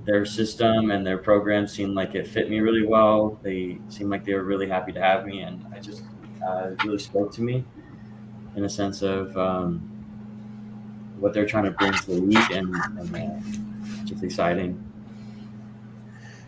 their system and their program seemed like it fit me really well. They seemed like they were really happy to have me, and I just really spoke to me in a sense of what they're trying to bring to the league, and just exciting.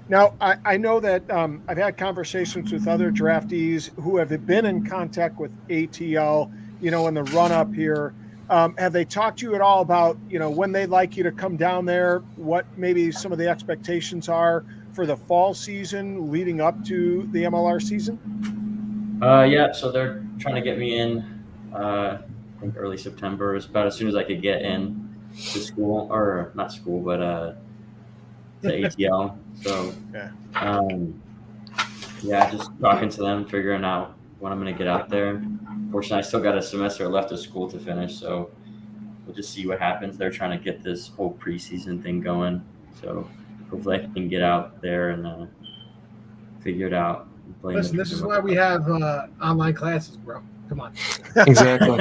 Now, I know that I've had conversations with other draftees who have been in contact with ATL, in the run-up here. Have they talked to you at all about, when they'd like you to come down there, what maybe some of the expectations are for the fall season leading up to the MLR season? Yeah, so they're trying to get me in, I think early September. It's about as soon as I could get in to school, or not school, but to ATL. So, just talking to them, figuring out when I'm going to get out there. Fortunately, I still got a semester left of school to finish, so we'll just see what happens. They're trying to get this whole preseason thing going, so hopefully I can get out there and figure it out. Listen, this is why we have online classes, bro. Come on. Exactly.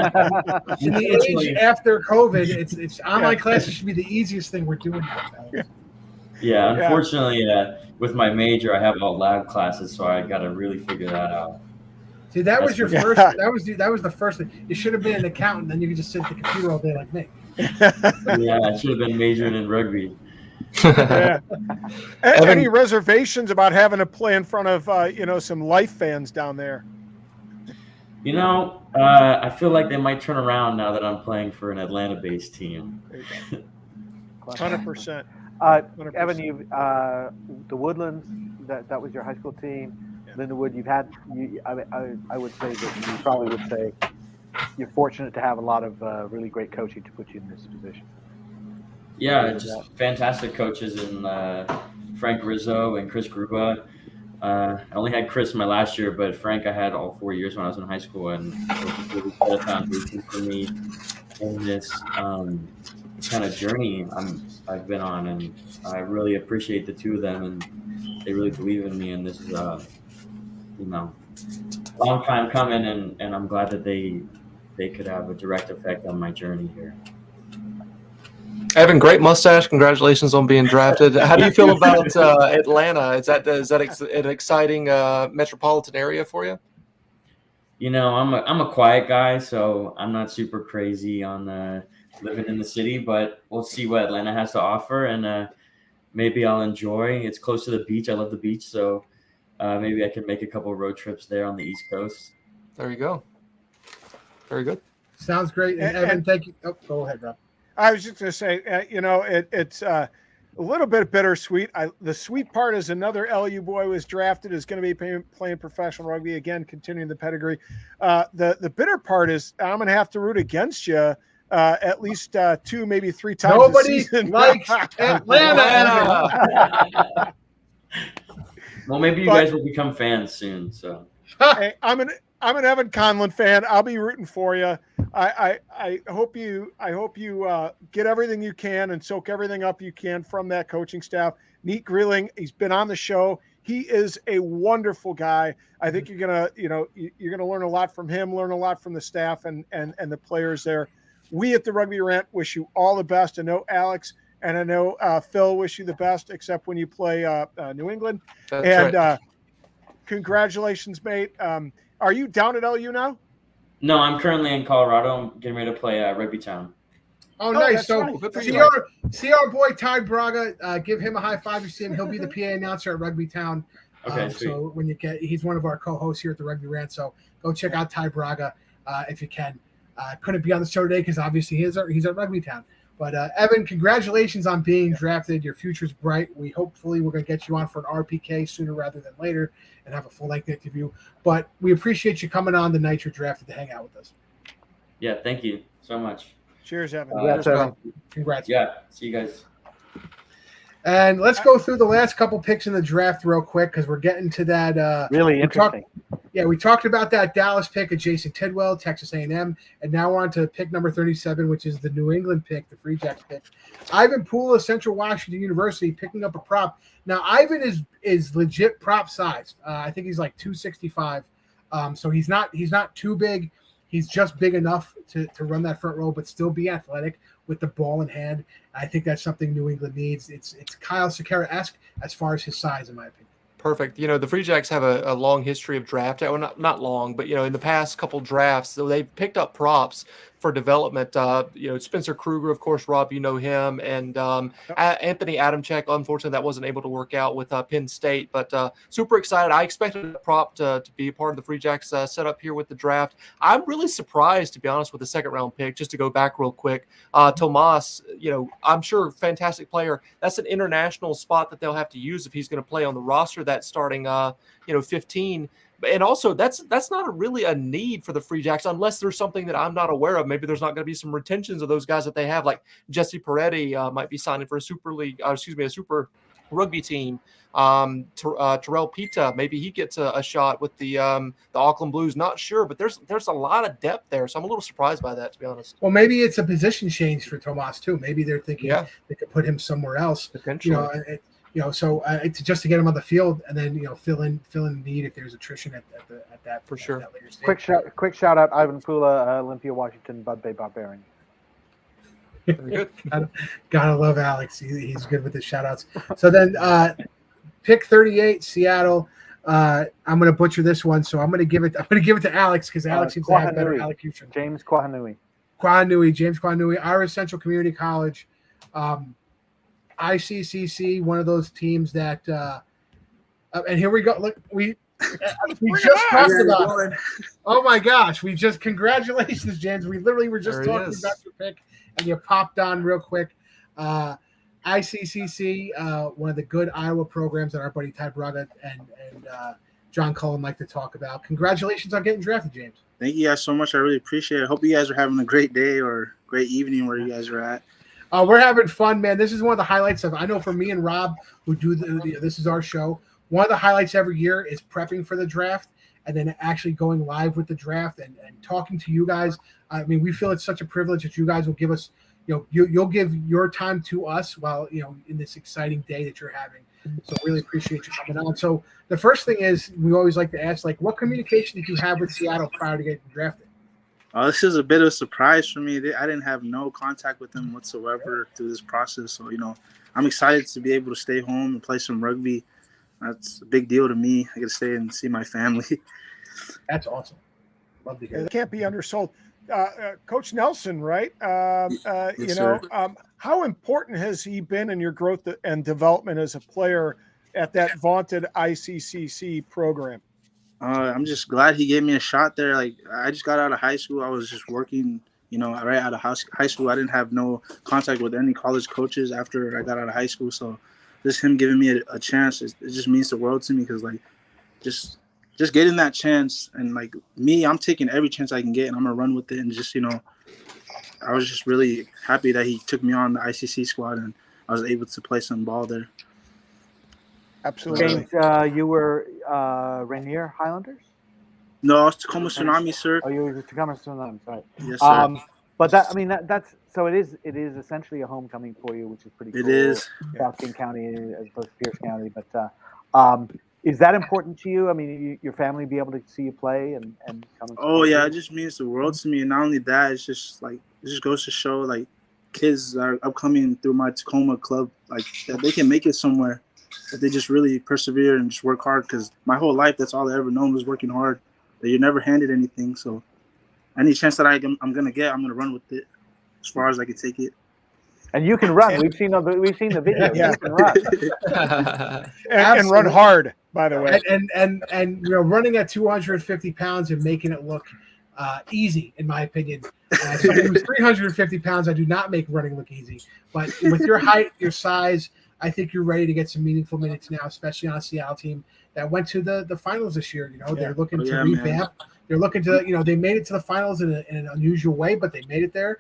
In the age after COVID, it's online classes should be the easiest thing we're doing now, fellas. Yeah, unfortunately, with my major, I have all lab classes, so I got to really figure that out. See, that was your first. That was the first thing. You should have been an accountant, then you could just sit at the computer all day like me. Yeah, I should have been majoring in rugby. Any reservations about having to play in front of some Life fans down there? I feel like they might turn around now that I'm playing for an Atlanta-based team. 100%. Evan, the Woodlands, that was your high school team. Lindenwood, I would say that you probably would say you're fortunate to have a lot of really great coaching to put you in this position. Yeah, just fantastic coaches in Frank Rizzo and Chris Gruba. I only had Chris my last year, but Frank I had all 4 years when I was in high school, and it really set a foundation for me in this kind of journey I've been on, and I really appreciate the two of them, and they really believe in me, and this is long time coming, and I'm glad that they they could have a direct effect on my journey here. Evan, great mustache. Congratulations on being drafted. How do you feel about Atlanta? Is that an exciting metropolitan area for you? You know, I'm a quiet guy, so I'm not super crazy on living in the city, but we'll see what Atlanta has to offer, and maybe I'll enjoy. It's close to the beach. I love the beach, so maybe I can make a couple road trips there on the East Coast. There you go. Very good. Sounds great. And Evan, thank you. Oh, go ahead, Rob. I was just going to say, it's a little bit bittersweet. The sweet part is another LU boy was drafted, is going to be playing professional rugby again, continuing the pedigree. The bitter part is I'm going to have to root against you at least 2, maybe 3 times. Nobody likes Atlanta. Well, maybe you guys will become fans soon. So hey, I'm an Evan Conlon fan. I'll be rooting for you. I hope you get everything you can and soak everything up you can from that coaching staff. Neat Greeling, he's been on the show. He is a wonderful guy. I think you're gonna learn a lot from him, learn a lot from the staff and the players there. We at the Rugby Rant wish you all the best. I know Alex and I know Phill wish you the best, except when you play New England. That's right. Congratulations, mate. Are you down at LU now? no, I'm currently in Colorado. I'm getting ready to play Rugby Town. Oh, nice. That's So right. see our boy Ty Braga. Give him a high five. You see him. He'll be the PA announcer at Rugby Town. Okay, sweet. So when he's one of our co-hosts here at the Rugby Rant. So go check out Ty Braga if you can. Couldn't be on the show today because obviously he's at Rugby Town. But Evan, congratulations on being drafted. Your future's bright. Hopefully we're going to get you on for an RPK sooner rather than later and have a full-length interview. But we appreciate you coming on the night you're drafted to hang out with us. Yeah, thank you so much. Cheers, Evan. Congrats. Yeah, see you guys. And let's go through the last couple picks in the draft real quick because we're getting to that. Really interesting. We talked about that Dallas pick of Jason Tidwell, Texas A&M, and now we're on to pick number 37, which is the New England pick, the Free Jacks pick. Ivan Poole of Central Washington University picking up a prop. Now, Ivan is legit prop size. I think he's like 265. So he's not too big. He's just big enough to run that front row, but still be athletic with the ball in hand. I think that's something New England needs. It's Kyle Sekera-esque as far as his size, in my opinion. Perfect. The Free Jacks have a long history of draft. Well, not long, but in the past couple drafts, they've picked up props for development. Spencer Kruger, of course, Rob, you know him, and Anthony Adamczyk. Unfortunately, that wasn't able to work out with Penn State, but super excited. I expected a prop to be a part of the Free Jacks setup here with the draft. I'm really surprised, to be honest, with the second round pick. Just to go back real quick, Tomas, I'm sure fantastic player. That's an international spot that they'll have to use if he's going to play on the roster that's starting 15. And also, that's not really a need for the Free Jacks unless there's something that I'm not aware of. Maybe there's not going to be some retentions of those guys that they have, like Jesse Peretti might be signing for a Super Rugby team. Terrell Pita, maybe he gets a shot with the Auckland Blues. Not sure, but there's a lot of depth there, so I'm a little surprised by that, to be honest. Well, maybe it's a position change for Tomas too. Maybe they're thinking they could put him somewhere else. Potentially. So it's just to get him on the field and then fill in need if there's attrition at that for sure. That later stage. Quick shout out Ivan Pula, Olympia, Washington, Bud Bay Barbarian. Very good. Gotta love Alex. He's good with his shout outs. So then pick 38, Seattle. I'm gonna butcher this one, so I'm gonna give it to Alex because Alex seems to have better elocution. James Kwahanui, James Kwahanui, Irish Central Community College. ICCC, one of those teams that, and here we go. Look, we just talked about. Oh my gosh! Congratulations, James. We literally were just talking about your pick, and you popped on real quick. ICCC, one of the good Iowa programs that our buddy Ty Braga and John Cullen like to talk about. Congratulations on getting drafted, James. Thank you guys so much. I really appreciate it. I hope you guys are having a great day or great evening where you guys are at. We're having fun, man. This is one of the highlights I know for me and Rob, who do this is our show. One of the highlights every year is prepping for the draft and then actually going live with the draft and talking to you guys. I mean, we feel it's such a privilege that you guys will give us, you'll give your time to us while, in this exciting day that you're having. So really appreciate you coming on. So the first thing is we always like to ask, what communication did you have with Seattle prior to getting drafted? This is a bit of a surprise for me. I didn't have no contact with them whatsoever through this process. So, I'm excited to be able to stay home and play some rugby. That's a big deal to me. I get to stay and see my family. That's awesome. Love to hear It that. can't be undersold. Coach Nelson, right? Yes, sir. How important has he been in your growth and development as a player at that vaunted ICCC program? I'm just glad he gave me a shot there. Like, I just got out of high school. I was just working, right out of high school. I didn't have no contact with any college coaches after I got out of high school. So just him giving me a chance, it just means the world to me, because, like, just getting that chance, and, like, me, I'm taking every chance I can get, and I'm going to run with it. And just, I was just really happy that he took me on the ICC squad, and I was able to play some ball there. Absolutely. James, you were Rainier Highlanders? No, I was Tacoma Tsunami, sir. Oh, you were Tacoma Tsunami, right? Yes, sir. But that's so it is essentially a homecoming for you, which is pretty cool. It is. South King County as opposed to Pierce County. But is that important to you? I mean, your family be able to see you play and come. Oh yeah, it just means the world to me. And not only that, it's just like, it just goes to show, like, kids that are upcoming through my Tacoma club, like, that they can make it somewhere if they just really persevere and just work hard. Because my whole life, that's all I ever known was working hard. That you're never handed anything. So any chance that I'm gonna get, I'm gonna run with it as far as I can take it. And you can run. We've seen the video. Yeah. You can run. and run hard, by the way. And running at 250 pounds and making it look easy, in my opinion. Someone who's 350 pounds, I do not make running look easy. But with your height, your size, I think you're ready to get some meaningful minutes now, especially on a Seattle team that went to the finals this year. They're looking to revamp. Man. They're looking to, they made it to the finals in an unusual way, but they made it there.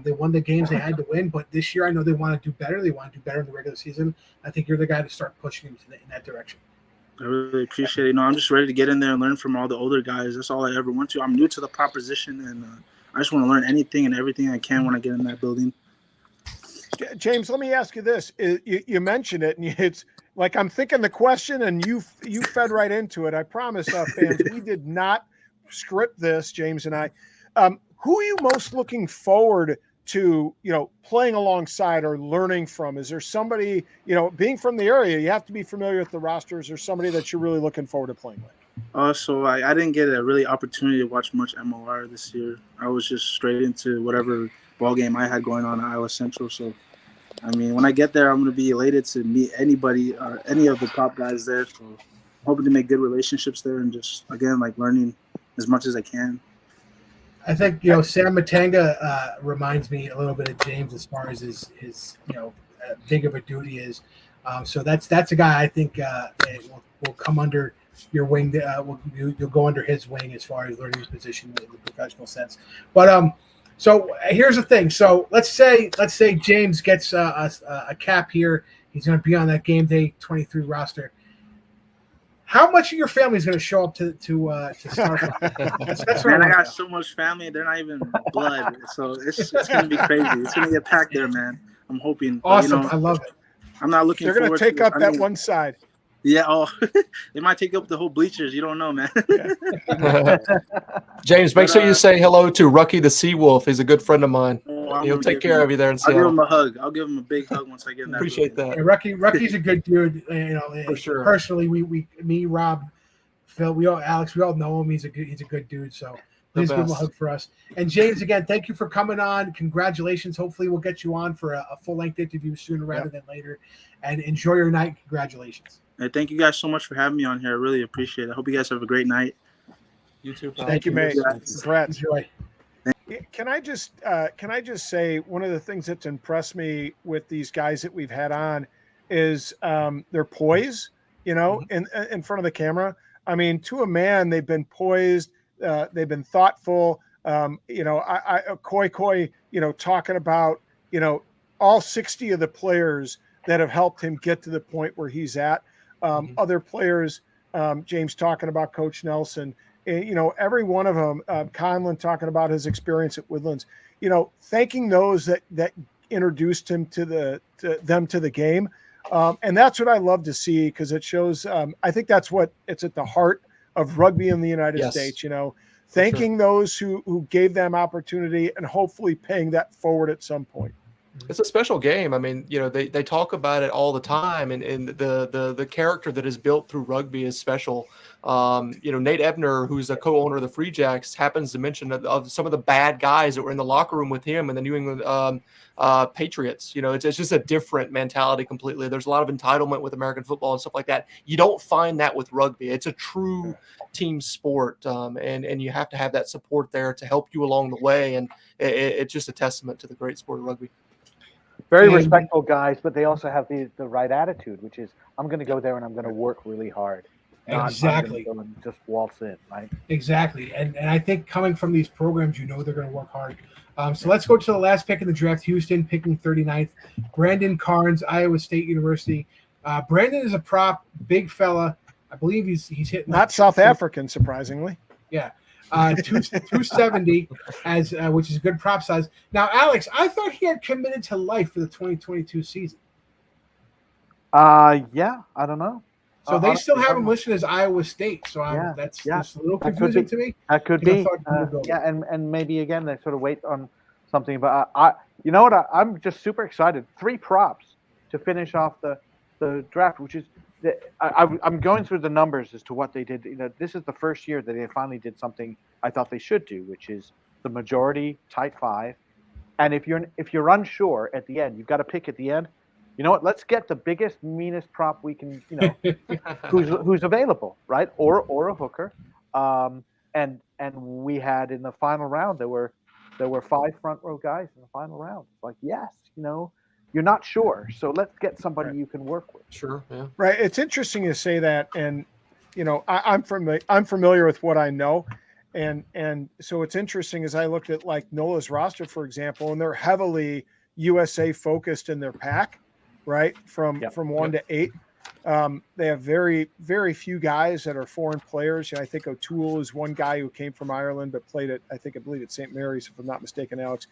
They won the games they had to win, but this year I know they want to do better. They want to do better in the regular season. I think you're the guy to start pushing them in that direction. I really appreciate it. I'm just ready to get in there and learn from all the older guys. That's all I ever want to. I'm new to the proposition, and I just want to learn anything and everything I can when I get in that building. James, let me ask you this. You mentioned it, and it's like I'm thinking the question, and you fed right into it. I promise, fans, we did not script this, James and I. Who are you most looking forward to, playing alongside or learning from? Is there somebody, being from the area, you have to be familiar with the rosters, or somebody that you're really looking forward to playing with? So I didn't get a really opportunity to watch much MLR this year. I was just straight into whatever ball game I had going on at Iowa Central. So, I mean, when I get there, I'm going to be elated to meet anybody, any of the top guys there. So, I'm hoping to make good relationships there and just, again, like, learning as much as I can. I think, Sam Matanga reminds me a little bit of James as far as his big of a dude he is. So that's a guy I think will come under your wing. You'll go under his wing as far as learning his position in the professional sense. But so here's the thing. So let's say James gets a cap here. He's going to be on that game day 23 roster. How much of your family is going to show up to start? That's Man, I got so much family. They're not even blood. So it's going to be crazy. It's going to get packed there, man. I'm hoping. Awesome. I love it. I'm not looking forward to it. They're going to take up that one side. Yeah. They might take up the whole bleachers. You don't know, man. James, make sure you say hello to Rucky the Seawolf. He's a good friend of mine. He'll take care of you there in Seattle. I'll give him a hug. I'll give him a big hug once I get in that. Appreciate that. Yeah, Rucky's a good dude. For sure. Personally, me, Rob, Phill, Alex, we all know him. He's a good dude. So please give him a hug for us. And James, again, thank you for coming on. Congratulations. Hopefully, we'll get you on for a full-length interview sooner rather than later. And enjoy your night. Congratulations. Hey, thank you guys so much for having me on here. I really appreciate it. I hope you guys have a great night. You too. Thank you, mate. Congrats. Enjoy. Can I just say one of the things that's impressed me with these guys that we've had on is their poise, in front of the camera. I mean, to a man, they've been poised. They've been thoughtful. Koi, talking about, all 60 of the players that have helped him get to the point where he's at. Other players, James talking about Coach Nelson, every one of them, Conlon talking about his experience at Woodlands, thanking those that introduced him to the game. And that's what I love to see, because it shows, I think that's what it's at the heart of rugby in the United States, thanking those who gave them opportunity, and hopefully paying that forward at some point. It's a special game. I mean, they talk about it all the time, and the character that is built through rugby is special. Nate Ebner, who's a co-owner of the Free Jacks, happens to mention of some of the bad guys that were in the locker room with him and the New England Patriots. It's just a different mentality completely. There's a lot of entitlement with American football and stuff like that. You don't find that with rugby. It's a true team sport, and you have to have that support there to help you along the way. And it's just a testament to the great sport of rugby. Very respectful guys, but they also have the right attitude, which is, I'm going to go there and I'm going to work really hard. Exactly. Not and just waltz in, right? Exactly. And I think coming from these programs, they're going to work hard. So let's go to the last pick in the draft. Houston picking 39th. Brandon Carnes, Iowa State University. Brandon is a prop, big fella. I believe he's hitting. Not South African, surprisingly. Yeah. 270 which is a good prop size. Now, Alex, I thought he had committed to life for the 2022 season. Yeah, I don't know. So they still have him listed as Iowa State. So that's a little confusing to me. That could be. And maybe again they sort of wait on something. But you know what? I'm just super excited. 3 props to finish off the draft, which is. I'm going through the numbers as to what they did. This is the first year that they finally did something I thought they should do, which is the majority tight 5. And if you're unsure at the end, you've got to pick at the end. You know what? Let's get the biggest, meanest prop we can. Who's available, right? Or a hooker. And we had in the final round there were 5 front row guys in the final round. It's like yes, you're not sure, so let's get somebody you can work with. Sure, yeah. Right. It's interesting to say that, and I'm familiar with what I know, and so it's interesting as I looked at like NOLA's roster, for example, and they're heavily USA focused in their pack, right? From 1 to 8. They have very, very few guys that are foreign players. I think O'Toole is one guy who came from Ireland but played at I believe at St. Mary's, if I'm not mistaken, Alex.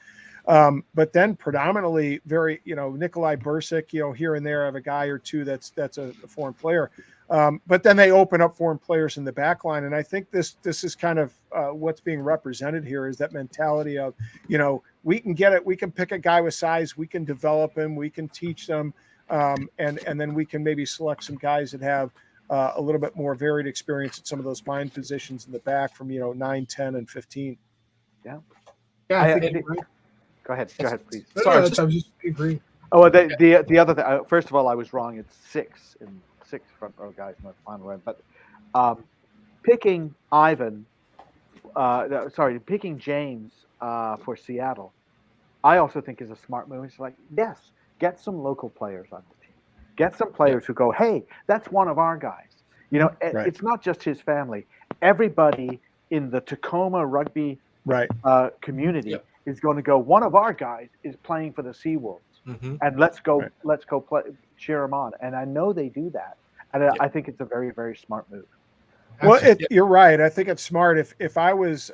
But then predominantly very, Nikolai Bursic, here and there have a guy or two that's a foreign player. But then they open up foreign players in the back line. And I think this is kind of what's being represented here is that mentality of, we can get it. We can pick a guy with size. We can develop him. We can teach them. And then we can maybe select some guys that have a little bit more varied experience at some of those mind positions in the back from, 9, 10, and 15. Yeah. Yeah. Go ahead, please. Sorry, I was just agreeing. Oh, the other thing. First of all, I was wrong. It's 6 front row guys in the final round. But picking picking James for Seattle, I also think is a smart move. It's like, yes, get some local players on the team. Get some players who go, hey, that's one of our guys. It's not just his family. Everybody in the Tacoma rugby community is going to go, one of our guys is playing for the Seawolves. Mm-hmm. And let's go play, cheer him on. And I know they do that. And I think it's a very, very smart move. Well, you're right. I think it's smart. If I was,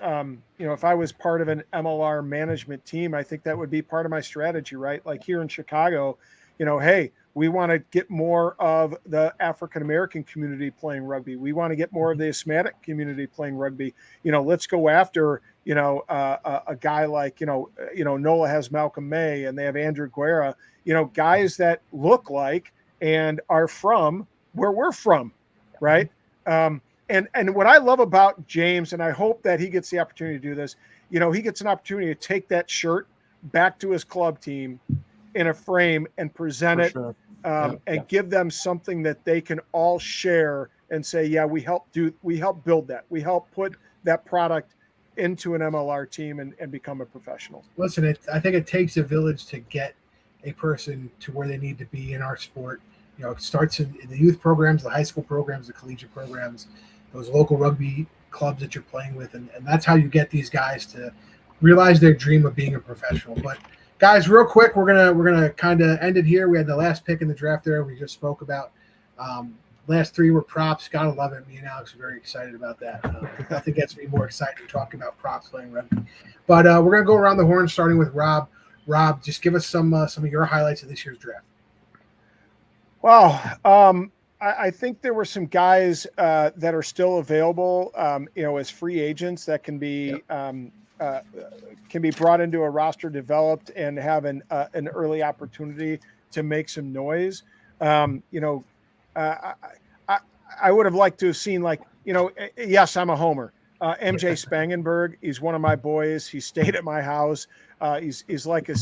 if I was part of an MLR management team, I think that would be part of my strategy, right? Like here in Chicago, hey, we want to get more of the African-American community playing rugby. We want to get more of the Hispanic community playing rugby. Let's go after, a guy like, NOLA has Malcolm May and they have Andrew Guerra, guys that look like and are from where we're from, right? And what I love about James, and I hope that he gets the opportunity to do this, he gets an opportunity to take that shirt back to his club team in a frame and present it and give them something that they can all share and say, yeah, we helped build that. We helped put that product into an MLR team and become a professional. Listen, I think it takes a village to get a person to where they need to be in our sport. It starts in the youth programs, the high school programs, the collegiate programs, those local rugby clubs that you're playing with. And that's how you get these guys to realize their dream of being a professional. But guys, real quick, we're gonna kind of end it here. We had the last pick in the draft there. We just spoke about. Last 3 were props. Gotta love it. Me and Alex are very excited about that. Nothing gets me more excited than talking about props playing rugby. But we're gonna go around the horn, starting with Rob. Rob, just give us some of your highlights of this year's draft. Wow. I think there were some guys that are still available, as free agents that can be brought into a roster, developed, and have an early opportunity to make some noise. I would have liked to have seen, yes, I'm a homer. MJ Spangenberg, he's one of my boys. He stayed at my house. He's like a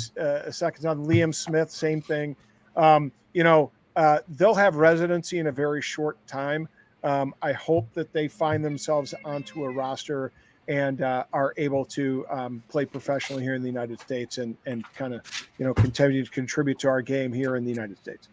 second son. Liam Smith, same thing. They'll have residency in a very short time. I hope that they find themselves onto a roster and are able to play professionally here in the United States and kind of, continue to contribute to our game here in the United States.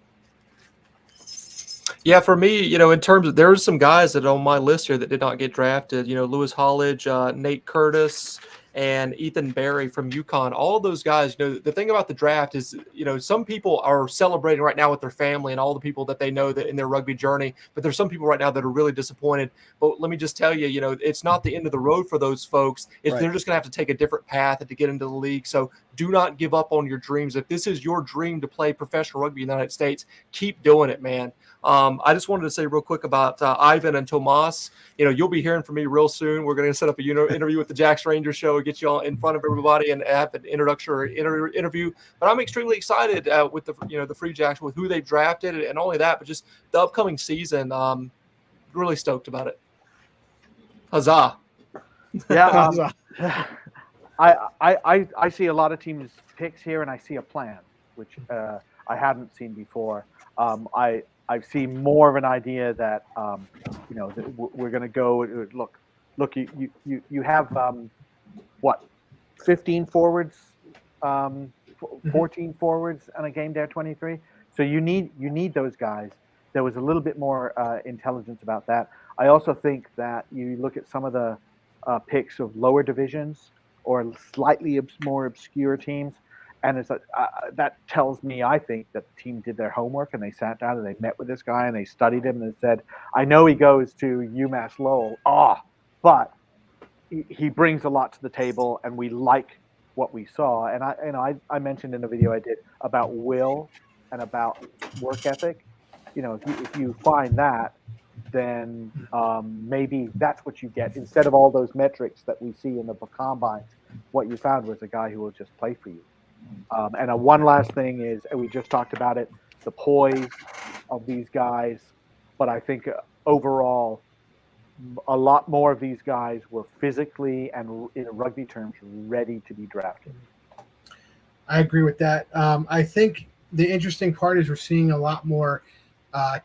Yeah, for me, in terms of, there's some guys that are on my list here that did not get drafted. Lewis Hollidge, Nate Curtis, and Ethan Berry from UConn. All of those guys, the thing about the draft is, some people are celebrating right now with their family and all the people that they know that in their rugby journey, but there's some people right now that are really disappointed. But let me just tell you, it's not the end of the road for those folks. Right. They're just going to have to take a different path to get into the league. So do not give up on your dreams. If this is your dream to play professional rugby in the United States, keep doing it, man. I just wanted to say real quick about Ivan and Tomas. You'll be hearing from me real soon. We're going to set up a interview with the Jacks Ranger Show, get you all in front of everybody and have an introductory interview. But I'm extremely excited with the Free Jacks, with who they drafted, and only that, but just the upcoming season. Really stoked about it. Huzzah! Yeah, I see a lot of teams' picks here, and I see a plan, which I hadn't seen before. I've seen more of an idea that that we're going to go. Look, you have 15 forwards, 14 forwards on a game day 23. So you need those guys. There was a little bit more intelligence about that. I also think that you look at some of the picks of lower divisions or slightly more obscure teams. And it's that tells me, I think, that the team did their homework and they sat down and they met with this guy and they studied him and they said, I know he goes to UMass Lowell, but he brings a lot to the table and we like what we saw. And I mentioned in a video I did about will and about work ethic. If you find that, then maybe that's what you get instead of all those metrics that we see in the combines. What you found was a guy who will just play for you. And one last thing is, and we just talked about it, the poise of these guys. But I think overall, a lot more of these guys were physically and in rugby terms ready to be drafted. I agree with that. I think the interesting part is we're seeing a lot more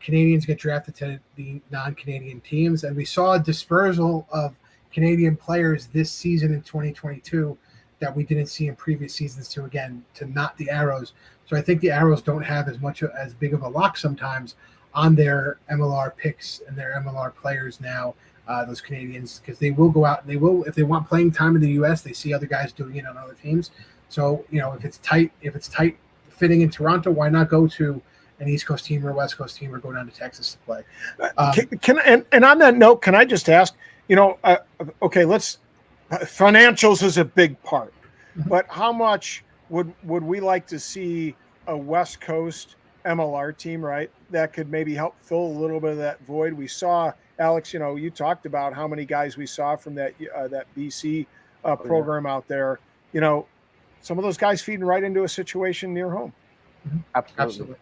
Canadians get drafted to the non-Canadian teams. And we saw a dispersal of Canadian players this season in 2022 that we didn't see in previous seasons to not the Arrows. So I think the Arrows don't have as big of a lock sometimes on their MLR picks and their MLR players now, those Canadians, because they will go out and if they want playing time in the US, they see other guys doing it on other teams. So, if it's tight fitting in Toronto, why not go to an East Coast team or a West Coast team or go down to Texas to play? And on that note, can I just ask, financials is a big part, but how much would we like to see a West Coast MLR team, right, that could maybe help fill a little bit of that void? We saw, Alex, you talked about how many guys we saw from that BC program out there. Some of those guys feeding right into a situation near home. Absolutely.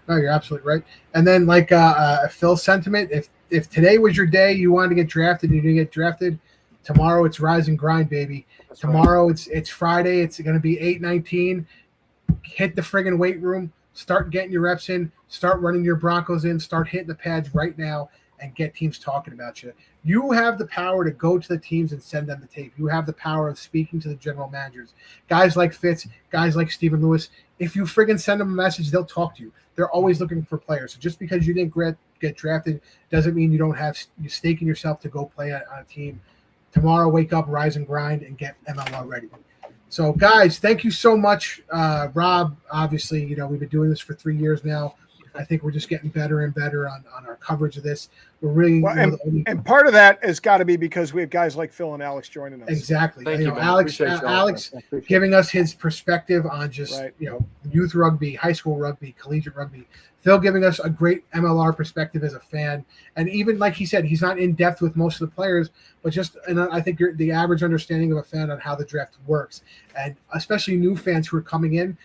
No, you're absolutely right. And then Phil's sentiment, if today was your day, you wanted to get drafted and you didn't get drafted, tomorrow it's rise and grind, baby. That's tomorrow right. it's Friday. It's going to be 8:19. Hit the friggin' weight room. Start getting your reps in. Start running your Broncos in. Start hitting the pads right now and get teams talking about you. You have the power to go to the teams and send them the tape. You have the power of speaking to the general managers. Guys like Fitz, guys like Stephen Lewis, if you friggin' send them a message, they'll talk to you. They're always looking for players. So just because you didn't get drafted doesn't mean you don't have you staking yourself to go play on a team. Tomorrow, wake up, rise and grind, and get MLR ready. So, guys, thank you so much. Rob, obviously, we've been doing this for 3 years now. I think we're just getting better and better on our coverage of this. We're really and part of that has got to be because we have guys like Phill and Alex joining us. Exactly. Thank you, man. Alex Appreciate giving us his perspective on just youth rugby, high school rugby, collegiate rugby. Phill giving us a great MLR perspective as a fan, and even like he said, he's not in depth with most of the players, but I think the average understanding of a fan on how the draft works, and especially new fans who are coming in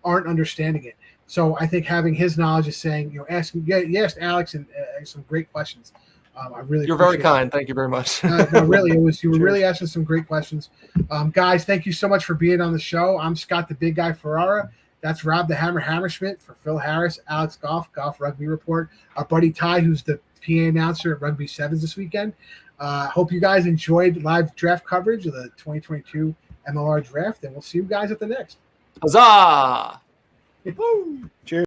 aren't understanding it. So I think having his knowledge is saying, you asked Alex and some great questions. You're very kind. Thank you very much. Really, you were really asking some great questions. Guys, thank you so much for being on the show. I'm Scott, the Big Guy Ferrara. That's Rob the Hammer Hammerschmidt for Phill Harris, Alex Goff, Goff Rugby Report. Our buddy Ty, who's the PA announcer at Rugby Sevens this weekend. Hope you guys enjoyed live draft coverage of the 2022 MLR Draft, and we'll see you guys at the next. Huzzah! Cheers.